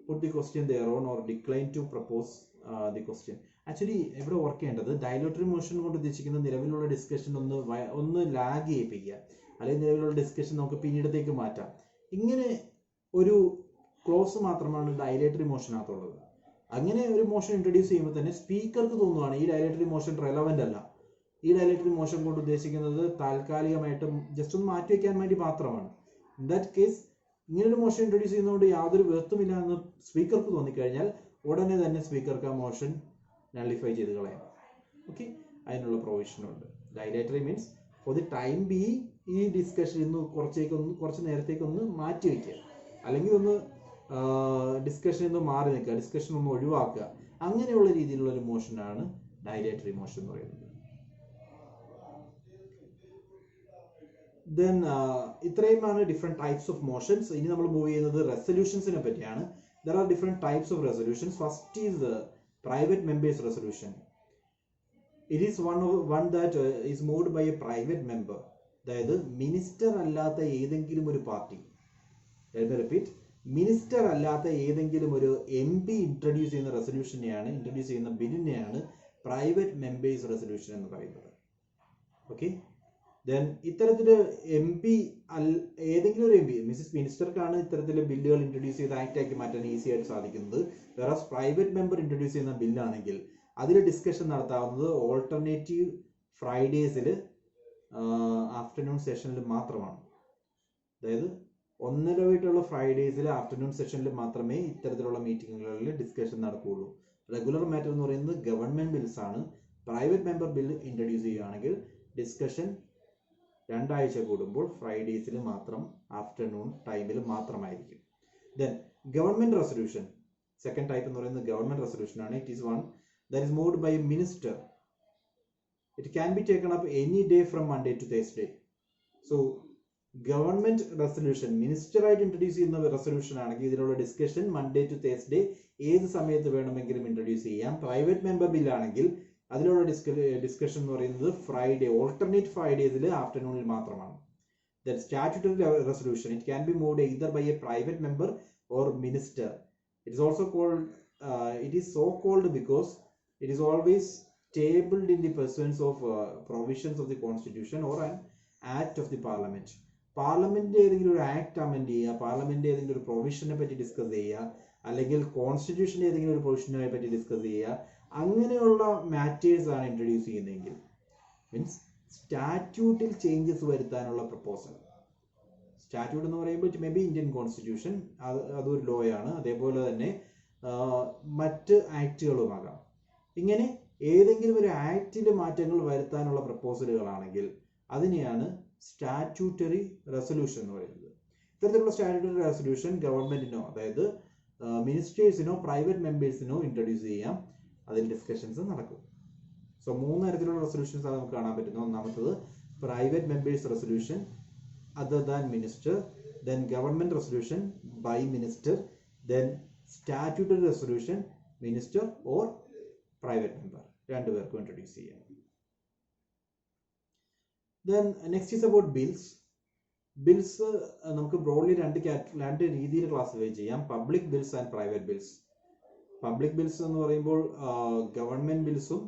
put the question thereon or decline to propose the question. Actually ഇവിടെ work ചെയ്യേണ്ടത് ഡൈലേറ്ററി motion കൊണ്ട് ഉദ്ദേശിക്കുന്നത് നിലവിലുള്ള discussion ഒന്ന് lag ചെയ്യിപ്പിക്കുക, അല്ലെങ്കിൽ നിലവിലുള്ള discussion നമുക്ക് പിന്നീടത്തേക്ക് മാറ്റാം. ഇങ്ങനെ ഒരു ക്ലോസ് മാത്രമാണ് ഡൈലേറ്ററി മോഷനകത്തുള്ളത്. അങ്ങനെ ഒരു മോഷൻ ഇൻട്രൊഡ്യൂസ് ചെയ്യുമ്പോൾ തന്നെ സ്പീക്കർക്ക് തോന്നുവാണ് ഈ ഡൈലേറ്ററി മോഷൻ റെലവൻ്റ് അല്ല, ഈ ഡൈലേറ്ററി മോഷൻ കൊണ്ട് ഉദ്ദേശിക്കുന്നത് താൽക്കാലികമായിട്ട് ജസ്റ്റ് ഒന്ന് മാറ്റി വയ്ക്കാൻ വേണ്ടി മാത്രമാണ്. ഇൻ ദാറ്റ് കേസ് ഇങ്ങനൊരു മോഷൻ ഇൻട്രൊഡ്യൂസ് ചെയ്യുന്നതുകൊണ്ട് യാതൊരു വ്യർത്ഥമില്ല എന്ന് സ്പീക്കർക്ക് തോന്നിക്കഴിഞ്ഞാൽ ഉടനെ തന്നെ സ്പീക്കർക്ക് ആ മോഷൻ നള്ളിഫൈ ചെയ്ത് കളയാം. ഓക്കെ, അതിനുള്ള പ്രൊവിഷനുണ്ട്. Dilatory means for the time be ഈ ഡിസ്കഷൻ ഇന്ന് കുറച്ച് നേരത്തേക്കൊന്ന് മാറ്റി വയ്ക്കുക, അല്ലെങ്കിൽ ഒന്ന് ഡിസ്കഷൻ ഒന്ന് മാറി നിൽക്കുക, ഡിസ്കഷൻ ഒന്ന് ഒഴിവാക്കുക, അങ്ങനെയുള്ള രീതിയിലുള്ള ഒരു മോഷനാണ് ഡൈലേറ്ററി മോഷൻ എന്ന് പറയുന്നത്. ദെൻ ഇത്രയുമാണ് ഡിഫറെന്റ് ടൈപ്സ് ഓഫ് മോഷൻസ്. ഇനി നമ്മൾ മൂവ് ചെയ്യുന്നത് റെസൊല്യൂഷൻസിനെ പറ്റിയാണ്. There are different types of resolutions. First is private members resolution. It is one that is moved by a private member. അതായത് മിനിസ്റ്റർ അല്ലാത്ത ഏതെങ്കിലും ഒരു പാർട്ടി, റിപ്പീറ്റ്, മിനിസ്റ്റർ അല്ലാത്ത ഏതെങ്കിലും ഒരു MP ഇൻട്രൊഡ്യൂസ് ചെയ്യുന്ന റെസൊല്യൂഷനെയാണ്, ഇൻട്രൊഡ്യൂസ് ചെയ്യുന്ന ബില്ലിനെയാണ് പ്രൈവറ്റ് മെമ്പേഴ്സ് റെസൊല്യൂഷൻ എന്ന് പറയുന്നത്. ഓക്കെ, ദെൻ ഇത്തരത്തില് MP ഏതെങ്കിലും ഒരു MP മിനിസ്റ്റർക്കാണ് ഇത്തരത്തിലെ ബില്ലുകൾ ഇൻട്രൊഡ്യൂസ് ചെയ്ത് ആക്ട് ആക്കി മാറ്റാൻ ഈസി ആയിട്ട് സാധിക്കുന്നത്. വേറെ പ്രൈവറ്റ് മെമ്പർ ഇൻട്രൊഡ്യൂസ് ചെയ്യുന്ന ബില്ലാണെങ്കിൽ അതിൽ ഡിസ്കഷൻ നടത്താവുന്നത് ഓൾട്ടർനേറ്റീവ് ഫ്രൈഡേസിൽ ആഫ്റ്റർനൂൺ സെഷനിൽ മാത്രമാണ്. അതായത് ഒന്നിടവിട്ടുള്ള ഫ്രൈഡേസിൽ ആഫ്റ്റർനൂൺ സെഷനിൽ മാത്രമേ ഇത്തരത്തിലുള്ള മീറ്റിങ്ങുകളിൽ ഡിസ്കഷൻ നടക്കുകയുള്ളൂ. റെഗുലർ മാറ്റർ എന്ന് പറയുന്നത് ഗവൺമെന്റ് ബിൽസ് ആണ്. പ്രൈവറ്റ് മെമ്പർ ബിൽ ഇൻട്രൊഡ്യൂസ് ചെയ്യുകയാണെങ്കിൽ ഡിസ്കഷൻ 2 ആഴ്ച കൂടുമ്പോൾ ഫ്രൈഡേസിൽ മാത്രം, ആഫ്റ്റർനൂൺ ടൈമിൽ മാത്രമായിരിക്കും. Then government resolution, second type എന്ന് പറയുന്നത് ഗവൺമെന്റ് റെസൊല്യൂഷൻ ആണ്. It is one that is moved by a minister. It can be taken up any day from Monday to Thursday. So government resolution, minister ആയിട്ട് introduce ചെയ്യുന്ന resolution ആണെങ്കിൽ ഇതിലുള്ള discussion Monday to Thursday ഏത് സമയത്ത് വേണമെങ്കിലും introduce ചെയ്യാം. Private member bill ആണെങ്കിൽ അതിലുള്ള ഡിസ്കഷൻ എന്ന് പറയുന്നത് ഫ്രൈഡേ, ഓൾട്ടർനേറ്റ് ഫ്രൈഡേസിൽ ആഫ്റ്റർനൂണിൽ മാത്രമാണ്. That statutory resolution, it can be moved either by a private member or minister. It is also called it is so called because it is always tabled in the pursuance of provisions of the constitution or an act of the parliament. Parliament ഏതെങ്കിലും ഒരു act amend ചെയ്യുക, parliament ഏതെങ്കിലും ഒരു പ്രൊവിഷനെ പറ്റി discuss ചെയ്യുക, അല്ലെങ്കിൽ constitution ഏതെങ്കിലും ഒരു പ്രൊവിഷനെ പറ്റി ഡിസ്കസ് ചെയ്യുക, അങ്ങനെയുള്ള മാറ്റേഴ്സ് ആണ് ഇൻട്രൊഡ്യൂസ് ചെയ്യുന്നതെങ്കിൽ, മീൻസ് സ്റ്റാറ്റ്യൂട്ടിൽ ചേഞ്ചസ് വരുത്താനുള്ള പ്രപ്പോസൽ. സ്റ്റാറ്റ്യൂട്ട് എന്ന് പറയുമ്പോൾ it may be Indian constitution, അതൊരു ലോ ആണ്. അതേപോലെ തന്നെ മറ്റ് ആക്ടുകളുമാകാം. ഇങ്ങനെ ഏതെങ്കിലും ഒരു ആക്ടിൽ മാറ്റങ്ങൾ വരുത്താനുള്ള പ്രപ്പോസലുകളാണെങ്കിൽ അതിനെയാണ് സ്റ്റാറ്റ്യൂട്ടറി റെസൊല്യൂഷൻ എന്ന് പറയുന്നത്. ഇത്തരത്തിലുള്ള സ്റ്റാറ്റ്യൂട്ടറി റെസൊല്യൂഷൻ ഗവൺമെന്റിനോ, അതായത് മിനിസ്റ്റേഴ്സിനോ പ്രൈവറ്റ് മെമ്പേഴ്സിനോ ഇൻട്രൊഡ്യൂസ് ചെയ്യാം. അതിൽ ഡിസ്കഷൻസ് നടക്കും. സോ 3 തരത്തിലുള്ള റെസൊല്യൂഷൻസ് ആണ് നമുക്ക് കാണാൻ പറ്റുന്നത്. ഒന്നാമത്തത് private members resolution other than minister, then government resolution by minister, then statutory resolution minister or private member. രണ്ടു പേർക്കും ഇൻട്രൊഡ്യൂസ് ചെയ്യാം. Then next is about bills. Bills നമുക്ക് ബ്രോഡ്ലി രണ്ട് രീതിയിൽ ക്ലാസിഫൈ ചെയ്യാം. Public bills and private bills. Public bills എന്ന് പറയുമ്പോൾ government ബിൽസും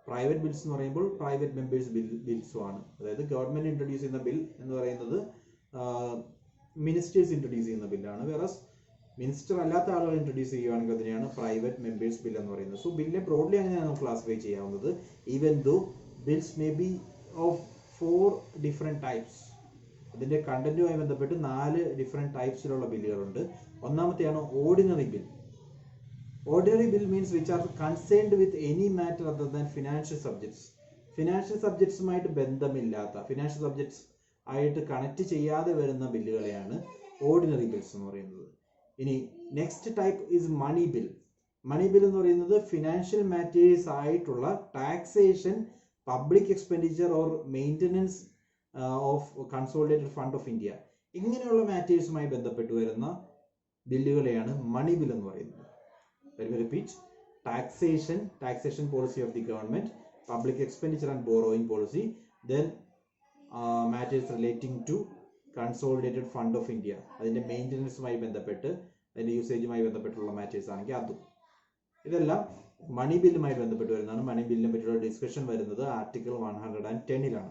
private bills എന്ന് പറയുമ്പോൾ പ്രൈവറ്റ് മെമ്പേഴ്സ് ബിൽസും ആണ്. അതായത് ഗവൺമെന്റ് ഇൻട്രൊഡ്യൂസ് ചെയ്യുന്ന ബിൽ എന്ന് പറയുന്നത് മിനിസ്റ്റേഴ്സ് ഇൻട്രൊഡ്യൂസ് ചെയ്യുന്ന ബില്ലാണ്. വേറസ് മിനിസ്റ്റർ അല്ലാത്ത ആളുകൾ ഇൻട്രൊഡ്യൂസ് ചെയ്യുകയാണെങ്കിൽ അതിനെയാണ് പ്രൈവറ്റ് മെമ്പേഴ്സ് ബിൽ എന്ന് പറയുന്നത്. സോ ബില്ലിനെ ബ്രോഡ്ലി അങ്ങനെയാണ് നമുക്ക് ക്ലാസിഫൈ ചെയ്യാവുന്നത്. Even though bills may be of 4 different types. അതിന്റെ കണ്ടന്റുമായി ബന്ധപ്പെട്ട് 4 ഡിഫറെന്റ് ടൈപ്സിലുള്ള ബില്ലുകളുണ്ട്. ഒന്നാമത്തെയാണ് ordinary bill. Ordinary bill means which are concerned with any matter other than financial subjects. Financial subjects ആയിട്ട് ബന്ധമില്ലാത്ത, ഫിനാൻഷ്യൽ സബ്ജക്ട്സ് ആയിട്ട് കണക്ട് ചെയ്യാതെ വരുന്ന ബില്ലുകളെയാണ് ഓർഡിനറി ബിൽസ് എന്ന് പറയുന്നത്. ഇനി next type is money bill. Money bill എന്ന് പറയുന്നത് ഫിനാൻഷ്യൽ മാറ്റേഴ്സ് ആയിട്ടുള്ള taxation, public expenditure or maintenance of consolidated fund of India, ഇങ്ങനെയുള്ള മാറ്റേഴ്സുമായി ബന്ധപ്പെട്ട് വരുന്ന ബില്ലുകളെയാണ് മണി ബിൽ എന്ന് പറയുന്നത്. Let me repeat: taxation policy of the government, public expenditure and borrowing policy, then matters relating to consolidated fund of India, അതിന്റെ മെയിൻ്റനൻസുമായി ബന്ധപ്പെട്ട് അതിന്റെ യൂസേജുമായി ബന്ധപ്പെട്ടുള്ള മാറ്റേഴ്സ് ആണെങ്കിൽ അതും. ഇതെല്ലാം മണി ബില്ലുമായി ബന്ധപ്പെട്ട് വരുന്നതാണ്. മണി ബില്ലിനെ പറ്റിയുള്ള ഡിസ്കഷൻ വരുന്നത് article 110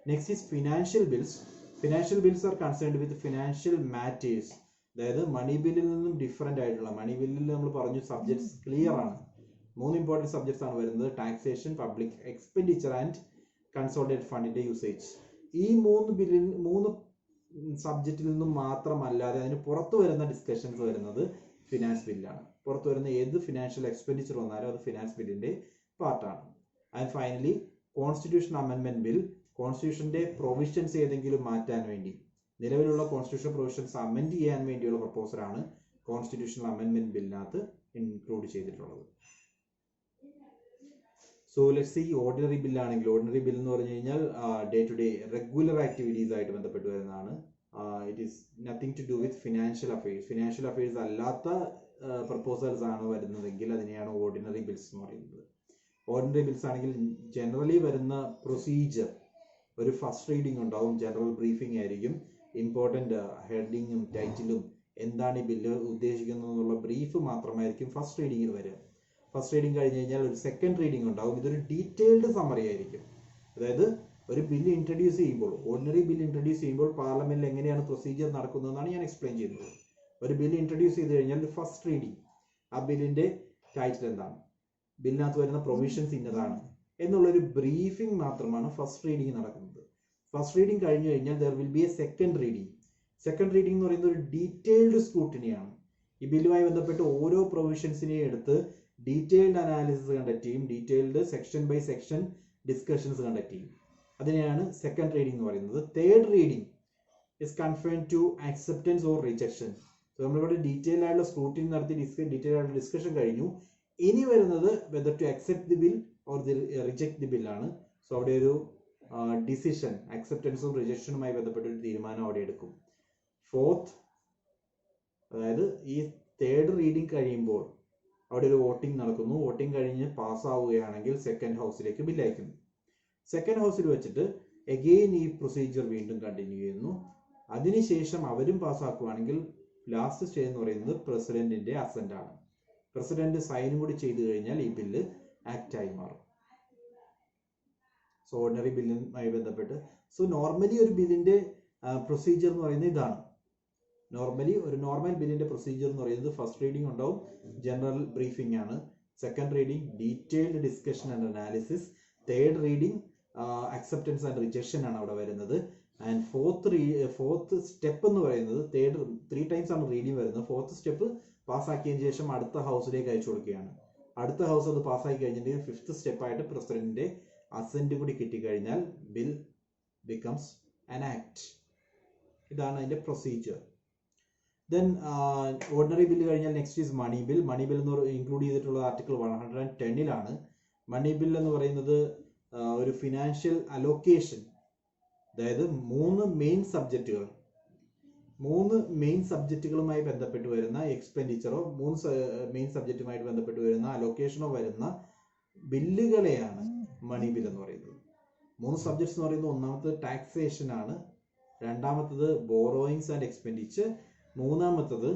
next is financial bills. Financial bills are concerned with financial matters. അതായത് മണി ബില്ലിൽ നിന്നും ഡിഫറെന്റ് ആയിട്ടുള്ള, മണി ബില്ലിൽ നമ്മൾ പറഞ്ഞു സബ്ജക്ട്സ് ക്ലിയർ ആണ്. 3 ഇമ്പോർട്ടൻറ്റ് സബ്ജക്ട്സ് ആണ് വരുന്നത്: taxation, public expenditure and consolidated ഫണ്ടിന്റെ യൂസേജ്. ഈ 3 സബ്ജക്റ്റിൽ നിന്നും മാത്രമല്ലാതെ അതിന് പുറത്തു വരുന്ന ഡിസ്കഷൻസ് വരുന്നത് ഫിനാൻസ് ബില്ലാണ്. പുറത്തു വരുന്ന ഏത് ഫിനാൻഷ്യൽ എക്സ്പെൻഡിച്ചർ വന്നാലും അത് ഫിനാൻസ് ബില്ലിന്റെ പാർട്ടാണ്. ആൻഡ് ഫൈനലി കോൺസ്റ്റിറ്റ്യൂഷൻ അമെൻമെന്റ് ബിൽ. കോൺസ്റ്റിറ്റ്യൂഷന്റെ പ്രൊവിഷൻസ് ഏതെങ്കിലും മാറ്റാൻ വേണ്ടി, നിലവിലുള്ള കോൺസ്റ്റിറ്റ്യൂഷൻ പ്രൊവിഷൻസ് അമെൻഡ് ചെയ്യാൻ വേണ്ടിയുള്ള പ്രപ്പോസലാണ് കോൺസ്റ്റിറ്റ്യൂഷണൽ അമെൻമെന്റ് ബില്ലിനകത്ത് ഇൻക്ലൂഡ് ചെയ്തിട്ടുള്ളത്. സോ ലെറ്റ്സ് സീ ഓർഡിനറി ബില്ലാണെങ്കിൽ, ഓർഡിനറി ബിൽ എന്ന് പറഞ്ഞു കഴിഞ്ഞാൽ day to day regular activities ആയിട്ട് ബന്ധപ്പെട്ട് വരുന്നതാണ്. It is nothing to do with financial affairs. Financial affairs അല്ലാത്ത പ്രപ്പോസൽസ് ആണ് വരുന്നതെങ്കിൽ അതിനെയാണ് ഓർഡിനറി ബിൽസ് എന്ന് പറയുന്നത്. ഓർഡിനറി ബിൽസ് ആണെങ്കിൽ ജനറലി വരുന്ന പ്രൊസീജിയർ, ഒരു ഫസ്റ്റ് റീഡിംഗ് ഉണ്ടാവും, ജനറൽ ബ്രീഫിംഗ് ആയിരിക്കും, ഇമ്പോർട്ടൻ്റ് ഹെഡിങ്ങും ടൈറ്റിലും എന്താണ് ഈ ബില്ല് ഉദ്ദേശിക്കുന്നത് എന്നുള്ള ബ്രീഫ് മാത്രമായിരിക്കും ഫസ്റ്റ് റീഡിങ്ങിൽ വരിക. ഫസ്റ്റ് റീഡിങ് കഴിഞ്ഞ് കഴിഞ്ഞാൽ ഒരു സെക്കൻഡ് റീഡിംഗ് ഉണ്ടാവും. ഇതൊരു ഡീറ്റെയിൽഡ് സമ്മറി ആയിരിക്കും. അതായത് ഒരു ബില്ല് ഇൻട്രൊഡ്യൂസ് ചെയ്യുമ്പോൾ, ഓർഡിനറി ബില്ല് ഇൻട്രൊഡ്യൂസ് ചെയ്യുമ്പോൾ പാർലമെന്റിൽ എങ്ങനെയാണ് പ്രൊസീജിയർ നടക്കുന്നതെന്നാണ് ഞാൻ എക്സ്പ്ലെയിൻ ചെയ്യുന്നത്. ഒരു ബില്ല് ഇൻട്രൊഡ്യൂസ് ചെയ്ത് കഴിഞ്ഞാൽ ഫസ്റ്റ് റീഡിംഗ്, ആ ബില്ലിന്റെ ടൈറ്റിൽ എന്താണ്, ബില്ലിനകത്ത് വരുന്ന പ്രൊവിഷൻസ് ഇന്നതാണ് എന്നുള്ളൊരു ബ്രീഫിംഗ് മാത്രമാണ് ഫസ്റ്റ് റീഡിംഗ് നടക്കുന്നത്. ഫസ്റ്റ് റീഡിംഗ് കഴിഞ്ഞു കഴിഞ്ഞാൽ there will be A second reading. Second reading എന്ന് പറയുന്നത് ഒരു ഡീറ്റെയിൽഡ് സ്ക്രൂട്ടിനിയാണ്. ഈ ബില്ലുമായി ബന്ധപ്പെട്ട് ഓരോ പ്രൊവിഷൻസിനെയും എടുത്ത് ഡീറ്റെയിൽഡ് അനാലിസിസ് കണ്ടക്ട് ചെയ്യും, detailed section by section discussions conduct ചെയ്യും. അതിനെയാണ് സെക്കൻഡ് റീഡിംഗ് എന്ന് പറയുന്നത്. Third reading is confirmed to acceptance or rejection. So നമ്മളിവിടെ ഡീറ്റെയിൽ ആയിട്ടുള്ള സ്ക്രൂട്ടിനി നടത്തി ഡീറ്റെയിൽ ആയിട്ടുള്ള ഡിസ്കഷൻ കഴിഞ്ഞു. ഇനി വരുന്നത് whether to accept the bill or reject the ബില്ലാണ്. സോ അവിടെ ഒരു ഡിസിഷൻ, അക്സെപ്റ്റൻസും റിജക്ഷനുമായി ബന്ധപ്പെട്ട ഒരു തീരുമാനം അവിടെ എടുക്കും. ഫോർത്ത്, അതായത് ഈ തേർഡ് റീഡിംഗ് കഴിയുമ്പോൾ അവിടെ ഒരു വോട്ടിംഗ് നടക്കുന്നു. വോട്ടിംഗ് കഴിഞ്ഞ് പാസ്സാവുകയാണെങ്കിൽ സെക്കൻഡ് ഹൗസിലേക്ക് ബില്ല് അയക്കുന്നു. സെക്കൻഡ് ഹൗസിൽ വെച്ചിട്ട് എഗെയിൻ ഈ പ്രൊസീജിയർ വീണ്ടും കണ്ടിന്യൂ ചെയ്യുന്നു. അതിനുശേഷം അവരും പാസ്സാക്കുകയാണെങ്കിൽ ലാസ്റ്റ് സ്റ്റേ എന്ന് പറയുന്നത് പ്രസിഡന്റിന്റെ അസെന്റ് ആണ്. പ്രസിഡന്റ് സൈനും കൂടി ചെയ്തു കഴിഞ്ഞാൽ ഈ ബില്ല് ആക്റ്റായി മാറും. സോ ഓർഡിനറി ബില്ലുമായി ബന്ധപ്പെട്ട് നോർമലി ഒരു ബില്ലിന്റെ പ്രൊസീജിയർ എന്ന് പറയുന്നത് ഇതാണ്. നോർമലി ഒരു നോർമൽ ബില്ലിന്റെ പ്രൊസീജിയർ എന്ന് പറയുന്നത് ഫസ്റ്റ് റീഡിംഗ് ഉണ്ടാവും, ജനറൽ ബ്രീഫിംഗ് ആണ്. Second reading detailed discussion and analysis. Third reading acceptance and rejection ആണ് അവിടെ വരുന്നത്. ആൻഡ് ഫോർത്ത് സ്റ്റെപ്പ് എന്ന് പറയുന്നത് 3 ടൈംസ് ആണ് റീഡിംഗ് വരുന്നത്. ഫോർത്ത് സ്റ്റെപ്പ് പാസ്സാക്കിയതിനു ശേഷം അടുത്ത ഹൗസിലേക്ക് അയച്ചു കൊടുക്കുകയാണ്. അടുത്ത ഹൗസ് അത് പാസ്സാക്കി കഴിഞ്ഞിട്ടുണ്ടെങ്കിൽ ഫിഫ്ത്ത് സ്റ്റെപ്പായിട്ട് പ്രസിഡന്റിന്റെ അസെന്റ് കൂടി കിട്ടിക്കഴിഞ്ഞാൽ ബിൽ becomes an act. ഇതാണ് അതിൻ്റെ പ്രൊസീജിയർ. ദെൻ ഓർഡിനറി ബില്ല് കഴിഞ്ഞാൽ next is money bill. Money bill എന്ന് ഇൻക്ലൂഡ് ചെയ്തിട്ടുള്ളത് ആർട്ടിക്കിൾ 110 മണി ബിൽ എന്ന് പറയുന്നത് ഒരു ഫിനാൻഷ്യൽ അലോക്കേഷൻ, അതായത് മൂന്ന് മെയിൻ സബ്ജക്റ്റുകളുമായി ബന്ധപ്പെട്ട് വരുന്ന എക്സ്പെൻഡിച്ചറോ മെയിൻ സബ്ജക്റ്റുമായിട്ട് ബന്ധപ്പെട്ട് വരുന്ന അലോക്കേഷനോ വരുന്ന ബില്ലുകളെയാണ് മണി ബിൽ എന്ന് പറയുന്നത്. 3 സബ്ജക്ട്സ് എന്ന് പറയുന്നത് ഒന്നാമത്തത് ടാക്സേഷൻ ആണ്, രണ്ടാമത്തത് ബോറോയിങ്സ് ആൻഡ് എക്സ്പെൻഡിച്ചർ, മൂന്നാമത്തത്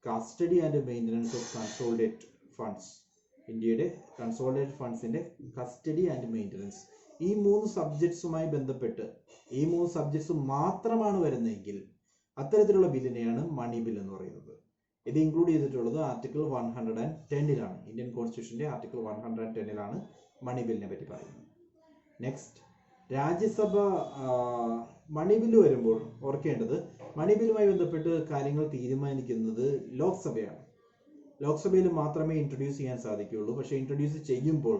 custody and maintenance of consolidate funds. ഇന്ത്യയുടെ കൺസോളിഡേറ്റ് ഫണ്ട്സിന്റെ കസ്റ്റഡി ആൻഡ് മെയിൻ്റനൻസ്. ഈ 3 സബ്ജക്ട്സുമായി ബന്ധപ്പെട്ട് ഈ 3 സബ്ജക്ട്സ് മാത്രമാണ് വരുന്നതെങ്കിൽ അത്തരത്തിലുള്ള ബില്ലിനെയാണ് മണി ബിൽ എന്ന് പറയുന്നത്. ഇത് ഇൻക്ലൂഡ് ചെയ്തിട്ടുള്ളത് ആർട്ടിക്കിൾ 110 ഇന്ത്യൻ കോൺസ്റ്റിറ്റ്യൂഷന്റെ ആർട്ടിക്കിൾ 110 മണി ബില്ലിനെ പറ്റി പറയുന്നത്. നെക്സ്റ്റ്, രാജ്യസഭ മണി ബില്ല് വരുമ്പോൾ ഓർക്കേണ്ടത്, മണി ബില്ലുമായി ബന്ധപ്പെട്ട് കാര്യങ്ങൾ തീരുമാനിക്കുന്നത് ലോക്സഭയാണ്. ലോക്സഭയിൽ മാത്രമേ ഇൻട്രൊഡ്യൂസ് ചെയ്യാൻ സാധിക്കുകയുള്ളൂ. പക്ഷേ ഇൻട്രൊഡ്യൂസ് ചെയ്യുമ്പോൾ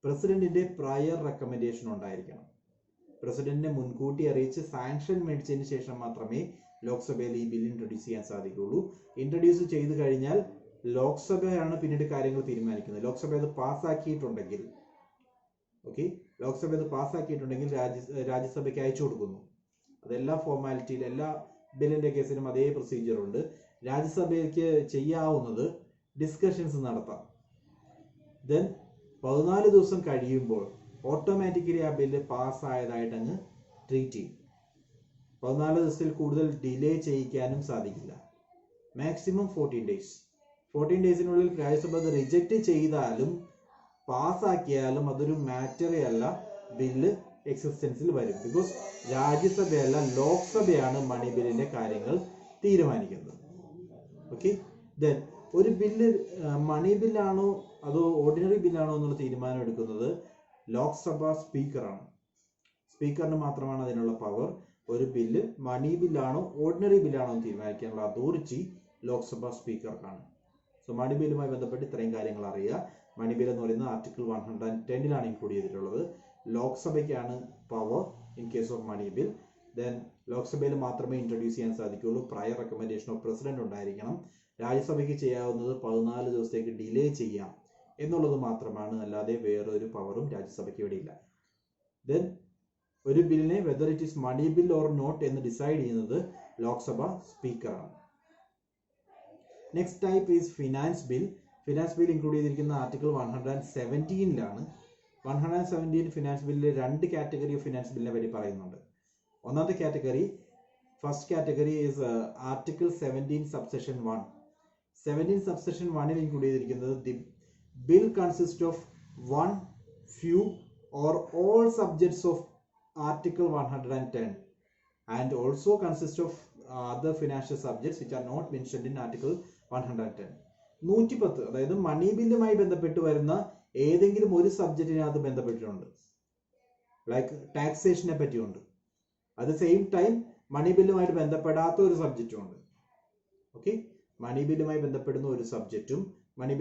പ്രസിഡന്റിന്റെ പ്രയർ റെക്കമെൻഡേഷൻ ഉണ്ടായിരിക്കണം. പ്രസിഡന്റിനെ മുൻകൂട്ടി അറിയിച്ച് സാങ്ഷൻ മേടിച്ചതിന് ശേഷം മാത്രമേ ലോക്സഭയിൽ ഈ ബിൽ ഇൻട്രൊഡ്യൂസ് ചെയ്യാൻ സാധിക്കുകയുള്ളൂ. ഇൻട്രൊഡ്യൂസ് ചെയ്ത് കഴിഞ്ഞാൽ ലോക്സഭയാണ് പിന്നീട് കാര്യങ്ങൾ തീരുമാനിക്കുന്നത്. ലോക്സഭ അത് പാസ്സാക്കിയിട്ടുണ്ടെങ്കിൽ രാജ്യസഭയ്ക്ക് അയച്ചു കൊടുക്കുന്നു. അതെല്ലാ ഫോർമാലിറ്റിയിൽ എല്ലാ ബില്ലിന്റെ കേസിലും അതേ പ്രൊസീജിയർ ഉണ്ട്. രാജ്യസഭയ്ക്ക് ചെയ്യാവുന്നത് ഡിസ്കഷൻസ് നടത്താം. ദെൻ 14 ദിവസം കഴിയുമ്പോൾ ഓട്ടോമാറ്റിക്കലി ആ ബില്ല് പാസ്സായതായിട്ട് അങ്ങ് ട്രീറ്റ് ചെയ്യും. 14 ദിവസത്തിൽ കൂടുതൽ ഡിലേ ചെയ്യിക്കാനും സാധിക്കില്ല. Maximum 14 days. 14 ഡേയ്സിനുള്ളിൽ രാജ്യസഭ അത് റിജക്റ്റ് ചെയ്താലും പാസ്സാക്കിയാലും അതൊരു മാറ്ററേ അല്ല, ബില്ല് എക്സിസ്റ്റൻസിൽ വരും. ബിക്കോസ് രാജ്യസഭയല്ല ലോക്സഭയാണ് മണി ബില്ലിന്റെ കാര്യങ്ങൾ തീരുമാനിക്കുന്നത്. ഓക്കെ, ദെൻ ഒരു ബില്ല് മണി ബില്ലാണോ അതോ ഓർഡിനറി ബില്ലാണോ എന്നുള്ള തീരുമാനം എടുക്കുന്നത് ലോക്സഭ സ്പീക്കറാണ്. സ്പീക്കറിന് മാത്രമാണ് അതിനുള്ള പവർ. ഒരു ബില്ല് മണി ബില്ലാണോ ഓർഡിനറി ബില്ലാണോ എന്ന് തീരുമാനിക്കാനുള്ള അതോറിറ്റി ലോക്സഭ സ്പീക്കർക്കാണ്. സോ മണി ബില്ലുമായി ബന്ധപ്പെട്ട് ഇത്രയും കാര്യങ്ങൾ അറിയുക. മണി ബിൽ എന്ന് പറയുന്നത് ആർട്ടിക്കിൾ 110 ഇൻക്ലൂഡ് ചെയ്തിട്ടുള്ളത്. ലോക്സഭയ്ക്കാണ് power in case of money bill. Then ലോക്സഭയിൽ മാത്രമേ ഇൻട്രൊഡ്യൂസ് ചെയ്യാൻ സാധിക്കുകയുള്ളൂ. പ്രയർ റെക്കമെൻഡേഷൻ ഓഫ് പ്രസിഡന്റ് ഉണ്ടായിരിക്കണം. രാജ്യസഭയ്ക്ക് ചെയ്യാവുന്നത് 14 ദിവസത്തേക്ക് ഡിലേ ചെയ്യാം എന്നുള്ളത് മാത്രമാണ്, അല്ലാതെ വേറൊരു പവറും രാജ്യസഭയ്ക്ക് ഇവിടെ ഇല്ല. ദെൻ ഒരു ബില്ലിനെ whether it is money bill or not എന്ന് ഡിസൈഡ് ചെയ്യുന്നത് ലോക്സഭ സ്പീക്കറാണ്. Next type is finance bill. Finance bill include ചെയ്തിരിക്കുന്ന ആർട്ടിക്കിൾ 117 117 ഫിനാൻസ് ബില്ലിൽ 2 കാറ്റഗറി ഓഫ് ഫിനാൻസ് ബില്ലിനെ പറ്റി പറയുന്നുണ്ട്. ഒന്നാമത്തെ category, first category is article 17 subsection 1. 17 subsection 1 include ചെയ്തിരിക്കുന്നത് the bill consist of 1, few or all subjects of article 110 and also consist of other financial subjects which are not mentioned in article 110. 110 അതായത് മണി ബില്ലുമായി ബന്ധപ്പെട്ട് വരുന്ന ഏതെങ്കിലും ഒരു സബ്ജക്റ്റിനകത്ത് ബന്ധപ്പെട്ടിട്ടുണ്ട്. Like ടാക്സേഷനെ പറ്റിയുണ്ട്. At the same time money ബില്ലുമായിട്ട് ബന്ധപ്പെടാത്ത ഒരു സബ്ജക്റ്റും ഉണ്ട്. ഓക്കെ, മണി ബില്ലുമായി ബന്ധപ്പെടുന്ന ഒരു സബ്ജക്റ്റും മണി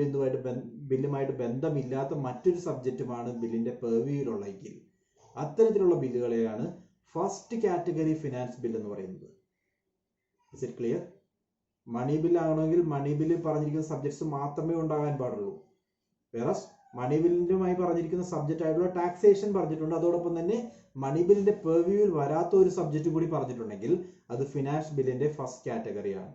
ബില്ലുമായിട്ട് ബന്ധമില്ലാത്ത മറ്റൊരു സബ്ജക്റ്റുമാണ് ബില്ലിന്റെ പെർവ്യൂയിലുള്ളെങ്കിൽ അത്തരത്തിലുള്ള ബില്ലുകളെയാണ് ഫസ്റ്റ് കാറ്റഗറി ഫിനാൻസ് ബിൽ എന്ന് പറയുന്നത്. Is it clear? മണി ബില്ലാണെങ്കിൽ മണി ബില്ലിൽ പറഞ്ഞിരിക്കുന്ന സബ്ജക്ട്സ് മാത്രമേ ഉണ്ടാകാൻ പാടുള്ളൂ. വേറസ് മണി ബില്ലുമായി പറഞ്ഞിരിക്കുന്ന സബ്ജക്റ്റ് ആയിട്ടുള്ള ടാക്സേഷൻ പറഞ്ഞിട്ടുണ്ട്. അതോടൊപ്പം തന്നെ മണി ബില്ലിന്റെ പെർവ്യൂവിൽ വരാത്ത ഒരു സബ്ജക്റ്റ് കൂടി പറഞ്ഞിട്ടുണ്ടെങ്കിൽ അത് ഫിനാൻസ് ബില്ലിന്റെ ഫസ്റ്റ് കാറ്റഗറിയാണ്.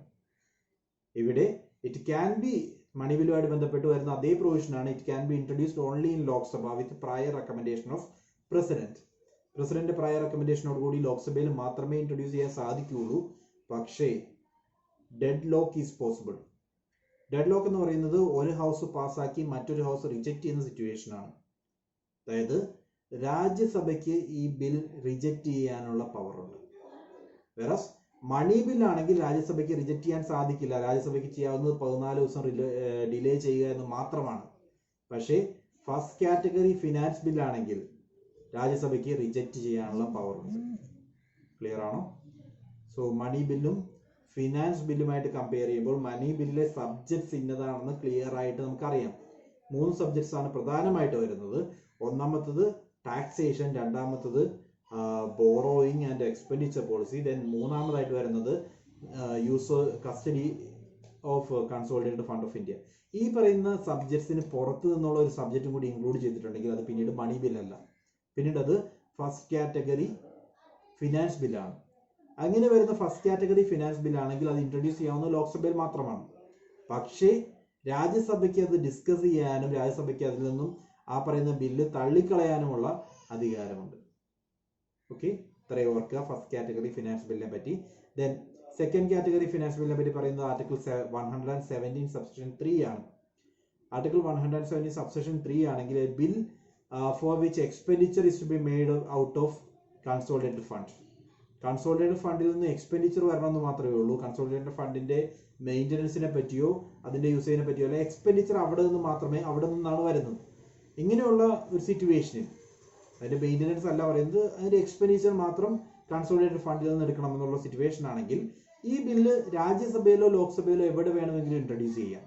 ഇവിടെ ഇറ്റ് ക്യാൻ ബി മണി ബില്ലുമായിട്ട് ബന്ധപ്പെട്ട് വരുന്ന അതേ പ്രൊവിഷനാണ്. It can be introduced only in Lok Sabha with prior recommendation of president. President prior റെക്കമെൻഡേഷനോട് കൂടി ലോക്സഭയിൽ മാത്രമേ ഇൻട്രൊഡ്യൂസ് ചെയ്യാൻ സാധിക്കുകയുള്ളൂ. പക്ഷേ deadlock is possible. Deadlock എന്ന് പറയുന്നത് ഒരു ഹൗസ് പാസ്സാക്കി മറ്റൊരു ഹൗസ് റിജക്ട് ചെയ്യുന്ന സിറ്റുവേഷൻ ആണ്. അതായത് രാജ്യസഭയ്ക്ക് ഈ ബിൽ റിജക്ട് ചെയ്യാനുള്ള പവർ ഉണ്ട്. വേറസ് മണി ബില്ലാണെങ്കിൽ രാജ്യസഭയ്ക്ക് റിജക്ട് ചെയ്യാൻ സാധിക്കില്ല. രാജ്യസഭയ്ക്ക് ചെയ്യാവുന്നത് 14 ദിവസം ഡിലേ ചെയ്യുക എന്ന് മാത്രമാണ്. പക്ഷേ ഫസ്റ്റ് കാറ്റഗറി ഫിനാൻസ് ബില്ലാണെങ്കിൽ രാജ്യസഭയ്ക്ക് റിജക്ട് ചെയ്യാനുള്ള പവർ ഉണ്ട്. ക്ലിയർ ആണോ? സോ മണി ബില്ലും ഫിനാൻസ് ബില്ലുമായിട്ട് കമ്പയർ ചെയ്യുമ്പോൾ മണി ബില്ലിലെ സബ്ജക്ട്സ് ഇന്നതാണെന്ന് ക്ലിയർ ആയിട്ട് നമുക്കറിയാം. 3 സബ്ജക്ട്സ് ആണ് പ്രധാനമായിട്ട് വരുന്നത്. ഒന്നാമത്തത് ടാക്സേഷൻ, രണ്ടാമത്തത് borrowing and expenditure policy. Then മൂന്നാമതായിട്ട് വരുന്നത് use custody of consolidated fund of India. ഈ പറയുന്ന സബ്ജക്ട്സിന് പുറത്ത് നിന്നുള്ള ഒരു സബ്ജക്റ്റും കൂടി ഇൻക്ലൂഡ് ചെയ്തിട്ടുണ്ടെങ്കിൽ അത് പിന്നീട് മണി ബില്ലല്ല, പിന്നീട് അത് ഫസ്റ്റ് കാറ്റഗറി ഫിനാൻസ് ബില്ലാണ്. അങ്ങനെ വരുന്ന ഫസ്റ്റ് കാറ്റഗറി ഫിനാൻസ് ബില്ലാണെങ്കിൽ അത് ഇൻട്രൊഡ്യൂസ് ചെയ്യാവുന്ന ലോക്സഭയിൽ മാത്രമാണ്. പക്ഷേ രാജ്യസഭയ്ക്ക് അത് ഡിസ്കസ് ചെയ്യാനും രാജ്യസഭയ്ക്ക് അതിൽ നിന്നും ആ പറയുന്ന ബില്ല് തള്ളിക്കളയാനുമുള്ള അധികാരമുണ്ട്. ഓക്കെ, ഇത്രയും ഓർക്കുക ഫസ്റ്റ് കാറ്റഗറി ഫിനാൻസ് ബില്ലിനെ പറ്റി. ദെൻ സെക്കൻഡ് കാറ്റഗറി ഫിനാൻസ് ബില്ലിനെ പറ്റി പറയുന്നത് ആർട്ടിക്കിൾ 117 സബ്സെക്ഷൻ 3 ആണ്. ആർട്ടിക്കിൾ 117 സബ്സെക്ഷൻ 3 ആണെങ്കിൽ a bill for which expenditure is to be made out of consolidated fund. Consolidated ഫണ്ടിൽ നിന്ന് എക്സ്പെൻഡിച്ചർ വരണമെന്ന് മാത്രമേ ഉള്ളൂ. കൺസോളിഡേറ്റഡ് ഫണ്ടിന്റെ മെയിൻ്റനൻസിനെ പറ്റിയോ അതിന്റെ യൂസേജിനെ പറ്റിയോ അല്ലെ, എക്സ്പെൻഡിച്ചർ അവിടെ നിന്നാണ് വരുന്നത്. ഇങ്ങനെയുള്ള ഒരു സിറ്റുവേഷനിൽ അതിന്റെ മെയിൻ്റനൻസ് അല്ല പറയുന്നത്, അതിന്റെ എക്സ്പെൻഡിച്ചർ മാത്രം കൺസോളിഡേറ്റഡ് ഫണ്ടിൽ നിന്ന് എടുക്കണം എന്നുള്ള സിറ്റുവേഷൻ ആണെങ്കിൽ ഈ ബില്ല് രാജ്യസഭയിലോ ലോക്സഭയിലോ എവിടെ വേണമെങ്കിലും ഇൻട്രൊഡ്യൂസ് ചെയ്യാം.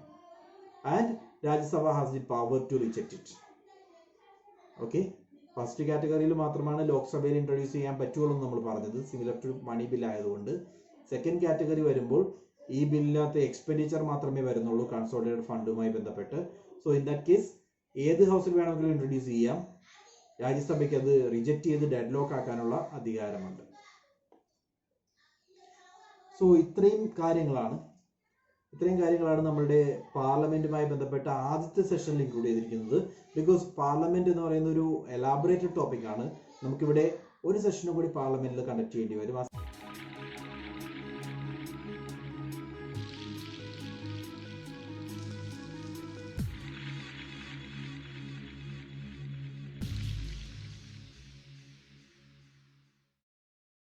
And Rajya Sabha has the power to reject it. Okay, first കാറ്റഗറിയിൽ മാത്രമാണ് ലോക്സഭയിൽ ഇൻട്രൊഡ്യൂസ് ചെയ്യാൻ പറ്റുള്ളൂ എന്ന് നമ്മൾ പറഞ്ഞത്, സിമിലർ ടു മണി ബിൽ ആയതുകൊണ്ട്. സെക്കൻഡ് കാറ്റഗറി വരുമ്പോൾ ഈ ബില്ലിനകത്ത് എക്സ്പെൻഡിച്ചർ മാത്രമേ വരുന്നുള്ളൂ കൺസോളിഡേറ്റഡ് ഫണ്ടുമായി ബന്ധപ്പെട്ട്. സോ ഇൻ ദാറ്റ് കേസ് ഏത് ഹൗസിൽ വേണമെങ്കിലും ഇൻട്രൊഡ്യൂസ് ചെയ്യാം, രാജ്യസഭയ്ക്ക് അത് റിജക്ട് ചെയ്ത് ഡെഡ് ലോക്ക് ആക്കാനുള്ള അധികാരമുണ്ട്. സോ ഇത്രയും കാര്യങ്ങളാണ് നമ്മളുടെ പാർലമെന്റുമായി ബന്ധപ്പെട്ട ആദ്യത്തെ സെഷനിൽ ഇൻക്ലൂഡ് ചെയ്തിരിക്കുന്നത്. ബിക്കോസ് പാർലമെന്റ് എന്ന് പറയുന്ന ഒരു എലാബറേറ്റഡ് ടോപ്പിക് ആണ്. നമുക്കിവിടെ ഒരു സെഷനും കൂടി പാർലമെന്റിൽ കണ്ടക്ട് ചെയ്യേണ്ടി വരും.